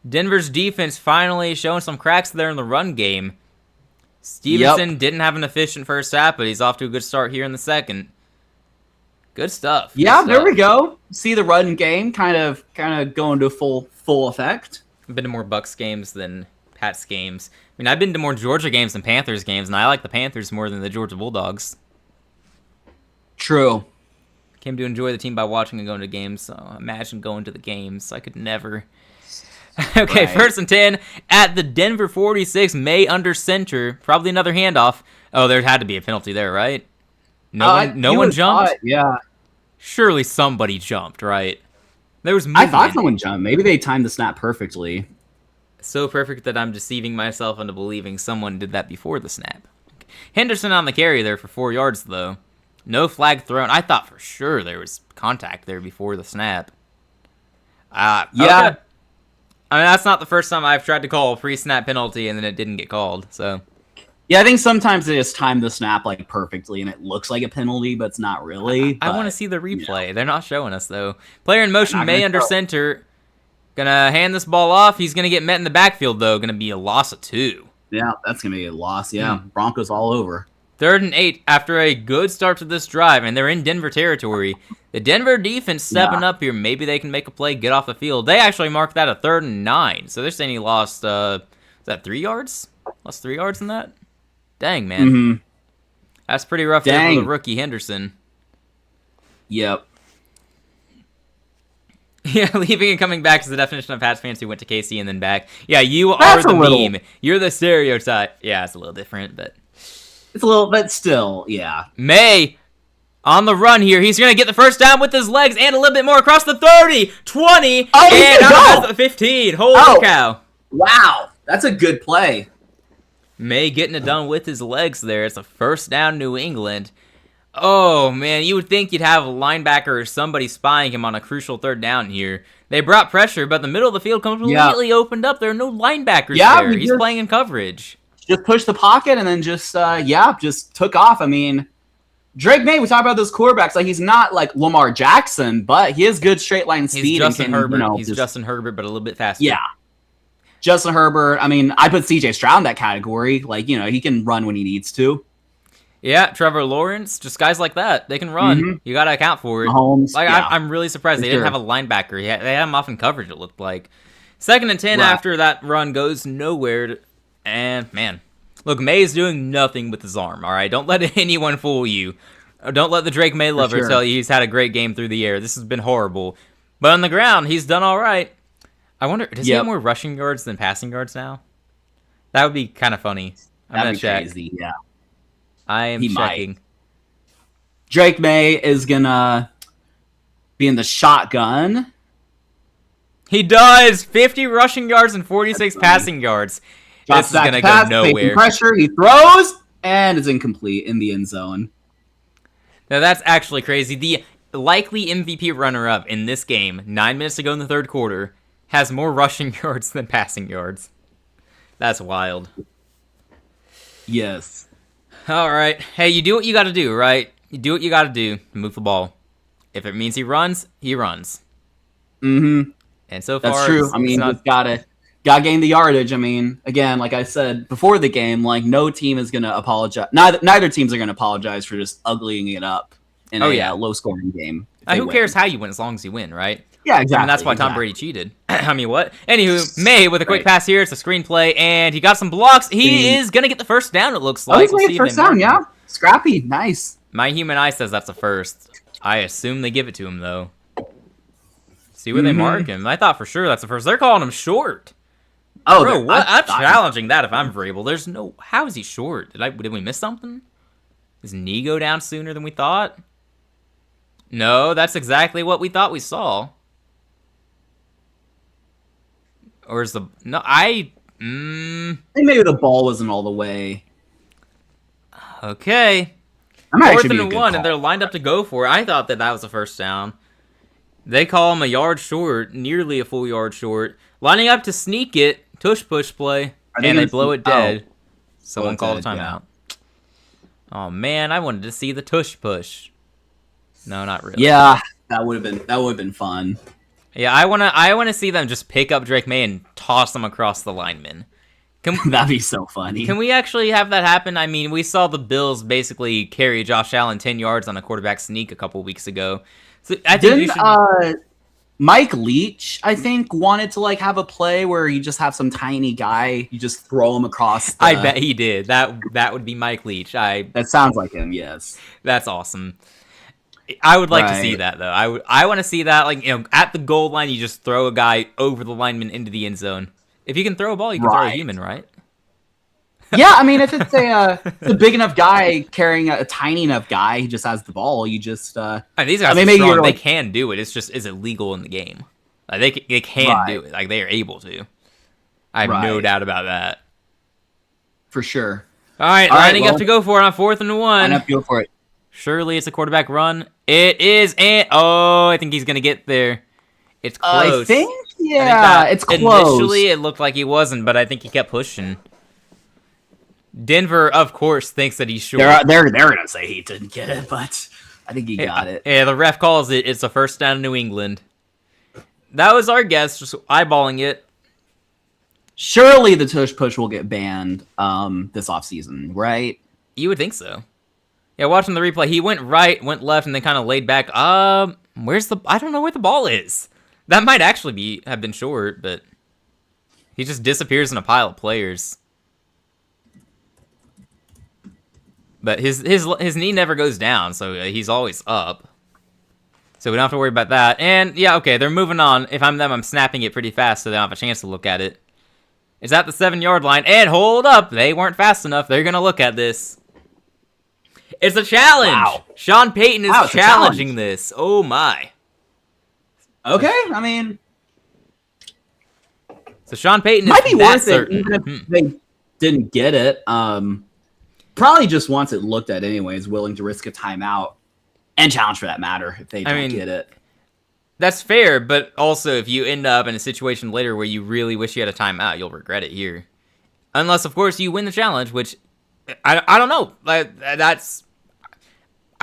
Denver's defense finally showing some cracks there in the run game. Stevenson didn't have an efficient first half, but he's off to a good start here in the second. Good stuff. There we go. See the run game kind of going to full effect. I've been to more Bucks games than Pats games. I mean, I've been to more Georgia games than Panthers games, and I like the Panthers more than the Georgia Bulldogs. True. Came to enjoy the team by watching and going to games, so imagine going to the games. I could never. Okay, right. 1st and 10 at the Denver 46. May under center. Probably another handoff. Oh, there had to be a penalty there, right? No one jumped? Yeah. Surely somebody jumped, right? There was movement. I thought someone jumped. Maybe they timed the snap perfectly. So perfect that I'm deceiving myself into believing someone did that before the snap. Henderson on the carry there for 4 yards, though. No flag thrown. I thought for sure there was contact there before the snap. Yeah. Okay. I mean, that's not the first time I've tried to call a pre-snap penalty and then it didn't get called, so. Yeah, I think sometimes they just time the snap perfectly and it looks like a penalty, but it's not really. I want to see the replay. They're not showing us, though. Player in motion, May under center. Gonna hand this ball off. He's gonna get met in the backfield, though. Gonna be a loss of 2. Yeah, that's gonna be a loss. Yeah, Broncos all over. 3rd and 8 after a good start to this drive, and they're in Denver territory. The Denver defense stepping up here. Maybe they can make a play, get off the field. They actually marked that a 3rd and 9. So they're saying he lost, is that 3 yards? Lost 3 yards in that? Dang, man. That's pretty rough there for the rookie Henderson. Yep. Yeah, leaving and coming back is the definition of Pats fans who went to KC and then back. Yeah, you are the meme. You're the stereotype. Yeah, it's a little different, but... It's a little, but still, yeah. May on the run here. He's going to get the first down with his legs and a little bit more across the 30, 20, and out the 15. Holy cow. Wow, that's a good play. May getting it done with his legs there. It's a first down New England. Oh, man, you would think you'd have a linebacker or somebody spying him on a crucial third down here. They brought pressure, but the middle of the field completely opened up. There are no linebackers there. He's playing in coverage. Just pushed the pocket and then just took off. I mean, Drake May, we talk about those quarterbacks. Like, he's not like Lamar Jackson, but he has good straight line speed. He's Justin Herbert. He's Justin Herbert, but a little bit faster. Yeah. Justin Herbert. I mean, I put CJ Stroud in that category. Like, he can run when he needs to. Yeah, Trevor Lawrence, just guys like that. They can run. Mm-hmm. You got to account for it. Mahomes, I'm really surprised they didn't have a linebacker. They had him off in coverage, it looked like. 2nd and 10 after that run goes nowhere. And, man, look, May is doing nothing with his arm, all right? Don't let anyone fool you. Don't let the Drake May lover tell you he's had a great game through the air. This has been horrible. But on the ground, he's done all right. I wonder, does he have more rushing yards than passing yards now? That would be kind of funny. I'm going to check. Crazy, yeah. I am checking. Drake May is going to be in the shotgun. He does! 50 rushing yards and 46 passing yards. This is going to go nowhere. Pressure, he throws, and it's incomplete in the end zone. Now that's actually crazy. The likely MVP runner-up in this game, 9 minutes to go in the third quarter, has more rushing yards than passing yards. That's wild. Yes. All right. Hey, you do what you got to do, right? You do what you got to do to move the ball. If it means he runs, he runs. Mm-hmm. And so far, that's true. I mean, you've got to gain the yardage. I mean, again, like I said before the game, like no team is going to apologize. Neither teams are going to apologize for just uglying it up in a low-scoring game. Who cares how you win as long as you win, right? Yeah, exactly. And that's why Tom Brady cheated. I mean, what? Anywho, May with a quick pass here. It's a screenplay, and he got some blocks. He is going to get the first down, it looks like. He's going to get first down, yeah. Scrappy, nice. My human eye says that's a first. I assume they give it to him, though. See where they mark him. I thought for sure that's a first. They're calling him short. Oh, bro, what? I'm challenging that if I'm Vrabel. There's no... How is he short? Did we miss something? His knee go down sooner than we thought? No, that's exactly what we thought we saw. Or is the... No, I think maybe the ball wasn't all the way. Okay. 4th and 1, and they're lined up to go for it. I thought that was a first down. They call him a yard short, nearly a full yard short. Lining up to sneak it, tush-push play, and they blow it dead. Someone called a timeout. Yeah. Oh, man, I wanted to see the tush-push. No, not really. Yeah, that would have been fun. Yeah, I wanna see them just pick up Drake May and toss him across the lineman. That'd be so funny. Can we actually have that happen? I mean, we saw the Bills basically carry Josh Allen 10 yards on a quarterback sneak a couple weeks ago. So I think Mike Leach, I think, wanted to have a play where you just have some tiny guy, you just throw him across. I bet he did. That would be Mike Leach. That sounds like him. Yes, that's awesome. I would like to see that though. I want to see that at the goal line, you just throw a guy over the lineman into the end zone. If you can throw a ball, you can throw a human, right? Yeah, I mean, if it's a big enough guy carrying a tiny enough guy, he just has the ball. You just these guys are strong. They can do it. It's just is it legal in the game? They can do it. They are able to. I have no doubt about that. For sure. All right, lining up to go for it on 4th and 1. Line up to go for it. Surely it's a quarterback run. It is, and I think he's gonna get there. It's close. I think it's close. Initially, it looked like he wasn't, but I think he kept pushing. Denver, of course, thinks that he's short. They're gonna say he didn't get it, but I think he got it. Yeah, the ref calls it. It's a first down in New England. That was our guess, just eyeballing it. Surely the tush push will get banned this offseason, right? You would think so. Yeah, watching the replay, he went right, went left, and then kind of laid back. I don't know where the ball is. That might actually have been short, but he just disappears in a pile of players. But his knee never goes down, so he's always up. So we don't have to worry about that. And, yeah, okay, they're moving on. If I'm them, I'm snapping it pretty fast so they don't have a chance to look at it. It's at the 7-yard line. And hold up. They weren't fast enough. They're going to look at this. It's a challenge. Wow. Sean Payton is challenging this. Oh, my. Okay, I mean... So Sean Payton is might be worth it even if they didn't get it. Probably just wants it looked at anyways, willing to risk a timeout and challenge for that matter if they don't get it. That's fair, but also if you end up in a situation later where you really wish you had a timeout, you'll regret it here. Unless, of course, you win the challenge, which I don't know. I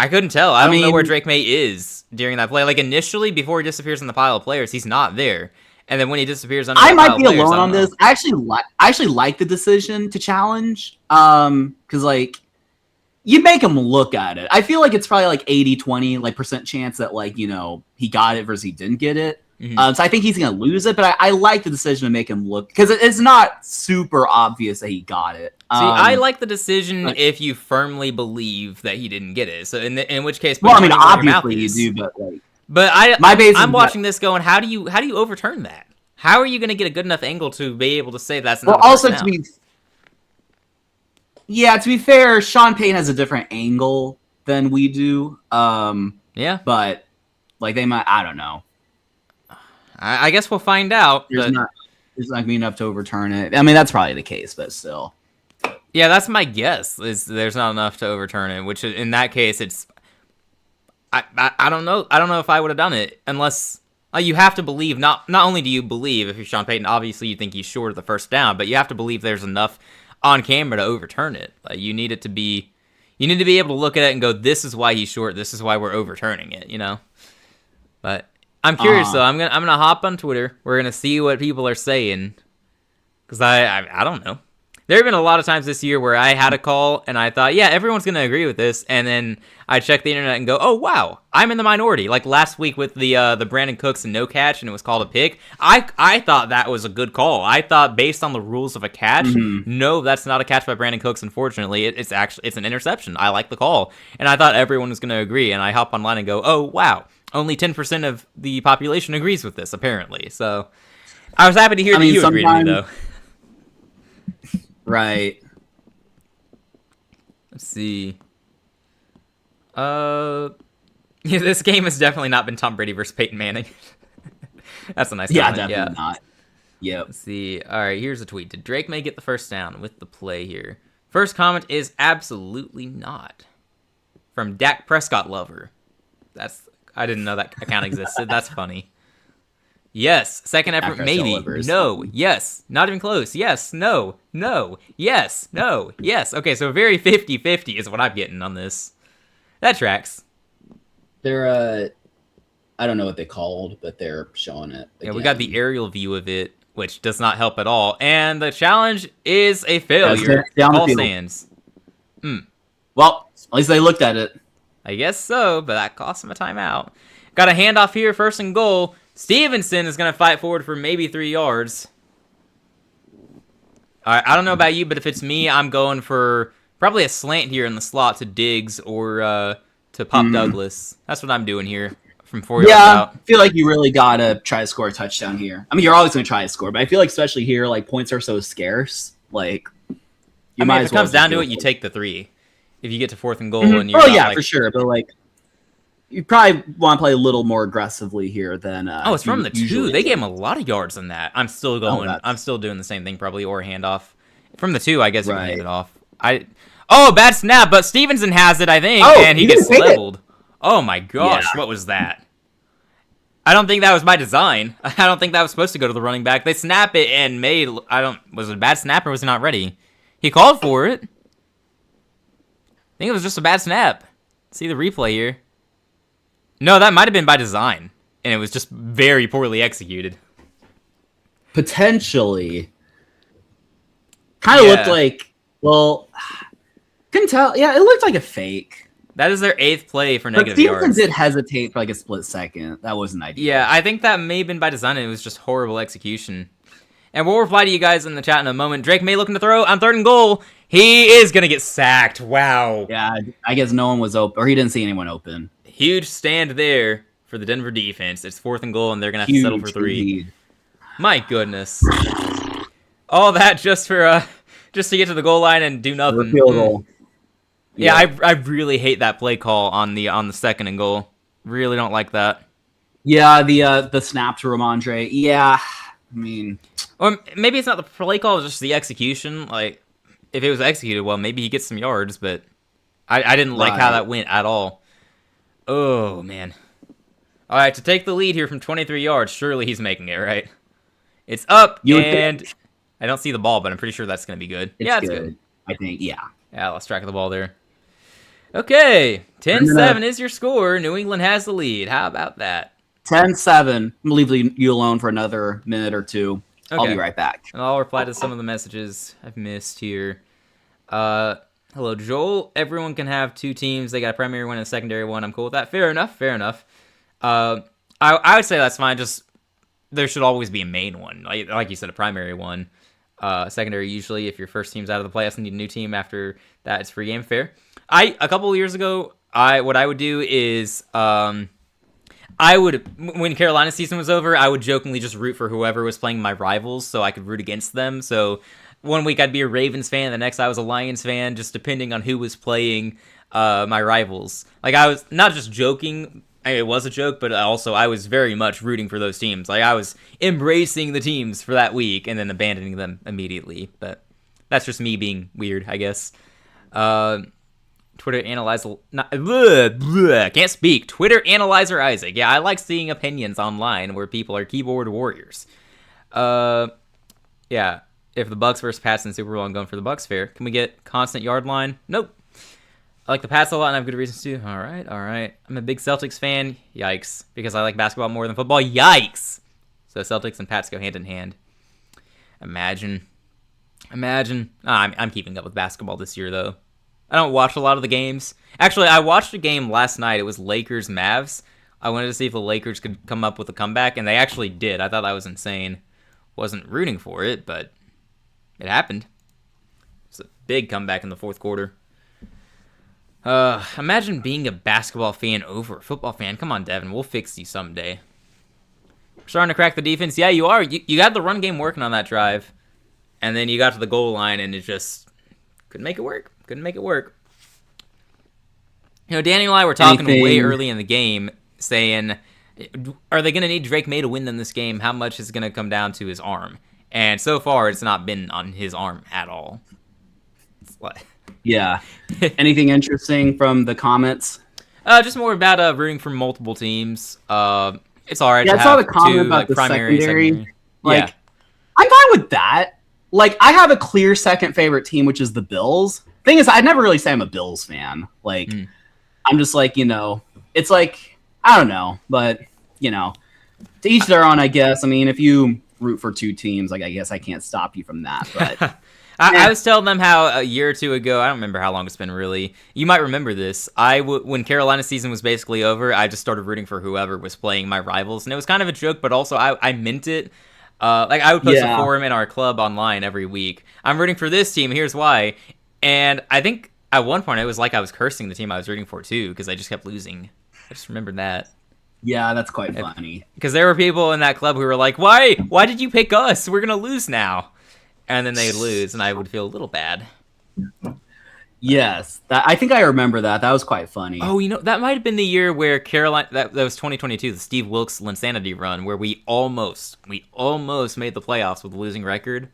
couldn't tell. I don't know where Drake May is during that play. Like, initially, before he disappears in the pile of players, he's not there. And then when he disappears under the pile of players, I might be alone on this. I actually like the decision to challenge. Because, like, you make him look at it. I feel like it's probably, like, 80-20, like, percent chance that, like, you know, he got it versus he didn't get it. Mm-hmm. So I think he's going to lose it. But I like the decision to make him look. Because it's not super obvious that he got it. See, I like the decision if you firmly believe that he didn't get it. So in which case, well, I mean, obviously you do, but like. But I'm watching this going, how do you overturn that? How are you going to get a good enough angle to be able to say that's not? Well, also to be fair, Sean Payton has a different angle than we do. Yeah, but like they might, I don't know. I guess we'll find out. There's not going to be enough to overturn it. I mean, that's probably the case, but still. Yeah, that's my guess. Is there's not enough to overturn it? Which in that case, it's. I don't know. I don't know if I would have done it unless you have to believe. Not only do you believe if you're Sean Payton, obviously you think he's short of the first down, but you have to believe there's enough on camera to overturn it. Like you need to be able to look at it and go, this is why he's short. This is why we're overturning it. You know. But I'm curious though. I'm gonna hop on Twitter. We're gonna see what people are saying because I don't know. There have been a lot of times this year where I had a call and I thought, yeah, everyone's going to agree with this. And then I check the internet and go, oh, wow, I'm in the minority. Like last week with the Brandon Cooks and no catch and it was called a pick. I thought that was a good call. I thought based on the rules of a catch, no, that's not a catch by Brandon Cooks, unfortunately. It's an interception. I like the call. And I thought everyone was going to agree. And I hop online and go, oh, wow, only 10% of the population agrees with this, apparently. So I was happy to hear that you agreed with me, though. Right. Let's see. Yeah, this game has definitely not been Tom Brady versus Peyton Manning. That's a nice comment. Definitely not. Yep. Let's see. All right, here's a tweet. Did Drake May get the first down with the play here? First comment is absolutely not. From Dak Prescott Lover. I didn't know that account existed. That's funny. Yes. Second effort, maybe. No. Yes. Not even close. Yes. No. No. Yes. No. Yes. Okay, so very 50-50 is what I'm getting on this. That tracks. They're, I don't know what they called, but they're showing it again. Yeah, we got the aerial view of it, which does not help at all. And the challenge is a failure. All stands. Well, at least they looked at it. I guess so, but that cost him a timeout. Got a handoff here, 1st and goal. Stevenson is going to fight forward for maybe 3 yards. All right, I don't know about you, but if it's me, I'm going for probably a slant here in the slot to Diggs or to Pop Douglas. That's what I'm doing here from 4 yards out. I feel like you really got to try to score a touchdown here. I mean, you're always going to try to score, but I feel like especially here, like, points are so scarce. Like, if it comes down to it, you take the 3. If you get to 4th and goal and you're for sure, but like you probably want to play a little more aggressively here than it's from the 2. They gave him a lot of yards on that. I'm still going. I'm still doing the same thing probably, or handoff from the 2. I guess you can hand it off. Bad snap, but Stevenson has it, I think, and he gets leveled. Oh my gosh, what was that? I don't think that was by design. I don't think that was supposed to go to the running back. They snap it and was it a bad snap or was he not ready? He called for it. I think it was just a bad snap. See the replay here. No, that might have been by design, and it was just very poorly executed. Potentially. Kind of looked like, couldn't tell. Yeah, it looked like a fake. That is their 8th play for negative yards. But Stevenson did hesitate for like a split second. That wasn't ideal. Yeah, I think that may have been by design, and it was just horrible execution. And we'll reply to you guys in the chat in a moment. Drake May looking to throw on 3rd and goal. He is going to get sacked. Wow. Yeah, I guess no one was open, or he didn't see anyone open. Huge stand there for the Denver defense. It's 4th and goal, and they're going to have to settle for 3. Lead. My goodness. All that just for just to get to the goal line and do nothing. Field goal. Yeah, I really hate that play call on the 2nd and goal. Really don't like that. Yeah, the snap to Ramondre. Yeah, I mean, or maybe it's not the play call, it's just the execution. Like, if it was executed well, maybe he gets some yards, but I didn't like how that went at all. Oh man. All right, to take the lead here from 23 yards, surely he's making it, right? It's up, and I don't see the ball, but I'm pretty sure that's going to be good. It's good. I think, yeah. Yeah, lost track of the ball there. Okay, 10-7 is your score. New England has the lead. How about that? 10-7. I'm going to leave you alone for another minute or two. Okay. I'll be right back. And I'll reply to some of the messages I've missed here. Hello, Joel. Everyone can have 2 teams. They got a primary one and a secondary one. I'm cool with that. Fair enough. I would say that's fine. Just there should always be a main one. Like you said, a primary one. Secondary, usually, if your first team's out of the playoffs and need a new team after that, it's free game. Fair. A couple of years ago, what I would do is when Carolina's season was over, I would jokingly just root for whoever was playing my rivals so I could root against them. So one week I'd be a Ravens fan, the next I was a Lions fan, just depending on who was playing my rivals. Like, I was not just joking, it was a joke, but also I was very much rooting for those teams. Like, I was embracing the teams for that week and then abandoning them immediately. But that's just me being weird, I guess. Twitter Analyzer... can't speak. Twitter Analyzer Isaac. Yeah, I like seeing opinions online where people are keyboard warriors. Yeah, if the Bucs versus Pats in Super Bowl, I'm going for the Bucs. Fair. Can we get constant yard line? Nope. I like the Pats a lot, and I have good reasons to. All right. I'm a big Celtics fan. Yikes. Because I like basketball more than football. Yikes. So Celtics and Pats go hand in hand. Imagine. I'm keeping up with basketball this year, though. I don't watch a lot of the games. Actually, I watched a game last night. It was Lakers-Mavs. I wanted to see if the Lakers could come up with a comeback, and they actually did. I thought that was insane. Wasn't rooting for it, but it happened. It's a big comeback in the 4th quarter. Imagine being a basketball fan over a football fan. Come on, Devin. We'll fix you someday. We're starting to crack the defense. Yeah, you are. You got the run game working on that drive. And then you got to the goal line, and it just couldn't make it work. You know, Danny and I were talking way early in the game, saying, are they going to need Drake May to win them this game? How much is going to come down to his arm? And so far, it's not been on his arm at all. It's like... Yeah. Anything interesting from the comments? Just more about rooting for multiple teams. It's all right. Yeah, to I saw have the comment 2, about the primary, secondary. Like, yeah. I'm fine with that. Like, I have a clear second favorite team, which is the Bills. Thing is, I'd never really say I'm a Bills fan. Like, I'm just like, it's like, I don't know, but to each their own, I guess. I mean, if you root for 2 teams, like, I guess I can't stop you from that, but. I was telling them how a year or 2 ago, I don't remember how long it's been really. You might remember this. When Carolina's season was basically over, I just started rooting for whoever was playing my rivals. And it was kind of a joke, but also I meant it. Like, I would post a forum in our club online every week. I'm rooting for this team. Here's why. And I think at one point it was like I was cursing the team I was rooting for too, because I just kept losing. I just remembered that. Yeah, that's quite funny. Because there were people in that club who were like, why did you pick us? We're going to lose now. And then they'd lose, and I would feel a little bad. Yes, I think I remember that. That was quite funny. Oh, that might have been the year where Carolina, that was 2022, the Steve Wilkes Linsanity run, where we almost made the playoffs with a losing record.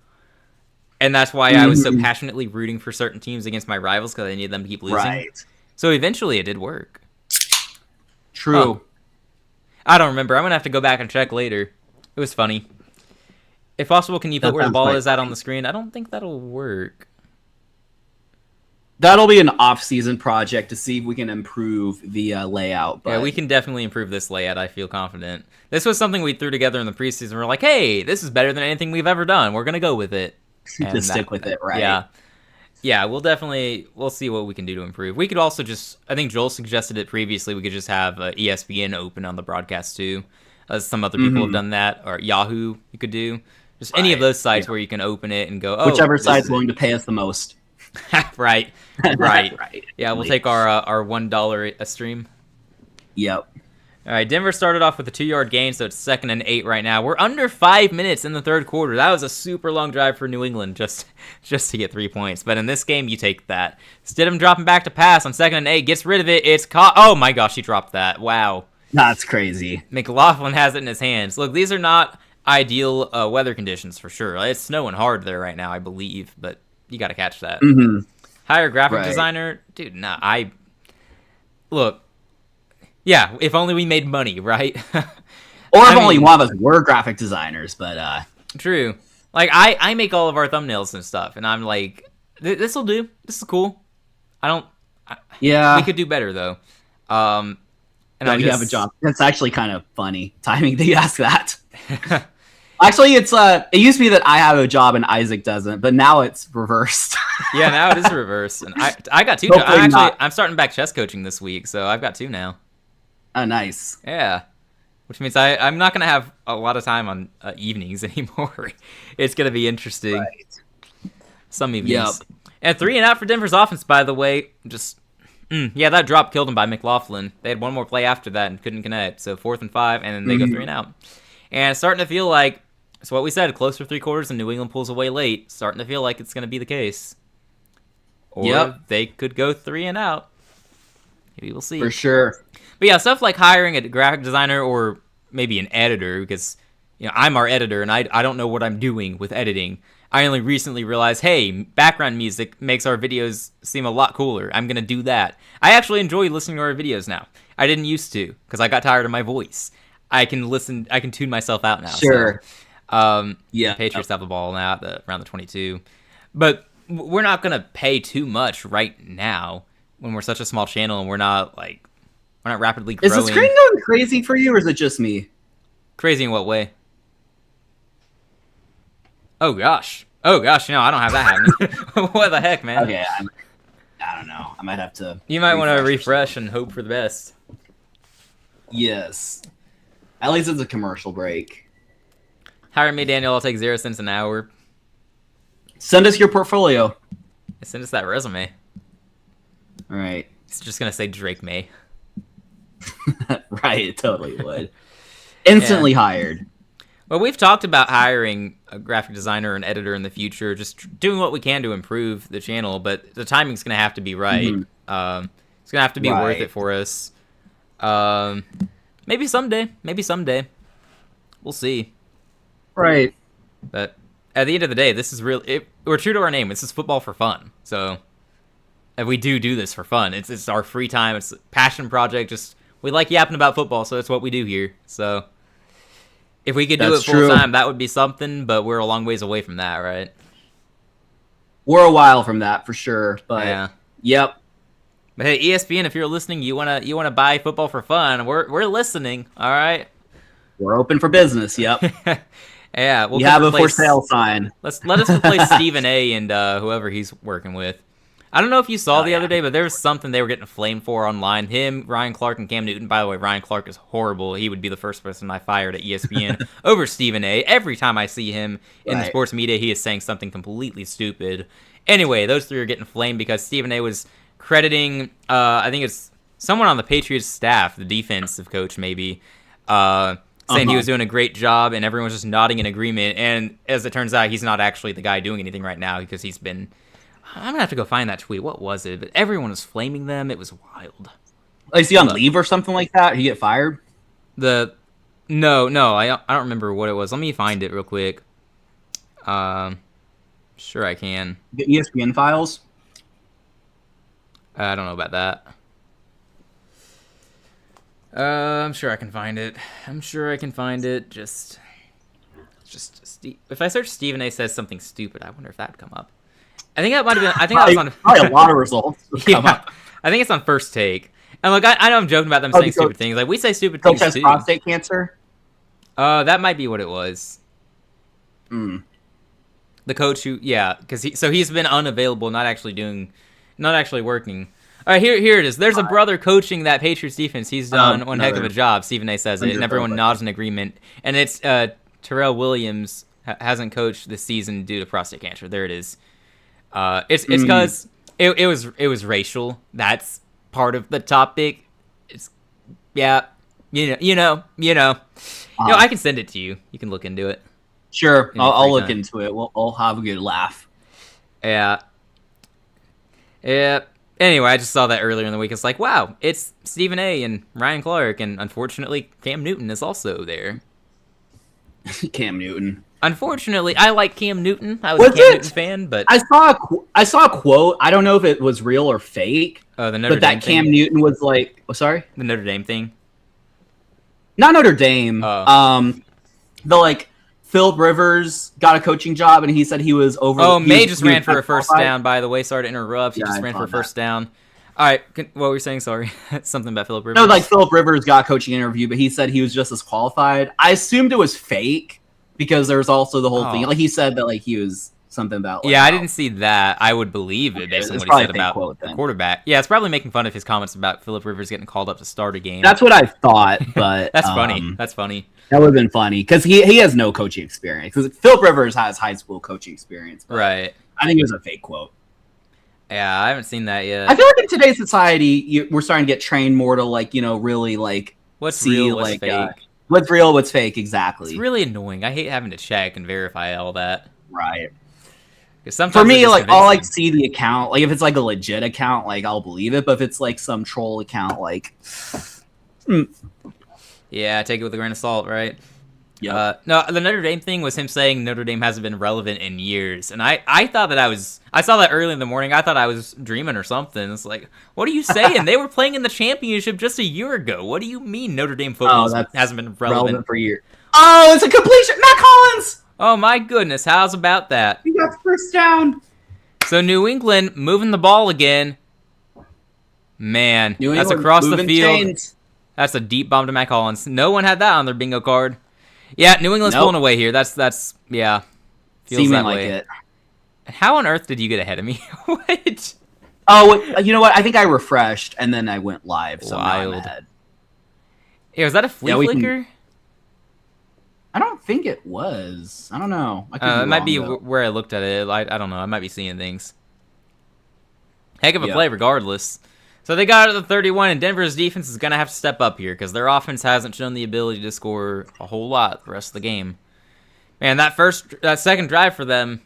And that's why I was so passionately rooting for certain teams against my rivals, because I needed them to keep losing. Right. So eventually it did work. True. I don't remember. I'm going to have to go back and check later. It was funny. If possible, can you put where the ball is at on the screen? I don't think that'll work. That'll be an off-season project to see if we can improve the layout. But... Yeah, we can definitely improve this layout, I feel confident. This was something we threw together in the preseason. We're like, hey, this is better than anything we've ever done. We're going to go with it. Just stick with it, right? Yeah. Yeah, we'll see what we can do to improve. We could also I think Joel suggested it previously, we could just have ESPN open on the broadcast too. Some other people have done that, or Yahoo you could do. Just any of those sites where you can open it and go, whichever site's willing to pay us the most. Right. Yeah, we'll take our $1 a stream. Yep. All right, Denver started off with a 2-yard gain, so it's 2nd and 8 right now. We're under 5 minutes in the third quarter. That was a super long drive for New England just to get 3 points. But in this game, you take that. Stidham dropping back to pass on 2nd and 8, gets rid of it. It's caught. Oh my gosh, he dropped that. Wow. That's crazy. McLaughlin has it in his hands. Look, these are not ideal weather conditions for sure. It's snowing hard there right now, I believe, but you got to catch that. Mm-hmm. Hire graphic designer? Dude, nah, look. Yeah, if only we made money, right? Or if only one of us were graphic designers, but... True. Like, I make all of our thumbnails and stuff, and I'm like, this'll do. This is cool. Yeah. We could do better, though. And you have a job. That's actually kind of funny timing that you ask that. Actually, it used to be that I have a job and Isaac doesn't, but now it's reversed. Yeah, now it is reversed. And I got 2. I'm starting back chess coaching this week, so I've got 2 now. Oh, nice. Yeah. Which means I'm not going to have a lot of time on evenings anymore. It's going to be interesting. Right. Some evenings. Yep. And 3 and out for Denver's offense, by the way. Yeah, that drop killed him by McLaughlin. They had one more play after that and couldn't connect. So 4th and 5, and then they go 3 and out. And it's starting to feel like, it's what we said, close for 3 quarters and New England pulls away late. Starting to feel like it's going to be the case. Or they could go 3 and out. Maybe we'll see. For sure. But yeah, stuff like hiring a graphic designer or maybe an editor, because I'm our editor and I don't know what I'm doing with editing. I only recently realized, hey, background music makes our videos seem a lot cooler. I'm going to do that. I actually enjoy listening to our videos now. I didn't used to because I got tired of my voice. I can tune myself out now. Sure. So, Patriots have the ball now around the 22. But we're not going to pay too much right now when we're such a small channel and we're not rapidly growing. Is the screen going crazy for you, or is it just me? Crazy in what way? Oh gosh, no, I don't have that happening. What the heck, man? Okay, I don't know. I might have to. You might want to refresh and hope for the best. Yes. At least it's a commercial break. Hire me, Daniel. I'll take 0 cents an hour. Send us your portfolio. Send us that resume. All right. It's just gonna say Drake May. Right, it totally would. Instantly hired. Well, we've talked about hiring a graphic designer and editor in the future, just doing what we can to improve the channel, but the timing's going to have to be right. Mm-hmm. It's going to have to be worth it for us. Maybe someday. We'll see. Right. But at the end of the day, this is we're true to our name. This is football for fun. So if we do this for fun, it's our free time. It's a passion project. Just we like yapping about football, so that's what we do here. So if we could do it full time, that would be something, but we're a long ways away from that, right? We're a while from that for sure, but yeah. Yep. But hey, ESPN, if you're listening, you wanna buy football for fun, we're listening, all right? We're open for business, yep. Yeah, we have a for sale sign. Let us replace Stephen A. and whoever he's working with. I don't know if you saw the other day, but there was something they were getting flamed for online. Him, Ryan Clark, and Cam Newton. By the way, Ryan Clark is horrible. He would be the first person I fired at ESPN over Stephen A. Every time I see him in the sports media, he is saying something completely stupid. Anyway, those 3 are getting flamed because Stephen A. was crediting, I think it's someone on the Patriots staff, the defensive coach maybe, saying he was doing a great job, and everyone was just nodding in agreement. And as it turns out, he's not actually the guy doing anything right now because he's been... I'm going to have to go find that tweet. What was it? But everyone was flaming them. It was wild. Is he on leave or something like that? He get fired? No, I don't remember what it was. Let me find it real quick. Sure I can. The ESPN files? I don't know about that. I'm sure I can find it. Just if I search Stephen A. says something stupid, I wonder if that would come up. I think that might have been. I think that was on probably a lot of results. Come up. I think it's on First Take. And look, I know I'm joking about them saying stupid things. Like we say stupid things has too. Prostate cancer. That might be what it was. The coach who, because he's been unavailable, not actually working. All right, here it is. There's a brother coaching that Patriots defense. He's done one heck of a job. Stephen A. says it, and everyone nods in agreement. And it's Terrell Williams hasn't coached this season due to prostate cancer. There it is. It's because it was racial. That's part of the topic. You know. I can send it to you. You can look into it. Sure, I'll look into it. I'll have a good laugh. Yeah. Yeah. Anyway, I just saw that earlier in the week. It's like, wow, it's Stephen A. and Ryan Clark, and unfortunately, Cam Newton is also there. Cam Newton. Unfortunately, I like Cam Newton. I was a Cam Newton fan, but I saw a quote. I don't know if it was real or fake. Oh, the Notre Dame Cam Newton was like, oh, sorry, the Notre Dame thing. Not Notre Dame. Oh. Philip Rivers got a coaching job, and he said he was over. Oh, May just ran for a first down, by the way. Sorry to interrupt. He just ran for a first down. All right, what were you saying? Sorry. Something about Philip Rivers. No, like Philip Rivers got a coaching interview, but he said he was just as qualified. I assumed it was fake because there was also the whole thing. Like he said that like he was something about. Like, I didn't see that. I would believe it based on what he said about the quarterback. Yeah, it's probably making fun of his comments about Philip Rivers getting called up to start a game. That's what I thought, but that's funny. That's funny. That would have been funny because he has no coaching experience. Because Philip Rivers has high school coaching experience, right? I think it was a fake quote. Yeah, I haven't seen that yet. I feel like in today's society, we're starting to get trained more to really what's real, what's fake. What's real, what's fake, exactly. It's really annoying. I hate having to check and verify all that. Right. For me, I'll see the account. Like if it's like a legit account, like I'll believe it. But if it's like some troll account, like yeah, take it with a grain of salt, right? Yeah. No, the Notre Dame thing was him saying Notre Dame hasn't been relevant in years, and I thought that I saw that early in the morning. I thought I was dreaming or something. It's like, what are you saying? They were playing in the championship just a year ago. What do you mean Notre Dame football hasn't been relevant for years? Oh, it's a completion, Matt Collins. Oh my goodness, how's about that? He got the first down. So New England moving the ball again. Man, that's across the field. Chains. That's a deep bomb to Matt Collins. No one had that on their bingo card. Yeah, New England's pulling away here. That's yeah. Feels that way. Like it. How on earth did you get ahead of me? What? Oh, you know what? I think I refreshed and then I went live. So now I'm ahead. Yeah, was that a flea flicker? I don't think it was. I don't know. It might be where I looked at it. I don't know. I might be seeing things. Heck of a play, regardless. So they got out of the 31, and Denver's defense is going to have to step up here because their offense hasn't shown the ability to score a whole lot the rest of the game. Man, that second drive for them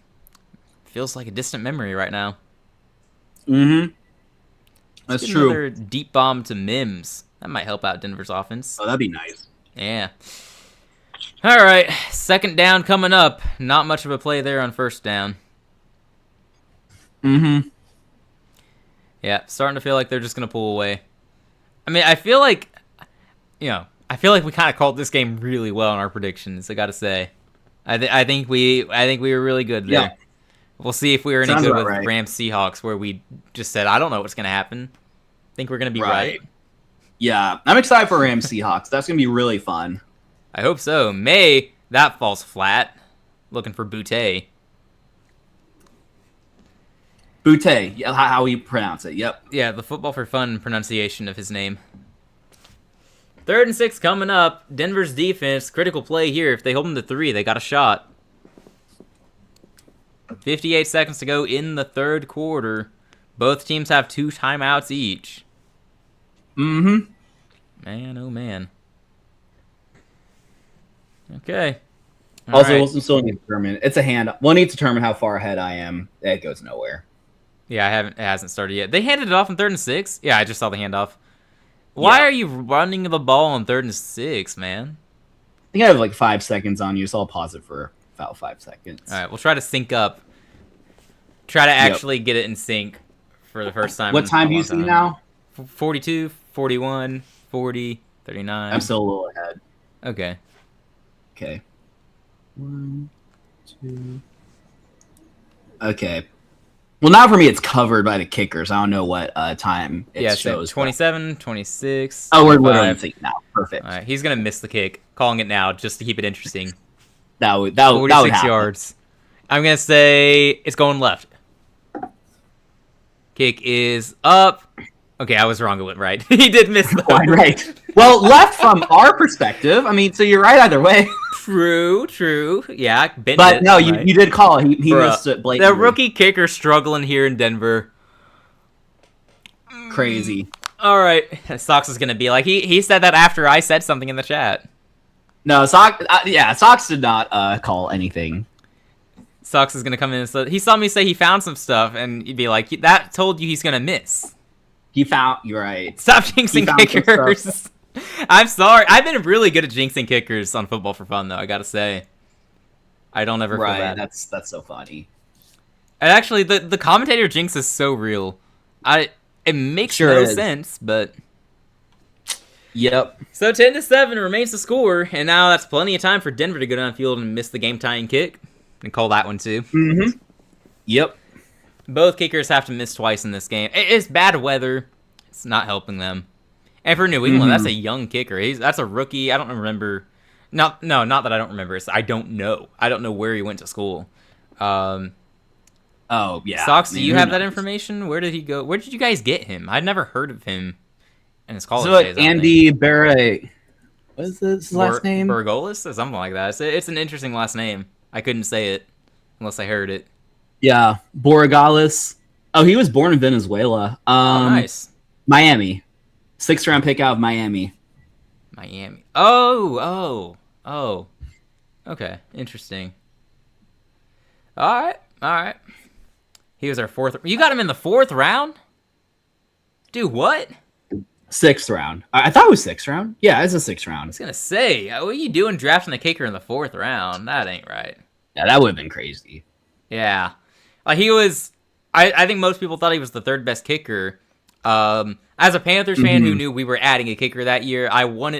feels like a distant memory right now. Mm-hmm. That's true. Another deep bomb to Mims. That might help out Denver's offense. Oh, that'd be nice. Yeah. All right, second down coming up. Not much of a play there on first down. Mm-hmm. Yeah, starting to feel like they're just going to pull away. I mean, I feel like we kind of called this game really well in our predictions, I got to say. I think we were really good there. Yeah. We'll see if we were any good with Rams Seahawks, where we just said, I don't know what's going to happen. I think we're going to be right. Yeah, I'm excited for Rams Seahawks. That's going to be really fun. I hope so. May, that falls flat. Looking for Boutte. Boutte, how we pronounce it, yep. Yeah, the Football for Fun pronunciation of his name. 3rd and 6 coming up. Denver's defense, critical play here. If they hold them to 3, they got a shot. 58 seconds to go in the third quarter. Both teams have 2 timeouts each. Mm-hmm. Man, oh man. Okay. Also, we'll still need to determine. It's a hand. We'll need to determine how far ahead I am. It goes nowhere. Yeah, it hasn't started yet. They handed it off on 3rd and 6? Yeah, I just saw the handoff. Why are you running the ball on 3rd and 6, man? I think I have like 5 seconds on you, so I'll pause it for about 5 seconds. All right, we'll try to sync up. Try to actually get it in sync for the first time. What time do you see now? 42, 41, 40, 39. I'm still a little ahead. Okay. Okay. 1, 2. Okay. Well, now for me, it's covered by the kickers. I don't know what time it shows. 27, 26. Oh, we're literally in sync now. Perfect. All right, he's gonna miss the kick. Calling it now just to keep it interesting. That would 46 yards. I'm gonna say it's going left. Kick is up. Okay, I was wrong. It went right. He did miss the right. Well, left from our perspective. I mean, so you're right either way. True. Yeah, but no, you did call. He missed it blatantly. The rookie kicker struggling here in Denver. Crazy. All right. Sox is going to be like, he said that after I said something in the chat. No, Sox did not call anything. Sox is going to come in and say, he saw me say he found some stuff, and he'd be like, that told you he's going to miss. You're right. Stop jinxing kickers. I'm sorry. I've been really good at jinxing kickers on Football for Fun, though, I got to say. I don't ever feel bad. That's so funny. And actually, the commentator jinx is so real. It makes no sense, but... Yep. So 10-7 remains the score, and now that's plenty of time for Denver to go downfield and miss the game-tying kick. And call that one, too. Mm-hmm. Yep. Both kickers have to miss twice in this game. It's bad weather. It's not helping them. And for New England, that's a young kicker. That's a rookie. I don't remember... not that I don't remember. I don't know. I don't know where he went to school. Oh, yeah. Sox, do you have that information? Where did he go? Where did you guys get him? I'd never heard of him in his college days. Andy Barre. What is his last name? Burgolis or something like that. It's an interesting last name. I couldn't say it unless I heard it. Yeah, Borregales. Oh, he was born in Venezuela. Nice. Miami. 6th round pick out of Miami. Miami. Oh. Okay, interesting. All right. He was our 4th. You got him in the 4th round? Dude, what? 6th round. I thought it was 6th round. Yeah, it's a 6th round. I was going to say, what are you doing drafting the kicker in the 4th round? That ain't right. Yeah, that would have been crazy. Yeah. He was... I think most people thought he was the 3rd best kicker. As a Panthers fan who knew we were adding a kicker that year,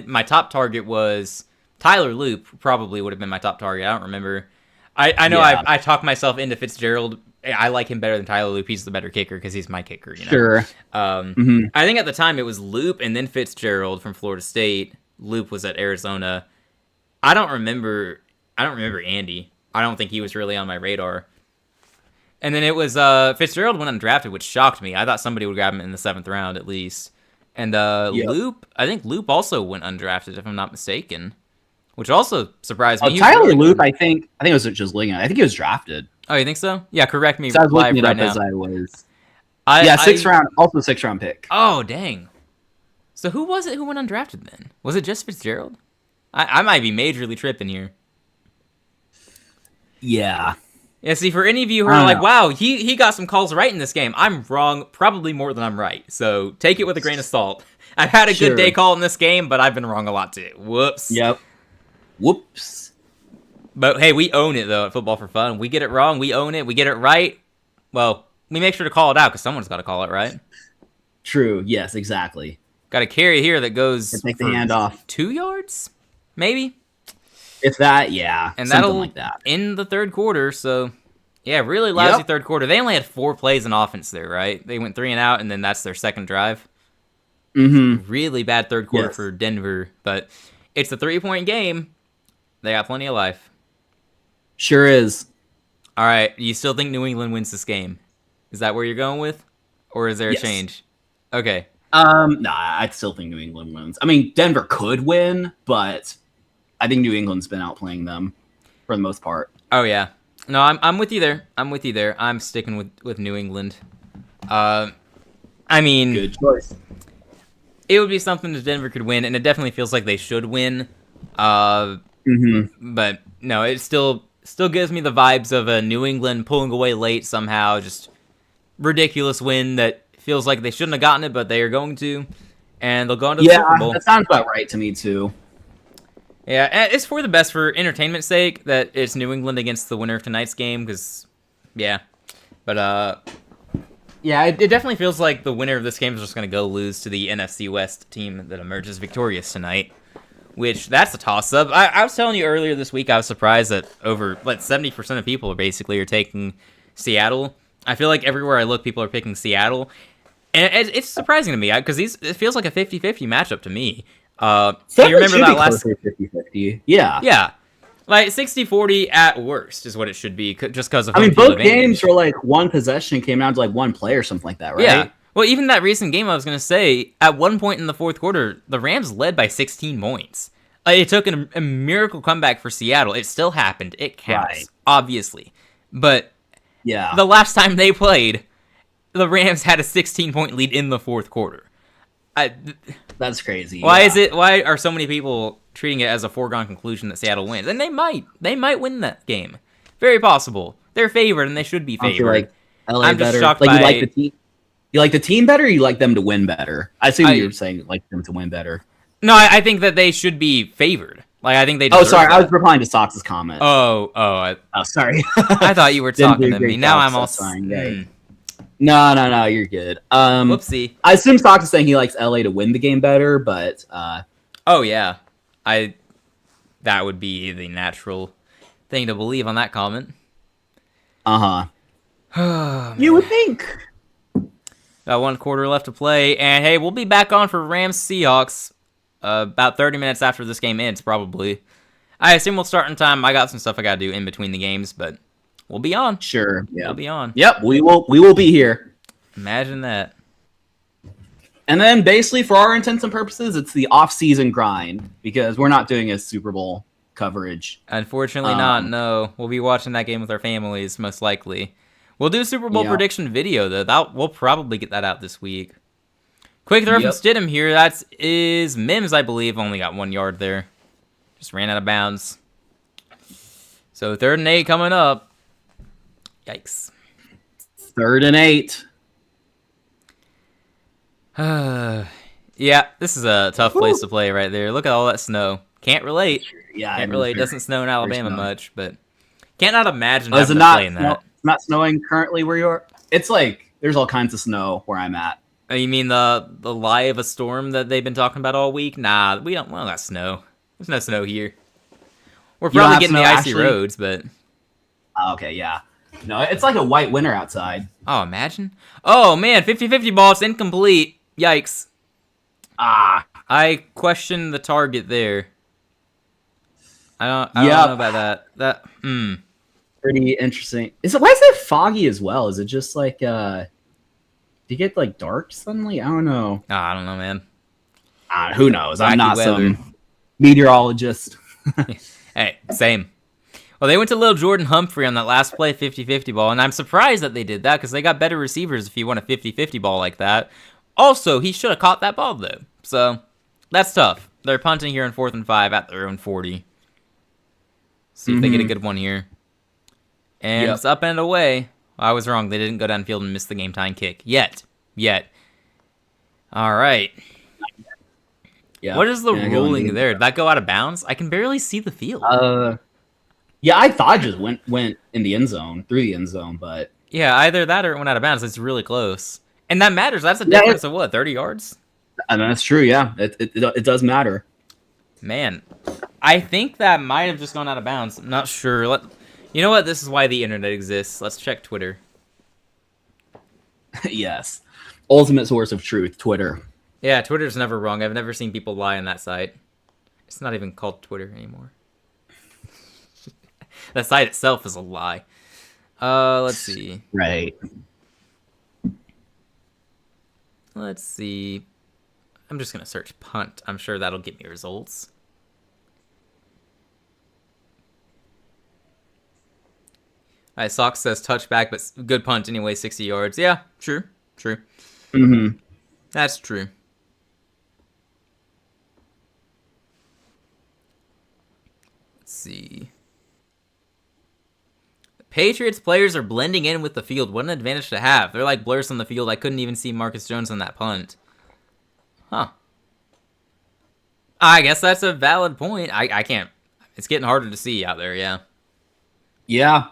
my top target was Tyler Loop. Probably would have been my top target. I don't remember. I know I talked myself into Fitzgerald. I like him better than Tyler Loop. He's the better kicker because he's my kicker. You know? Sure. I think at the time it was Loop and then Fitzgerald from Florida State. Loop was at Arizona. I don't remember Andy. I don't think he was really on my radar. And then it was Fitzgerald went undrafted, which shocked me. I thought somebody would grab him in the 7th round at least. And Loop, I think Loop also went undrafted, if I'm not mistaken, which also surprised me. Tyler Loop, I think it was just looking at. I think he was drafted. Oh, you think so? Yeah, correct me. So I was looking it up as I was. 6th round, also 6th round pick. Oh, dang. So who was it who went undrafted then? Was it just Fitzgerald? I might be majorly tripping here. Yeah. Yeah, see, for any of you who are like, wow, he got some calls right in this game, I'm wrong probably more than I'm right. So take it with a grain of salt. I've had a good day call in this game, but I've been wrong a lot too. Whoops. Yep. Whoops. But hey, we own it, though, at Football for Fun. We get it wrong, we own it. We get it right, well, we make sure to call it out because someone's got to call it, right? True, yes, exactly. Got a carry here that goes take the handoff. 2 yards, maybe? If that, yeah. And something that'll like that. In the 3rd quarter, so yeah, really lousy 3rd quarter. They only had 4 plays in offense there, right? They went 3 and out, and then that's their 2nd drive. Really bad 3rd quarter for Denver, but it's a 3-point game. They got plenty of life. Sure is. All right, you still think New England wins this game? Is that where you're going with? Or is there a change? Okay. Nah, I still think New England wins. I mean, Denver could win, but I think New England's been outplaying them for the most part. Oh, yeah. No, I'm with you there. I'm sticking with New England. I mean... Good choice. It would be something that Denver could win, and it definitely feels like they should win. But, no, it still gives me the vibes of a New England pulling away late somehow. Just ridiculous win that feels like they shouldn't have gotten it, but they are going to. And they'll go into the Super Bowl. That sounds about right to me, too. Yeah, and it's for the best for entertainment's sake that it's New England against the winner of tonight's game, because, yeah. But, yeah, it definitely feels like the winner of this game is just going to go lose to the NFC West team that emerges victorious tonight, which, that's a toss-up. I was telling you earlier this week, I was surprised that over, 70% of people basically are taking Seattle. I feel like everywhere I look, people are picking Seattle. And it's surprising to me, because it feels like a 50-50 matchup to me. You remember that last 50-50? Yeah. Yeah. Like 60-40 at worst is what it should be, just because of both games were like one possession came down to like one play or something like that, right? Yeah. Well, even that recent game, I was going to say, at one point in the 4th quarter, the Rams led by 16 points. It took a miracle comeback for Seattle. It still happened. It counts, obviously. But the last time they played, the Rams had a 16-point lead in the 4th quarter. That's crazy. Why are so many people treating it as a foregone conclusion that Seattle wins? And they might win that game. Very possible. They're favored, and they should be favored. Like LA I'm just better. shocked like by... you like the team. You like the team better, or you like them to win better? I assume you were saying like them to win better. No, I think that they should be favored. Like, I think they deserve sorry. that. I was replying to Sox's comment. I Sorry. thought you were talking to me. Now I'm all... No, you're good. Whoopsie. I assume Sox is saying he likes LA to win the game better, but... Oh, yeah. That would be the natural thing to believe on that comment. You would think. Got 1 quarter left to play, and hey, we'll be back on for Rams-Seahawks about 30 minutes after this game ends, probably. I assume we'll start in time. I got some stuff I gotta do in between the games, but we'll be on. Sure, yeah. We'll be on. Yep, we will be here. Imagine that. And then, basically, for our intents and purposes, it's the off-season grind, because we're not doing a Super Bowl coverage. Unfortunately not, no. We'll be watching that game with our families, most likely. We'll do a Super Bowl prediction video, though. We'll probably get that out this week. Quick throw from Stidham here. That is Mims, I believe. Only got 1 yard there. Just ran out of bounds. So 3rd and 8 coming up. Yikes. 3rd and 8. Yeah, this is a tough place to play right there. Look at all that snow. Can't relate. Yeah, Can't relate. It doesn't snow in Alabama much, but can't not imagine having to play in that. It's not snowing currently where you are? It's like, there's all kinds of snow where I'm at. Oh, you mean the lie of a storm that they've been talking about all week? Nah, we don't got snow. There's no snow here. We're probably getting the icy roads, but... Okay, yeah. No, it's like a white winter outside. Oh, imagine. Oh, man, 50-50 ball. It's incomplete. Yikes. I question the target there. I don't know about that. Pretty interesting. Why is it foggy as well? Is it just like do you get like dark suddenly? I don't know. I don't know, man. Who knows? I'm not some meteorologist. Hey, same. Well, they went to Lil Jordan Humphrey on that last play, 50-50 ball, and I'm surprised that they did that because they got better receivers if you want a 50-50 ball like that. Also, he should have caught that ball, though. So, that's tough. They're punting here in 4th and 5 at their own 40. See if they get a good one here. And it's up and away. I was wrong. They didn't go downfield and miss the game-tying kick. Yet. All right. Yeah. What is the ruling there? Did that go out of bounds? I can barely see the field. Yeah, I thought it just went in the end zone, through the end zone, but... Yeah, either that or it went out of bounds. It's really close. And that matters. That's a difference of what, 30 yards? And that's true, yeah. It does matter. Man, I think that might have just gone out of bounds. I'm not sure. You know what? This is why the internet exists. Let's check Twitter. Yes. Ultimate source of truth, Twitter. Yeah, Twitter's never wrong. I've never seen people lie on that site. It's not even called Twitter anymore. The site itself is a lie. Let's see. Right. Let's see. I'm just going to search punt. I'm sure that'll get me results. All right, Sox says touchback, but good punt anyway, 60 yards. Yeah, true. Mm-hmm. That's true. Let's see. The Patriots players are blending in with the field. What an advantage to have. They're like blurs on the field. I couldn't even see Marcus Jones on that punt. Huh. I guess that's a valid point. I can't. It's getting harder to see out there, yeah. Yeah.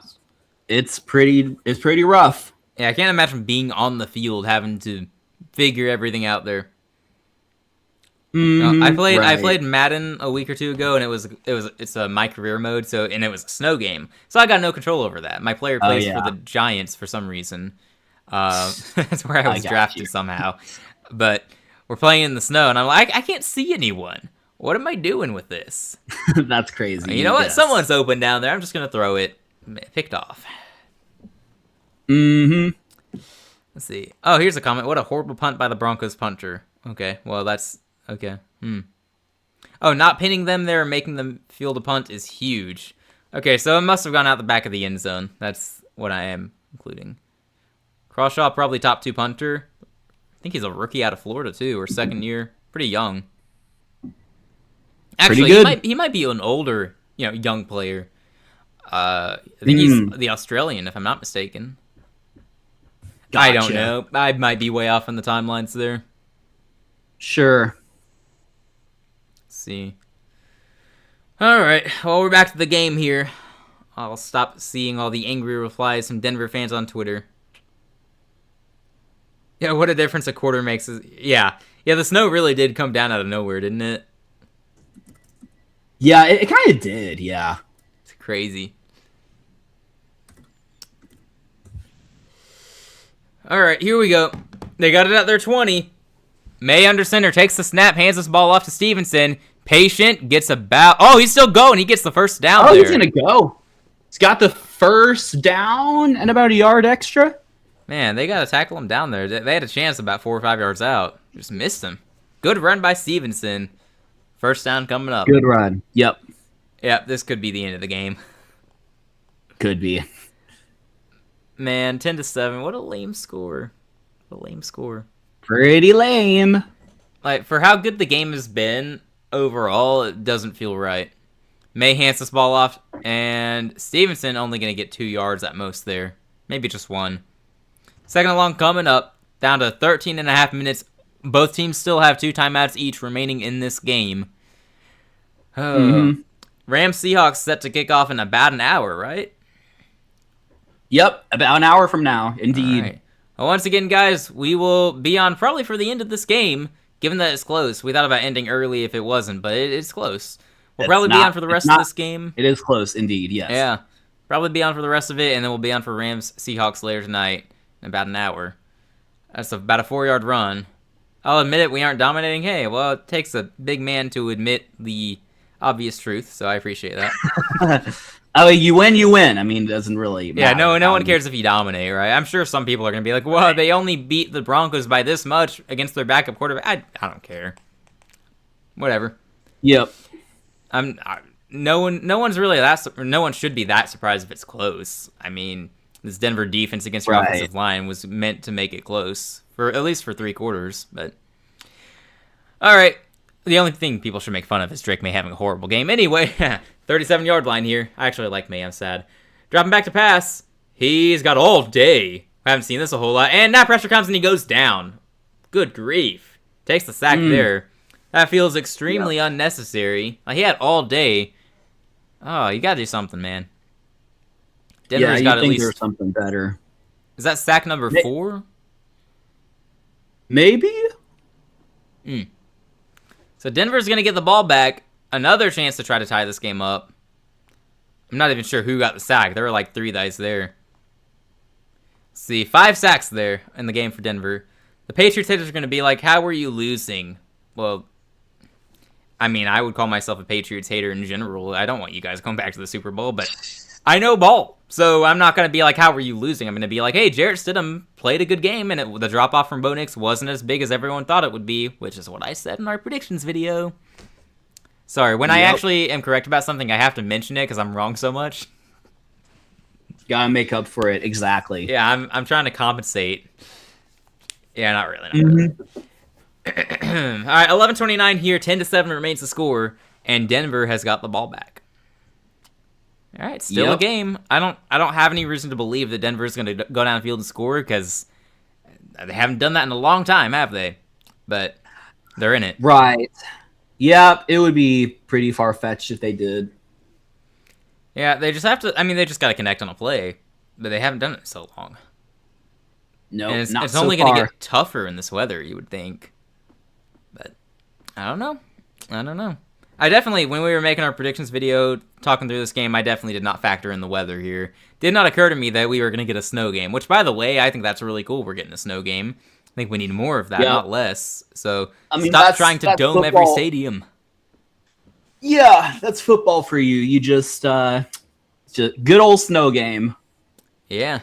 It's pretty rough. Yeah, I can't imagine being on the field having to figure everything out there. I played Madden a week or two ago, and it's a my career mode, and it was a snow game, so I got no control over that. My player plays for the Giants for some reason. That's where I was drafted somehow, but we're playing in the snow, and I'm like, I can't see anyone. What am I doing with this? That's crazy. You know what? Someone's open down there. I'm just gonna throw it. Picked off. Mm-hmm. Let's see. Oh, here's a comment. What a horrible punt by the Broncos punter. Okay, well, that's... Okay. Oh, not pinning them there and making them field a punt is huge. Okay, so it must have gone out the back of the end zone. That's what I am including. Crawshaw, probably top 2 punter. think he's a rookie out of Florida too, or second year. Pretty young. Actually, Pretty good. He might be an older, young player. I think he's the Australian, if I'm not mistaken. Gotcha. I don't know. I might be way off on the timelines there. Sure. Let's see. All right. Well, we're back to the game here. I'll stop seeing all the angry replies from Denver fans on Twitter. Yeah, what a difference a quarter makes. Yeah, the snow really did come down out of nowhere, didn't it? Yeah, it kind of did, yeah. It's crazy. All right, here we go. They got it at their 20. May under center takes the snap, hands this ball off to Stevenson. Patient gets about... Oh, he's still going. He gets the first down there. He's going to go. He's got the first down and about a yard extra. Man, they got to tackle him down there. They had a chance about 4 or 5 yards out. Just missed him. Good run by Stevenson. First down coming up. Good run. Yep. Yep, this could be the end of the game. Could be. Man, 10-7. What a lame score. What a lame score. Pretty lame. Like, for how good the game has been overall, it doesn't feel right. May hands this ball off, and Stevenson only going to get 2 yards at most there. Maybe just 1. Second and long coming up. Down to 13 and a half minutes. Both teams still have 2 timeouts each remaining in this game. Rams Seahawks set to kick off in about an hour, right? Yep, about an hour from now, indeed. Right. Well, once again, guys, we will be on probably for the end of this game, given that it's close. We thought about ending early if it wasn't, but it's close. We'll probably be on for the rest of this game. It is close, indeed, yes. Yeah, probably be on for the rest of it, and then we'll be on for Rams Seahawks later tonight in about an hour. That's about a 4-yard run. I'll admit it, we aren't dominating. Hey, well, it takes a big man to admit the obvious truth, so I appreciate that. Oh, you win. I mean, it doesn't really matter. Yeah, no one cares if you dominate, right? I'm sure some people are going to be like, well, they only beat the Broncos by this much against their backup quarterback. I don't care. Whatever. Yep. No one's really no one should be that surprised if it's close. I mean, this Denver defense against your offensive line was meant to make it close, for at least for 3 quarters, but all right. The only thing people should make fun of is Drake May having a horrible game. Anyway, 37-yard line here. I actually like May. I'm sad. Dropping back to pass. He's got all day. I haven't seen this a whole lot. And now pressure comes and he goes down. Good grief. Takes the sack there. That feels extremely unnecessary. Like, he had all day. Oh, you gotta do something, man. Denver's got at least... there's something better. Is that sack number 4? Maybe? So Denver's going to get the ball back. Another chance to try to tie this game up. I'm not even sure who got the sack. There were like 3 guys there. Let's see, 5 sacks there in the game for Denver. The Patriots haters are going to be like, how were you losing? Well, I mean, I would call myself a Patriots hater in general. I don't want you guys going back to the Super Bowl, but I know ball. So I'm not going to be like, how were you losing? I'm going to be like, hey, Jarrett Stidham played a good game, and the drop-off from Bo Nix wasn't as big as everyone thought it would be, which is what I said in our predictions video. Sorry, when I actually am correct about something, I have to mention it because I'm wrong so much. Gotta make up for it, exactly. Yeah, I'm trying to compensate. Yeah, not really. All right, 11:29 here, 10-7 remains the score, and Denver has got the ball back. All right, still a game. I don't have any reason to believe that Denver is going to go downfield and score because they haven't done that in a long time, have they? But they're in it. Right. Yeah, it would be pretty far-fetched if they did. Yeah, they just have to... I mean, they just got to connect on a play, but they haven't done it in so long. No, it's not so only far. going to get tougher in this weather, you would think. But I don't know. I definitely, when we were making our predictions video, talking through this game, I definitely did not factor in the weather here. Did not occur to me that we were going to get a snow game, which, by the way, I think that's really cool we're getting a snow game. I think we need more of that, not less. So stop trying to dome football. Every stadium. Yeah, that's football for you. You just good old snow game. Yeah.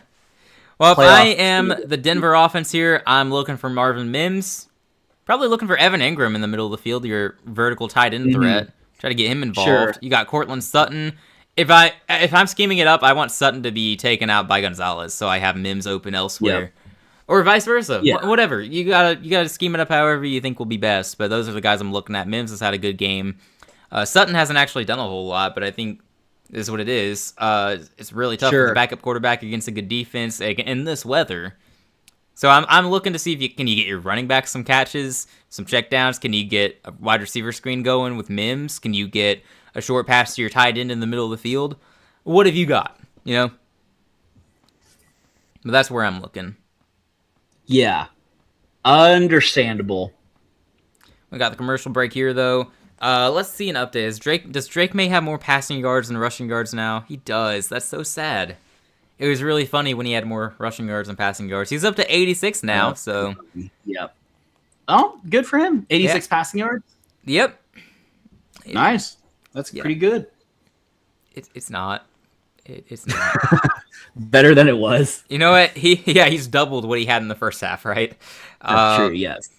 Well, if I am the Denver offense here, I'm looking for Marvin Mims. Probably looking for Evan Ingram in the middle of the field, your vertical tight end threat. Try to get him involved. Sure. You got Cortland Sutton. If I'm scheming it up, I want Sutton to be taken out by Gonzalez, so I have Mims open elsewhere. Or vice versa. Yeah. Whatever. You gotta scheme it up however you think will be best. But those are the guys I'm looking at. Mims has had a good game. Sutton hasn't actually done a whole lot, but I think this is what it is. It's really tough with the backup quarterback against a good defense in this weather. So I'm looking to see if you get your running back some catches, some checkdowns. Can you get a wide receiver screen going with Mims? Can you get a short pass to your tight end in the middle of the field? What have you got? You know? But that's where I'm looking. Yeah. Understandable. We got the commercial break here, though. Let's see an update. Does Drake May have more passing yards than rushing yards now? He does. That's so sad. It was really funny when he had more rushing yards than passing yards. He's up to 86 now, so... Yep. Oh, good for him. 86 passing yards? Yep. Nice. That's pretty good. It's not. It's not. Better than it was. You know what? He's doubled what he had in the first half, right? That's true, yes.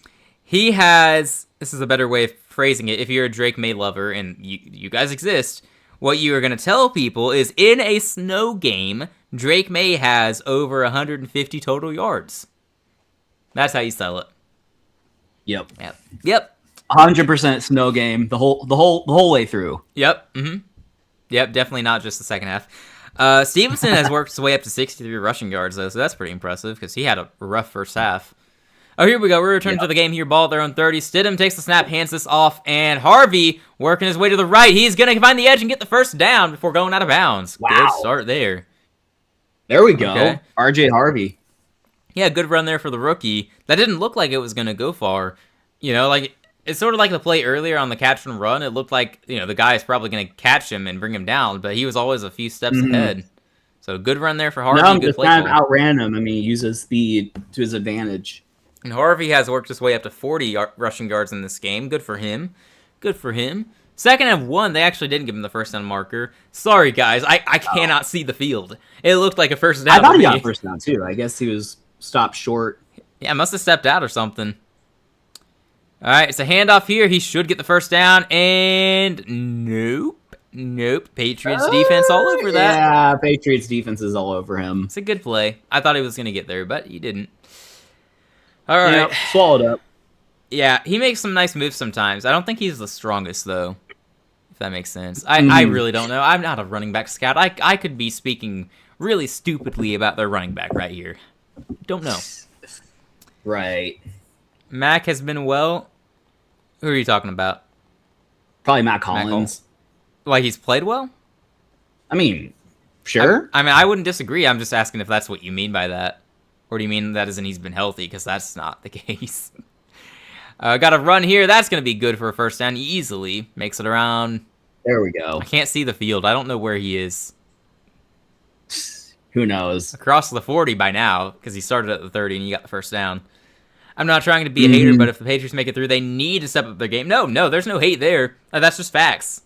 He has... This is a better way of phrasing it. If you're a Drake May lover, and you guys exist, what you are going to tell people is in a snow game, Drake May has over 150 total yards. That's how you sell it. Yep. 100% snow game the whole way through. Yep. Yep. Definitely not just the second half. Stevenson has worked his way up to 63 rushing yards though, so that's pretty impressive because he had a rough first half. Oh, here we go. We're returning to the game here. Ball at their own 30. Stidham takes the snap, hands this off, and Harvey working his way to the right. He's going to find the edge and get the first down before going out of bounds. Wow. Good start there. There we go. Okay. RJ Harvey. Yeah, good run there for the rookie. That didn't look like it was going to go far. You know, like it's sort of like the play earlier on the catch and run. It looked like, you know, the guy is probably going to catch him and bring him down, but he was always a few steps ahead. So good run there for Harvey. No, good play kind of outran him. I mean, he uses speed to his advantage. And Harvey has worked his way up to 40 rushing yards in this game. Good for him. Good for him. Second and 1, they actually didn't give him the first down marker. Sorry, guys. I cannot see the field. It looked like a first down. I thought he got first down, too. I guess he was stopped short. Yeah, must have stepped out or something. All right, it's a handoff here. He should get the first down. And nope. Patriots defense all over that. Yeah, Patriots defense is all over him. It's a good play. I thought he was going to get there, but he didn't. All right. Yep, swallowed up. Yeah, he makes some nice moves sometimes. I don't think he's the strongest, though, if that makes sense. I really don't know. I'm not a running back scout. I could be speaking really stupidly about their running back right here. Don't know. Right. Mac has been well. Who are you talking about? Probably Matt Collins. Why, he's played well? I mean, sure. I mean, I wouldn't disagree. I'm just asking if that's what you mean by that. Or do you mean that as in he's been healthy? Because that's not the case. Got a run here. That's going to be good for a first down. He easily makes it around. There we go. I can't see the field. I don't know where he is. Who knows? Across the 40 by now, because he started at the 30 and you got the first down. I'm not trying to be a hater, but if the Patriots make it through, they need to step up their game. No, there's no hate there. That's just facts.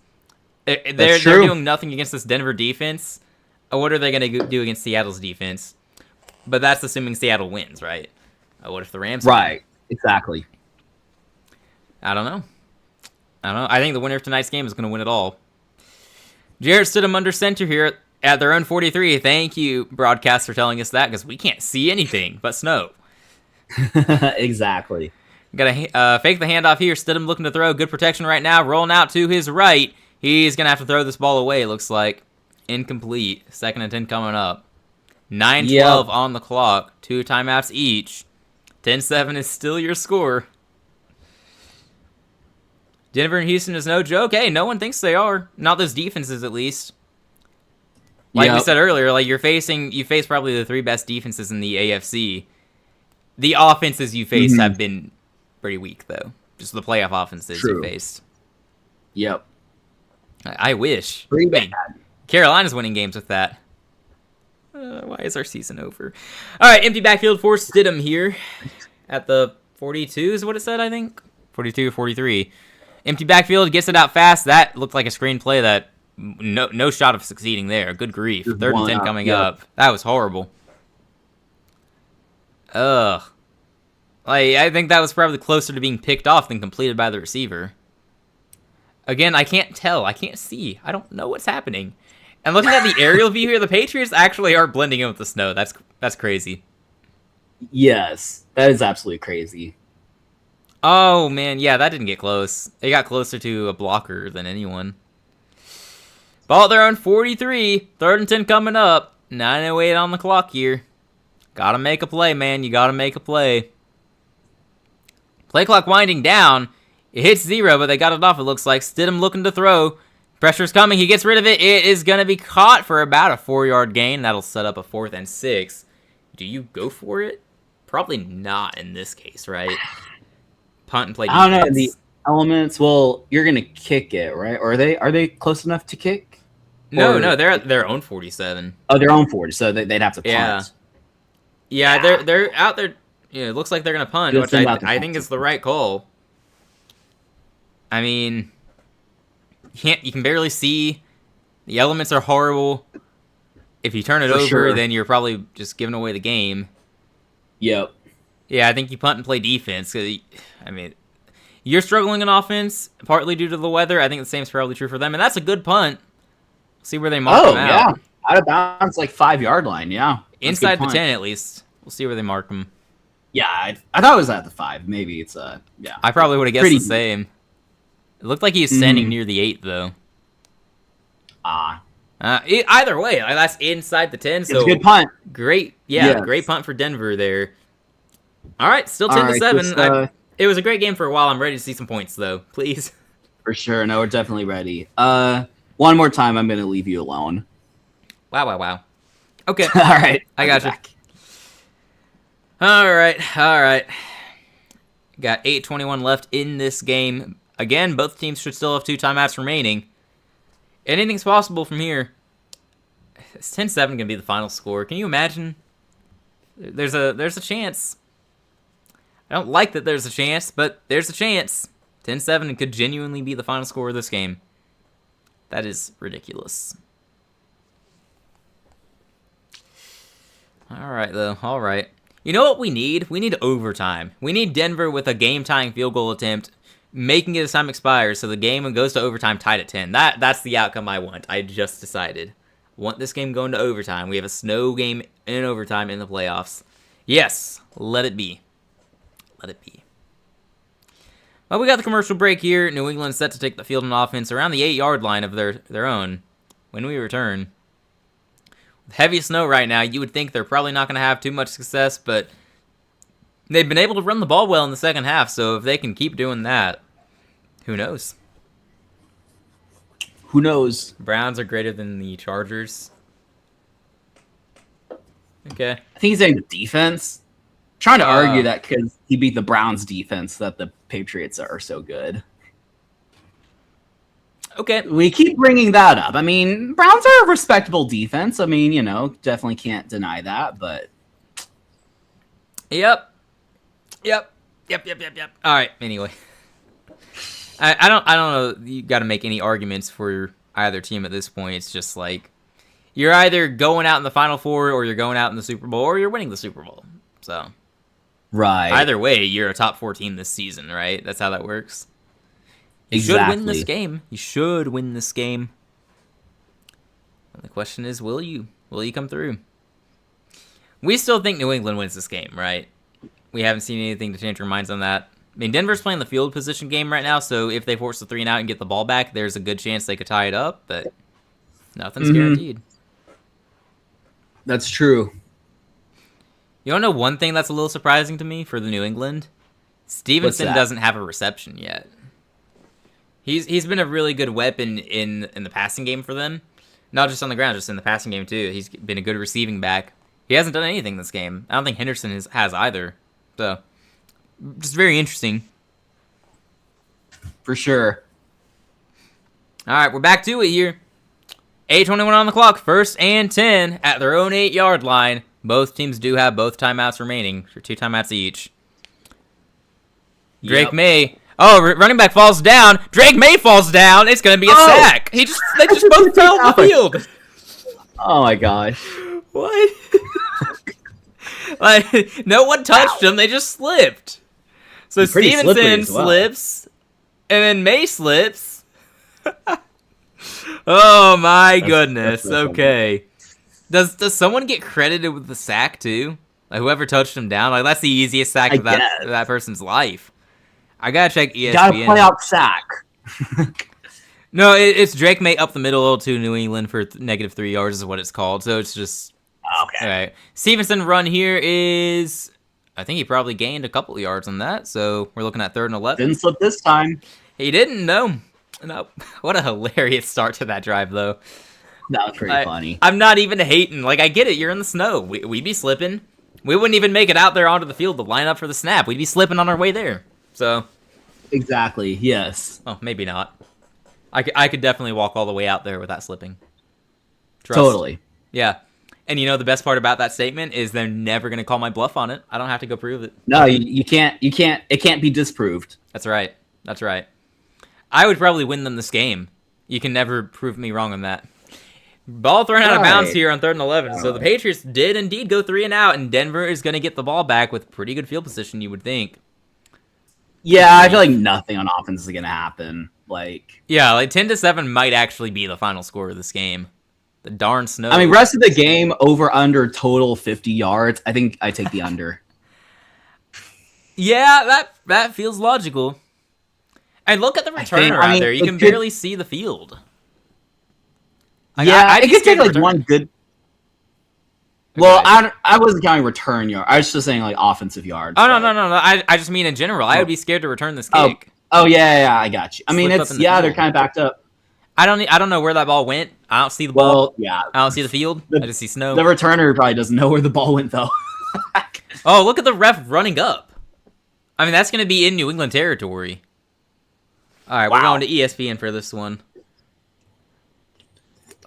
They're doing nothing against this Denver defense. What are they going to do against Seattle's defense? But that's assuming Seattle wins, right? What if the Rams win? Right, exactly. I don't know. I think the winner of tonight's game is going to win it all. Jarrett Stidham under center here at their own 43. Thank you, broadcast, for telling us that, because we can't see anything but snow. Exactly. Got to fake the handoff here. Stidham looking to throw. Good protection right now. Rolling out to his right. He's going to have to throw this ball away, it looks like. Incomplete. 2nd and 10 coming up. 9:12 on the clock. 2 timeouts each. 10-7 is still your score. Denver and Houston is no joke. Hey, no one thinks they are. Not those defenses, at least. Like we said earlier, like you face probably the 3 best defenses in the AFC. The offenses you face have been pretty weak, though. Just the playoff offenses you faced. Yep. I wish. Pretty bad. Carolina's winning games with that. Why is our season over? All right, empty backfield for Stidham here at the 42 is what it said, I think. 42 or 43. Empty backfield, gets it out fast. That looked like a screenplay that no shot of succeeding there. Good grief. 3rd and 10 coming up. That was horrible. Ugh. I think that was probably closer to being picked off than completed by the receiver. Again, I can't tell. I can't see. I don't know what's happening. And looking at the aerial view here, the Patriots actually are blending in with the snow. That's crazy. Yes, that is absolutely crazy. Oh, man, yeah, that didn't get close. It got closer to a blocker than anyone. Ball at their own 43. 3rd and 10 coming up. 9:08 on the clock here. Gotta make a play, man. You gotta make a play. Play clock winding down. It hits 0, but they got it off, it looks like. Stidham looking to throw. Pressure's coming. He gets rid of it. It is going to be caught for about a 4-yard gain. That'll set up a 4th and 6. Do you go for it? Probably not in this case, right? Punt and play defense. I don't know. The elements, well, you're going to kick it, right? Or are they close enough to kick? No, they're at their own 47. Oh, their own 40, so they'd have to punt. Yeah, they're out there. Yeah, it looks like they're going to punt, which I think is the right call. I mean, you can barely see. The elements are horrible. If you turn it over, then you're probably just giving away the game. Yep. Yeah, I think you punt and play defense. I mean, you're struggling in offense, partly due to the weather. I think the same is probably true for them. And that's a good punt. See where they mark them out. Yeah. Out of bounds, like 5-yard line, yeah. Inside the 10, at least. We'll see where they mark them. Yeah, I thought it was at the 5. Maybe it's, yeah. I probably would have guessed the same. It looked like he was standing near the 8, though. Either way, that's inside the 10. So it's a good punt. Great, great punt for Denver there. All right, still 10-7. It was a great game for a while. I'm ready to see some points, though. Please. For sure. No, we're definitely ready. One more time, I'm going to leave you alone. Wow. Okay. All right. I got you. All right. Got 8:21 left in this game. Again, both teams should still have 2 timeouts remaining. Anything's possible from here. It's 10-7 going to be the final score. Can you imagine? There's a chance. I don't like that there's a chance, but there's a chance. 10-7 could genuinely be the final score of this game. That is ridiculous. All right, though. All right. You know what we need? We need overtime. We need Denver with a game-tying field goal attempt, making it as time expires, so the game goes to overtime tied at 10. That's the outcome I want. I just decided. I want this game going to overtime. We have a snow game in overtime in the playoffs. Yes, let it be. Let it be. Well, we got the commercial break here. New England set to take the field on offense around the 8-yard line of their own. When we return, with heavy snow right now, you would think they're probably not going to have too much success, but they've been able to run the ball well in the second half, so if they can keep doing that, who knows? Who knows? Browns are greater than the Chargers. Okay. I think he's saying the defense. I'm trying to argue that because he beat the Browns defense that the Patriots are so good. Okay. We keep bringing that up. I mean, Browns are a respectable defense. I mean, definitely can't deny that, but... Yep. All right, anyway. I don't know. You got to make any arguments for either team at this point. It's just like you're either going out in the Final Four or you're going out in the Super Bowl or you're winning the Super Bowl. So, right. Either way, you're a top 4 team this season, right? That's how that works. You should win this game. You should win this game. And the question is, will you? Will you come through? We still think New England wins this game, right? We haven't seen anything to change our minds on that. I mean, Denver's playing the field position game right now, so if they force the 3 and out and get the ball back, there's a good chance they could tie it up, but nothing's guaranteed. That's true. You don't know one thing that's a little surprising to me for the New England? Stevenson doesn't have a reception yet. He's been a really good weapon in the passing game for them. Not just on the ground, just in the passing game too. He's been a good receiving back. He hasn't done anything this game. I don't think Henderson has either. So, just very interesting. For sure. All right, we're back to it here. 8:21 on the clock. 1st and 10 at their own 8-yard line. Both teams do have both timeouts remaining. For 2 timeouts each. Drake May. Oh, running back falls down. Drake May falls down. It's gonna be a sack. They just both fell off the field. Oh my gosh. What? Like, no one touched them. They just slipped. So Stevenson slips, and then May slips. Oh my goodness. Okay. Does someone get credited with the sack too? Like, whoever touched him down, like that's the easiest sack of that person's life. I gotta check ESPN. Got a playoff sack. No, it's Drake May up the middle to New England for -3 yards is what it's called. So it's just okay. All right. Stevenson run here is, I think he probably gained a couple of yards on that. So we're looking at 3rd and 11. Didn't slip this time. He didn't. No. What a hilarious start to that drive, though. That was pretty funny. I'm not even hating. Like, I get it. You're in the snow. We'd be slipping. We wouldn't even make it out there onto the field to line up for the snap. We'd be slipping on our way there. So. Exactly. Yes. Oh, maybe not. I could definitely walk all the way out there without slipping. Trust. Totally. Yeah. And the best part about that statement is they're never going to call my bluff on it. I don't have to go prove it. No, you can't. It can't be disproved. That's right. That's right. I would probably win them this game. You can never prove me wrong on that. Ball thrown out of bounds here on 3rd and 11. So the Patriots did indeed go 3 and out, and Denver is going to get the ball back with pretty good field position, you would think. Yeah, I feel like nothing on offense is going to happen. Yeah, 10-7 might actually be the final score of this game. The darn snow. I mean, rest of the game, over under total 50 yards. I think I take the under. Yeah, that feels logical. And look at the returner out there. You can barely see the field. It could take one good. Well, I wasn't counting return yard. I was just saying offensive yards. Oh no. I just mean in general. I would be scared to return this kick. Oh yeah, I got you. I mean, they're kind of backed up. I don't know where that ball went. I don't see the ball. Well, yeah. I don't see the field. I just see snow. The returner probably doesn't know where the ball went though. Oh, look at the ref running up. I mean, that's going to be in New England territory. All right, we're going to ESPN for this one.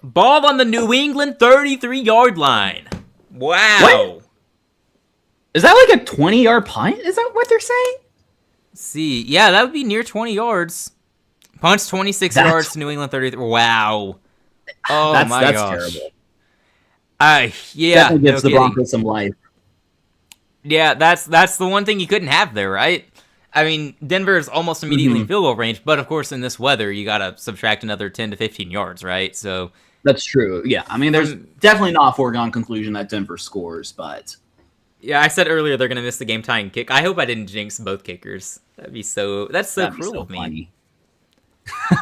Ball on the New England 33-yard line. Wow. What? Is that like a 20-yard punt? Is that what they're saying? Let's see. Yeah, that would be near 20 yards. Punch 26 yards to New England 33. Wow. Oh, my gosh. That's terrible. Yeah. Definitely gives the Broncos some life. Yeah, that's the one thing you couldn't have there, right? I mean, Denver is almost immediately in field goal range, but of course in this weather, you got to subtract another 10 to 15 yards, right? So that's true. Yeah, I mean, there's definitely not a foregone conclusion that Denver scores, but yeah, I said earlier they're gonna miss the game tying kick. I hope I didn't jinx both kickers. That's so cruel of me.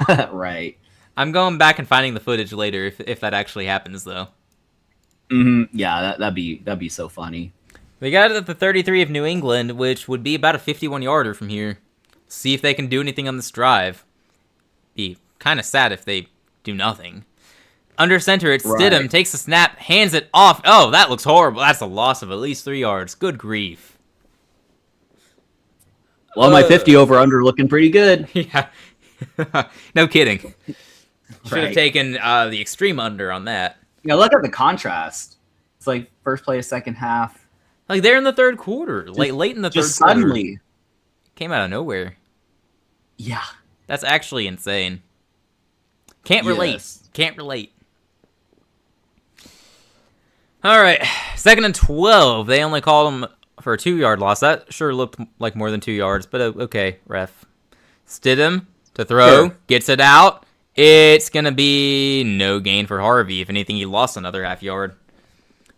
Right. I'm going back and finding the footage later if that actually happens though. Yeah, that'd be so funny. We got it at the 33 of New England, which would be about a 51-yarder from here. See if they can do anything on this drive. Be kind of sad if they do nothing. Under center, it's Stidham, takes the snap, hands it off. Oh, that looks horrible. That's a loss of at least 3 yards. Good grief. Well, my 50 over-under looking pretty good. Yeah. No kidding. Should have taken the extreme under on that. Yeah, look at the contrast. It's like first play, second half. Like they're in the third quarter, late in the third quarter. Suddenly. Came out of nowhere. Yeah. That's actually insane. Can't relate. Can't relate. All right, 2nd and 12. They only called him for a 2-yard loss. That sure looked like more than 2 yards, but okay, ref. Stidham to throw, gets it out. It's going to be no gain for Harvey. If anything, he lost another half yard.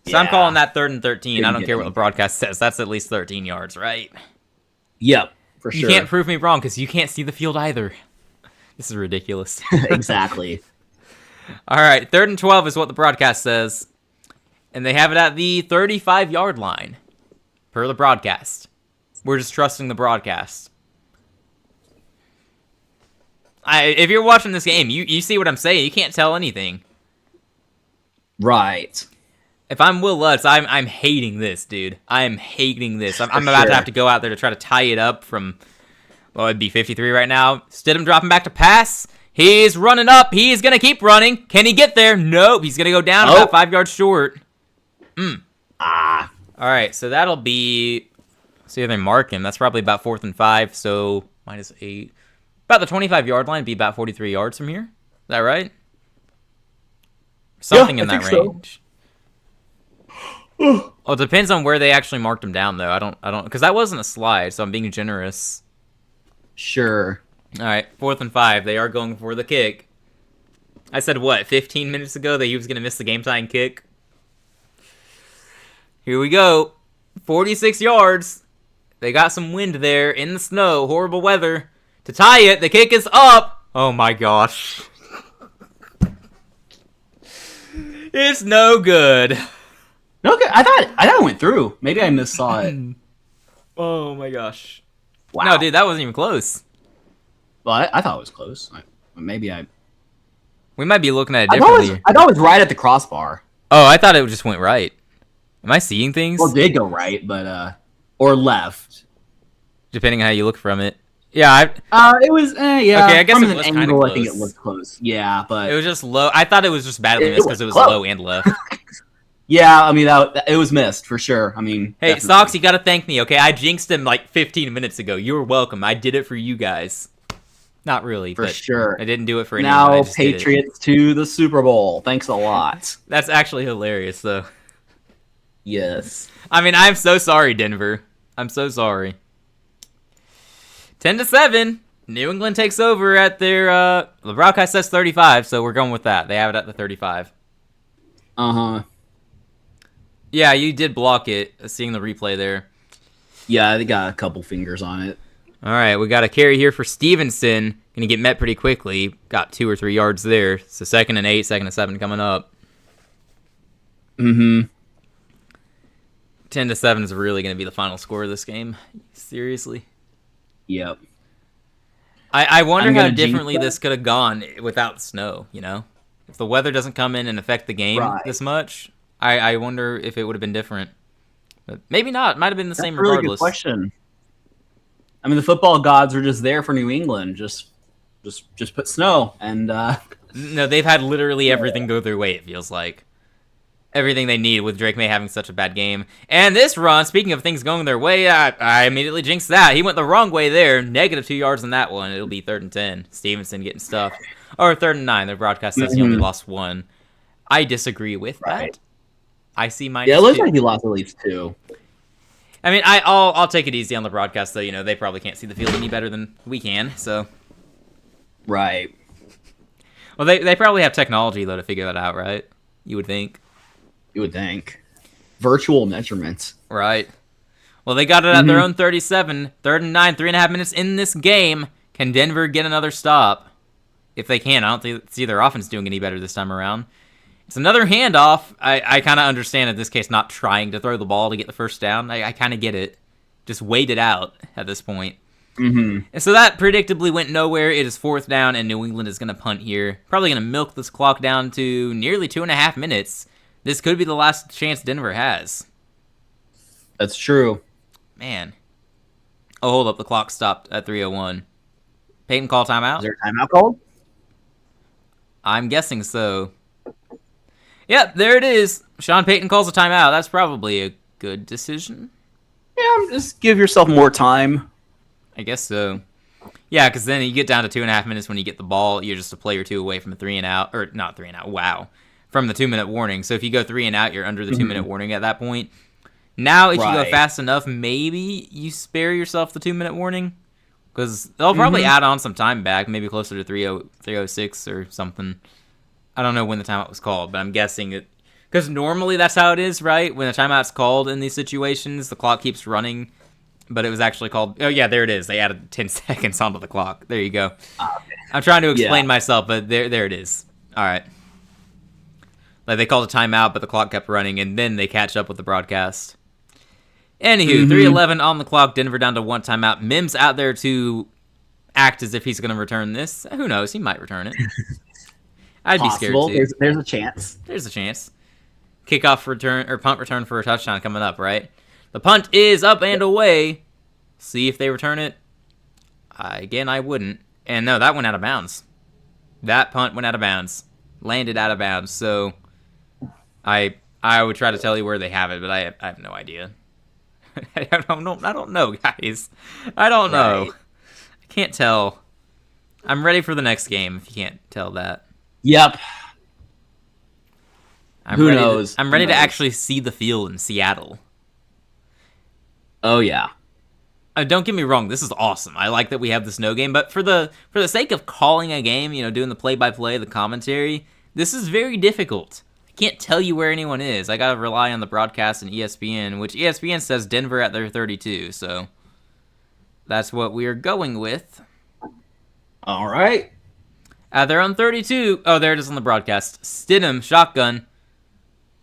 So I'm calling that 3rd and 13. I don't care what the broadcast says. That's at least 13 yards, right? Yep, for sure. You can't prove me wrong because you can't see the field either. This is ridiculous. Exactly. All right, 3rd and 12 is what the broadcast says. And they have it at the 35-yard line per the broadcast. We're just trusting the broadcast. If you're watching this game, you see what I'm saying. You can't tell anything. Right. If I'm Will Lutz, I'm hating this, dude. I'm hating this. I'm about to have to go out there to try to tie it up from, well, it'd be 53 right now. Stidham dropping back to pass. He's running up. He's going to keep running. Can he get there? Nope. He's going to go down about 5 yards short. All right, so that'll be, see if they mark him. That's probably about 4th and 5, so -8. About the 25-yard line, be about 43 yards from here. Is that right? Something in that range. Well, it depends on where they actually marked him down, though. I don't, because that wasn't a slide, so I'm being generous. Sure. All right, 4th and 5. They are going for the kick. I said, what, 15 minutes ago that he was going to miss the game-tying kick? Here we go. 46 yards. They got some wind there in the snow. Horrible weather. To tie it, the kick is up. Oh my gosh. It's no good. No good. I thought it went through. Maybe I missaw it. Oh my gosh. Wow. No, dude, that wasn't even close. Well, I thought it was close. We might be looking at it differently. I thought it was right at the crossbar. Oh, I thought it just went right. Am I seeing things? Well, it did go right, but or left, depending on how you look from it. Yeah, it was. Yeah. Okay, I guess from it was kind of close. I think it looked close. Yeah, but it was just low. I thought it was just badly missed because it was low and left. Yeah, I mean, it was missed for sure. I mean, hey, definitely. Socks, you gotta thank me, okay? I jinxed him like 15 minutes ago. You're welcome. I did it for you guys. Not really, for sure. I didn't do it for anyone. Now Patriots to the Super Bowl. Thanks a lot. That's actually hilarious, though. Yes. I mean, I'm so sorry, Denver. I'm so sorry. 10-7. New England takes over at their. The broadcast says 35, so we're going with that. They have it at the 35. Yeah, you did block it. Seeing the replay there. Yeah, they got a couple fingers on it. All right, we got a carry here for Stevenson. Going to get met pretty quickly. Got 2 or 3 yards there. So 2nd and 8, 2nd and 7 coming up. 10-7 is really going to be the final score of this game. Seriously. Yep. I wonder how differently this could have gone without snow, you know? If the weather doesn't come in and affect the game this much, I wonder if it would have been different. But maybe not. It might have been the same regardless. Really good question. I mean, the football gods are just there for New England. Just put snow and No, they've had literally everything go their way, it feels like. Everything they need with Drake May having such a bad game. And this run, speaking of things going their way, I immediately jinxed that. He went the wrong way there. Negative 2 yards on that one. It'll be 3rd and 10. Stevenson getting stuffed. Or 3rd and 9. Their broadcast says he only lost 1. I disagree with that. I see -2. Yeah, it looks like he lost at least 2. I mean, I'll take it easy on the broadcast, though. You know, they probably can't see the field any better than we can, so. Right. Well, they probably have technology, though, to figure that out, right? You would think. You would think. Virtual measurements. Right. Well, they got it at their own 37. 3rd and 9, 3.5 minutes in this game. Can Denver get another stop? If they can, I don't see their offense doing any better this time around. It's another handoff. I kind of understand in this case not trying to throw the ball to get the first down. I kind of get it. Just wait it out at this point. And so that predictably went nowhere. It is 4th down, and New England is going to punt here. Probably going to milk this clock down to nearly 2.5 minutes. This could be the last chance Denver has. That's true. Man. Oh, hold up. The clock stopped at 3:01. Peyton, call timeout? Is there a timeout called? I'm guessing so. Yep, there it is. Sean Payton calls a timeout. That's probably a good decision. Yeah, just give yourself more time. I guess so. Yeah, because then you get down to 2.5 minutes when you get the ball. You're just a play or two away from a 3 and out. Or not 3 and out. Wow. From the 2-minute warning. So if you go 3 and out, you're under the 2-minute warning at that point. Now, if you go fast enough, maybe you spare yourself the 2-minute warning. Because they'll probably add on some time back, maybe closer to 3:06 or something. I don't know when the timeout was called, but I'm guessing it. Because normally that's how it is, right? When a timeout's called in these situations, the clock keeps running. But it was actually called... Oh, yeah, there it is. They added 10 seconds onto the clock. There you go. Okay. I'm trying to explain myself, but there it is. All right. Like, they called a timeout, but the clock kept running, and then they catch up with the broadcast. Anywho, 3:11 on the clock, Denver down to 1 timeout. Mims out there to act as if he's going to return this. Who knows? He might return it. I'd be scared, too. There's a chance. There's a chance. Kickoff return, or punt return for a touchdown coming up, right? The punt is up and away. See if they return it. Again, I wouldn't. And no, that went out of bounds. That punt went out of bounds. Landed out of bounds, so... I would try to tell you where they have it, but I have no idea. I don't know, guys. I don't know. I can't tell. I'm ready for the next game, if you can't tell that. Yep. Who knows? I'm ready to actually see the field in Seattle. Oh, yeah. Don't get me wrong, this is awesome. I like that we have the snow game, but for the sake of calling a game, you know, doing the play-by-play, the commentary, this is very difficult. I can't tell you where anyone is. I gotta rely on the broadcast and ESPN, which ESPN says Denver at their 32, so that's what we are going with. All right. At their own 32. Oh, there it is on the broadcast. Stidham, shotgun.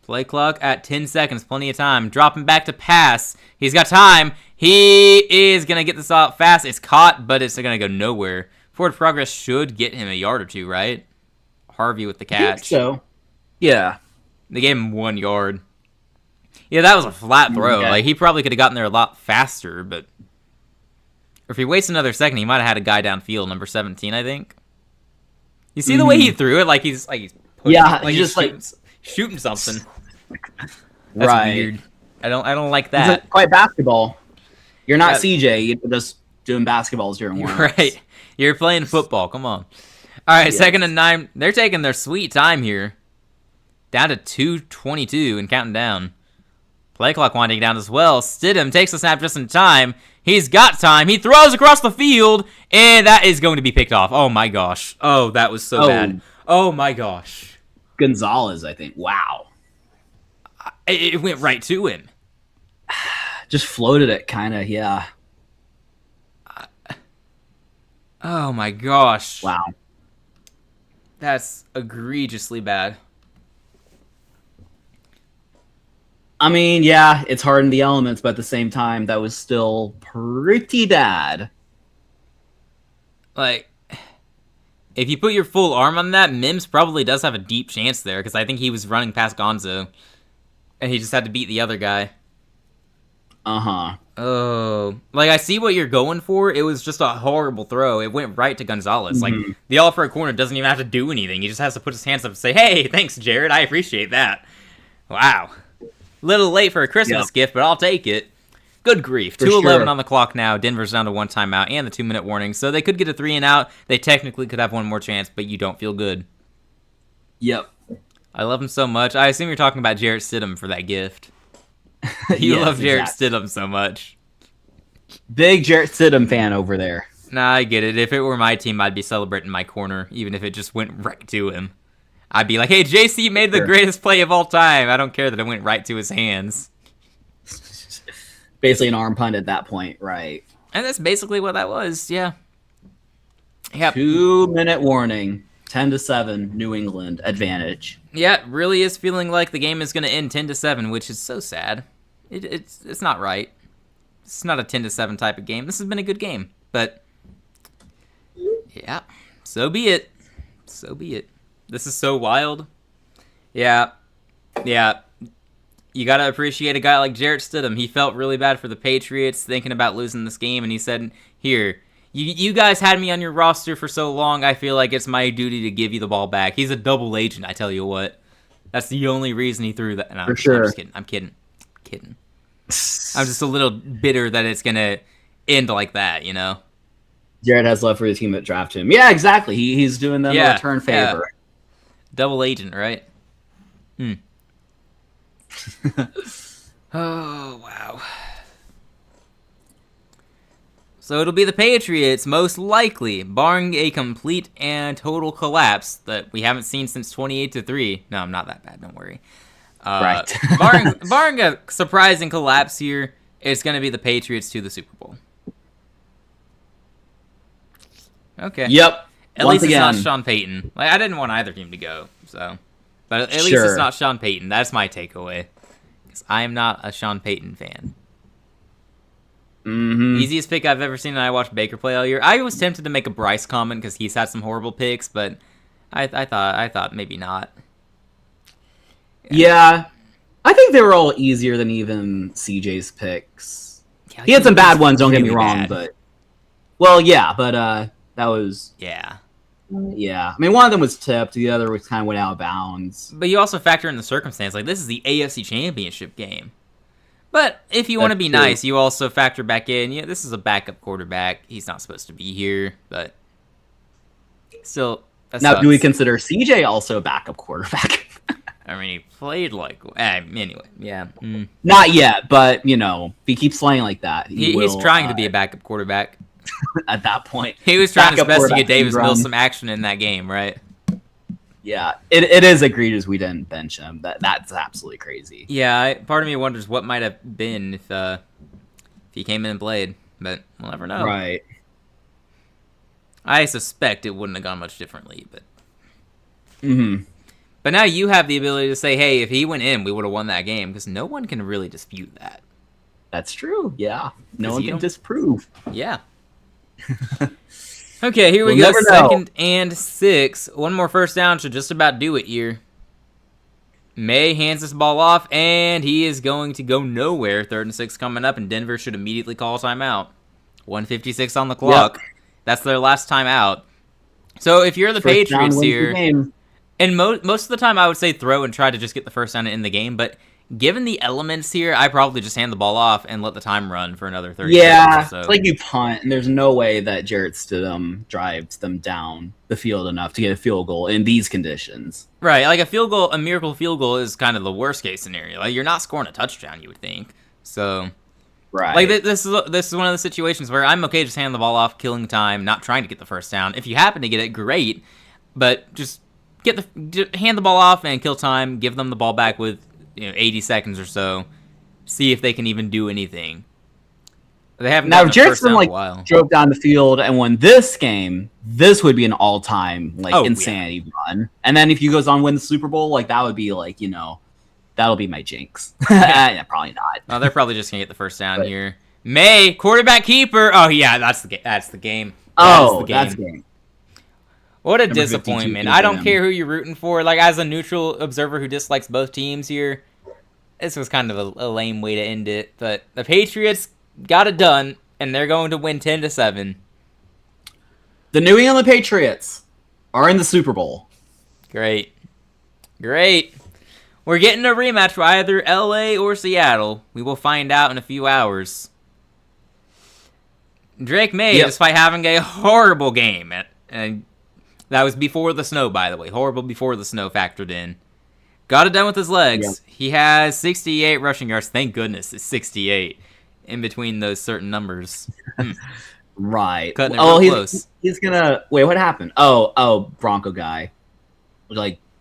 Play clock at 10 seconds. Plenty of time. Dropping back to pass. He's got time. He is going to get this off fast. It's caught, but it's going to go nowhere. Forward progress should get him a yard or two, right? Harvey with the catch. I think so. Yeah. They gave him 1 yard. Yeah, that was a flat throw. Okay. Like, he probably could have gotten there a lot faster, but if he waits another second, he might have had a guy downfield, number 17, I think. You see the way he threw it? Like he's pushing, yeah, like he's just shooting something. That's right. weird. I don't like that. It's quite basketball. You're not CJ. You're just doing basketballs during warm-ups. Right. You're playing football. Come on. All right, yes. 2nd and 9. They're taking their sweet time here. Down to 2:22 and counting down. Play clock winding down as well. Stidham takes the snap just in time. He's got time. He throws across the field, and that is going to be picked off. Oh, my gosh. Oh, that was so bad. Oh, my gosh. Gonzalez, I think. Wow. It went right to him. Just floated it, kind of, yeah. Oh, my gosh. Wow. That's egregiously bad. I mean, yeah, it's hard in the elements, but at the same time, that was still pretty bad. Like, if you put your full arm on that, Mims probably does have a deep chance there, because I think he was running past Gonzo, and he just had to beat the other guy. Uh-huh. Oh. Like, I see what you're going for. It was just a horrible throw. It went right to Gonzalez. Mm-hmm. Like, the all-pro corner doesn't even have to do anything. He just has to put his hands up and say, hey, thanks, Jared. I appreciate that. Wow. Little late for a Christmas gift, but I'll take it. Good grief. 2:11 on the clock now. Denver's down to 1 timeout and the 2-minute warning, so they could get a 3 and out. They technically could have one more chance, but you don't feel good. Yep. I love him so much. I assume you're talking about Jarrett Stidham for that gift. You yes, love Jarrett exactly. Stidham so much. Big Jarrett Stidham fan over there. Nah, I get it. If it were my team, I'd be celebrating my corner, even if it just went right to him. I'd be like, hey, JC made the greatest play of all time. I don't care that it went right to his hands. Basically an arm punt at that point, right. And that's basically what that was, yeah. Yep. 2-minute warning. 10-7, New England advantage. Yeah, it really is feeling like the game is going to end 10-7, which is so sad. It's not right. It's not a 10-7 type of game. This has been a good game, but yeah, so be it. So be it. This is so wild. Yeah. You gotta appreciate a guy like Jarrett Stidham. He felt really bad for the Patriots, thinking about losing this game, and he said, here, you guys had me on your roster for so long, I feel like it's my duty to give you the ball back. He's a double agent, I tell you what. That's the only reason he threw that. No, for sure. I'm just kidding. I'm kidding. I'm just a little bitter that it's gonna end like that, you know? Jared has love for the team that drafted him. Yeah, exactly. He's doing them a return favor. Yeah. Double agent, right? Oh, wow. So it'll be the Patriots, most likely, barring a complete and total collapse that we haven't seen since 28-3. No, I'm not that bad, don't worry. Right. barring a surprising collapse here, it's going to be the Patriots to the Super Bowl. Okay. Yep. At least it's not Sean Payton. Like, I didn't want either team to go, so. But at least it's not Sean Payton. That's my takeaway. Because I am not a Sean Payton fan. Mm-hmm. Easiest pick I've ever seen, and I watched Baker play all year. I was tempted to make a Bryce comment because he's had some horrible picks, but I thought maybe not. Yeah. I think they were all easier than even CJ's picks. Yeah, he had some bad ones, don't get me wrong, but... Well, yeah, but that was... Yeah. Yeah. I mean, one of them was tipped, the other was kind of went out of bounds. But you also factor in the circumstance. Like, this is the AFC Championship game. But if you want to be nice, you also factor back in, yeah, this is a backup quarterback. He's not supposed to be here, but still, that now, sucks. do we consider CJ also a backup quarterback? I mean, he played like... Anyway, yeah. Not yet, but, you know, if he keeps playing like that, he's trying to be a backup quarterback. At that point. He was trying his best to get Davis Mills some action in that game, right? Yeah, it is egregious we didn't bench him. That's absolutely crazy. Yeah, part of me wonders what might have been if he came in and played, but we'll never know. Right. I suspect it wouldn't have gone much differently, but. Mm-hmm. But now you have the ability to say, hey, if he went in, we would have won that game, because no one can really dispute that. That's true, yeah. No one can disprove. Yeah. Okay, here we go. 2nd and 6. One more first down should just about do it here. May hands this ball off, and he is going to go nowhere. 3rd and 6 coming up, and Denver should immediately call a timeout. 1:56 on the clock. Yep. That's their last time out. So if you're the Patriots here, and most of the time I would say throw and try to just get the first down in the game, but given the elements here, I probably just hand the ball off and let the time run for another 30 seconds or so. It's like you punt, and there's no way that Jarrett Stidham drives them down the field enough to get a field goal in these conditions. Right, like a miracle field goal is kind of the worst case scenario. Like, you're not scoring a touchdown, you would think. So, right, like this is one of the situations where I'm okay just handing the ball off, killing time, not trying to get the first down. If you happen to get it, great, but just hand the ball off and kill time. Give them the ball back with 80 seconds or so. See if they can even do anything. They haven't. Now, if Jackson drove down the field and won this game, this would be an all-time insanity run. And then if he goes on to win the Super Bowl, that would be that'll be my jinx. Yeah, probably not. Oh, they're probably just gonna get the first down here. May quarterback keeper. Oh yeah, that's the game. That's the game. That's the game. What a disappointment. I don't care who you're rooting for. As a neutral observer who dislikes both teams here, this was kind of a lame way to end it. But the Patriots got it done, and they're going to win 10-7. The New England Patriots are in the Super Bowl. Great. We're getting a rematch for either LA or Seattle. We will find out in a few hours. Drake May, despite having a horrible game, and that was before the snow, by the way. Horrible before the snow factored in. Got it done with his legs. Yep. He has 68 rushing yards. Thank goodness it's 68 in between those certain numbers. Right. Cutting it real close. He's gonna... Wait, what happened? Oh, Bronco guy.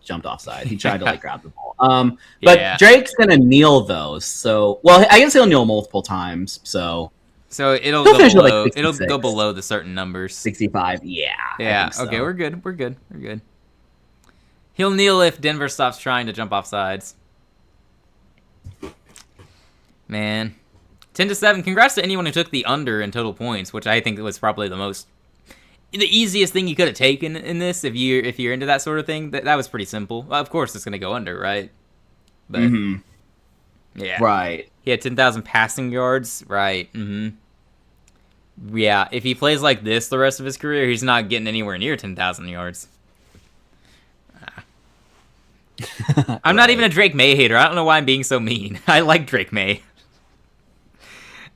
Jumped offside. He tried to grab the ball. But Drake's gonna kneel, though. So... Well, I guess he'll kneel multiple times, so... So it'll go below. It'll go below the certain numbers. 65. Yeah. Yeah. Okay, we're good. He'll kneel if Denver stops trying to jump off sides. Man, 10-7. Congrats to anyone who took the under in total points, which I think was probably the easiest thing you could have taken in this. If you're into that sort of thing, that was pretty simple. Well, of course, it's gonna go under, right? But yeah, right. He had 10,000 passing yards, right? Yeah, if he plays like this the rest of his career, he's not getting anywhere near 10,000 yards. I'm not even a Drake May hater. I don't know why I'm being so mean. I like Drake May.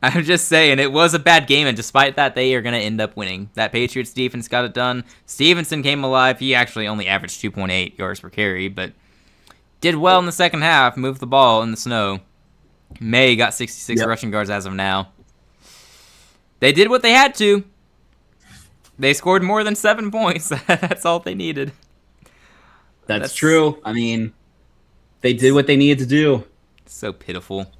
I'm just saying, it was a bad game, and despite that, they are going to end up winning. That Patriots defense got it done. Stevenson came alive. He actually only averaged 2.8 yards per carry, but did well in the second half, moved the ball in the snow. May got 66 rushing yards as of now. They did what they had to. They scored more than 7 points. That's all they needed. That's true. I mean, they did what they needed to do. So pitiful.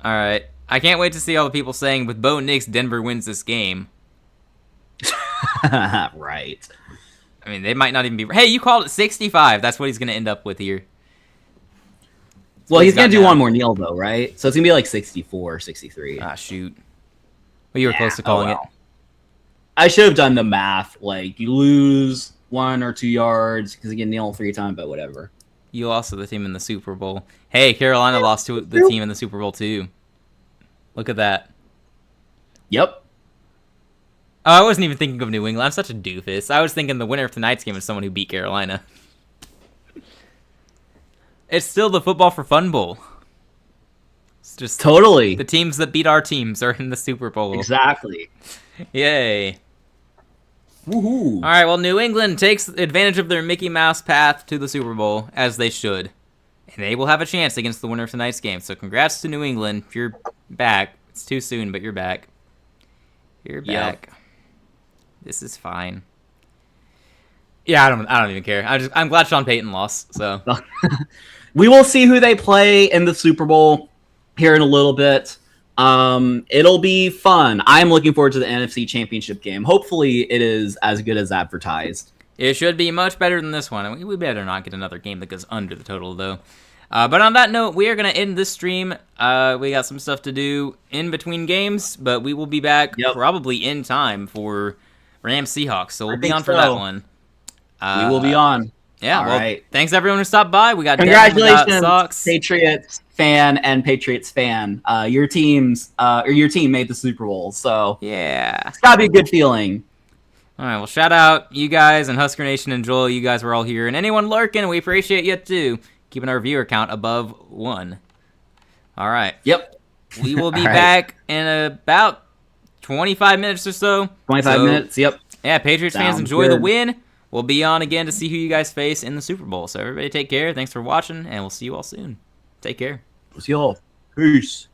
All right. I can't wait to see all the people saying, with Bo Nix, Denver wins this game. Right. I mean, they might not even be... Hey, you called it 65. That's what he's going to end up with here. Well, he's going to do one more kneel, though, right? So it's going to be 64, 63. Ah, shoot. Well, you were close to calling it. I should have done the math. You lose 1 or 2 yards because you get kneel 3 times, but whatever. You lost to the team in the Super Bowl. Hey, Carolina lost to the team in the Super Bowl, too. Look at that. Yep. Oh, I wasn't even thinking of New England. I'm such a doofus. I was thinking the winner of tonight's game is someone who beat Carolina. It's still the Football for Fun Bowl. It's just totally the teams that beat our teams are in the Super Bowl. Exactly. Yay. Woohoo. All right, well, New England takes advantage of their Mickey Mouse path to the Super Bowl, as they should. And they will have a chance against the winner of tonight's game. So congrats to New England. You're back. It's too soon, but you're back. You're back. This is fine. Yeah, I don't even care. I'm glad Sean Payton lost. So we will see who they play in the Super Bowl here in a little bit. It'll be fun. I'm looking forward to the NFC Championship game. Hopefully, it is as good as advertised. It should be much better than this one. We better not get another game that goes under the total, though. But on that note, we are going to end this stream. We got some stuff to do in between games, but we will be back probably in time for Rams Seahawks. So we'll be on for that one. We will be on. Yeah, all right. Thanks everyone who stopped by. We got congratulations, we got Patriots fan and Patriots fan. Your team made the Super Bowl, so yeah, it's gotta be a good feeling. All right, well, shout out you guys and Husker Nation and Joel. You guys were all here, and anyone lurking, we appreciate you too. Keeping our viewer count above 1. All right. Yep. We will be back in about 25 minutes or so. 25 minutes. Yep. Yeah, Patriots fans, enjoy the win. We'll be on again to see who you guys face in the Super Bowl. So everybody take care. Thanks for watching, and we'll see you all soon. Take care. We'll see you all. Peace.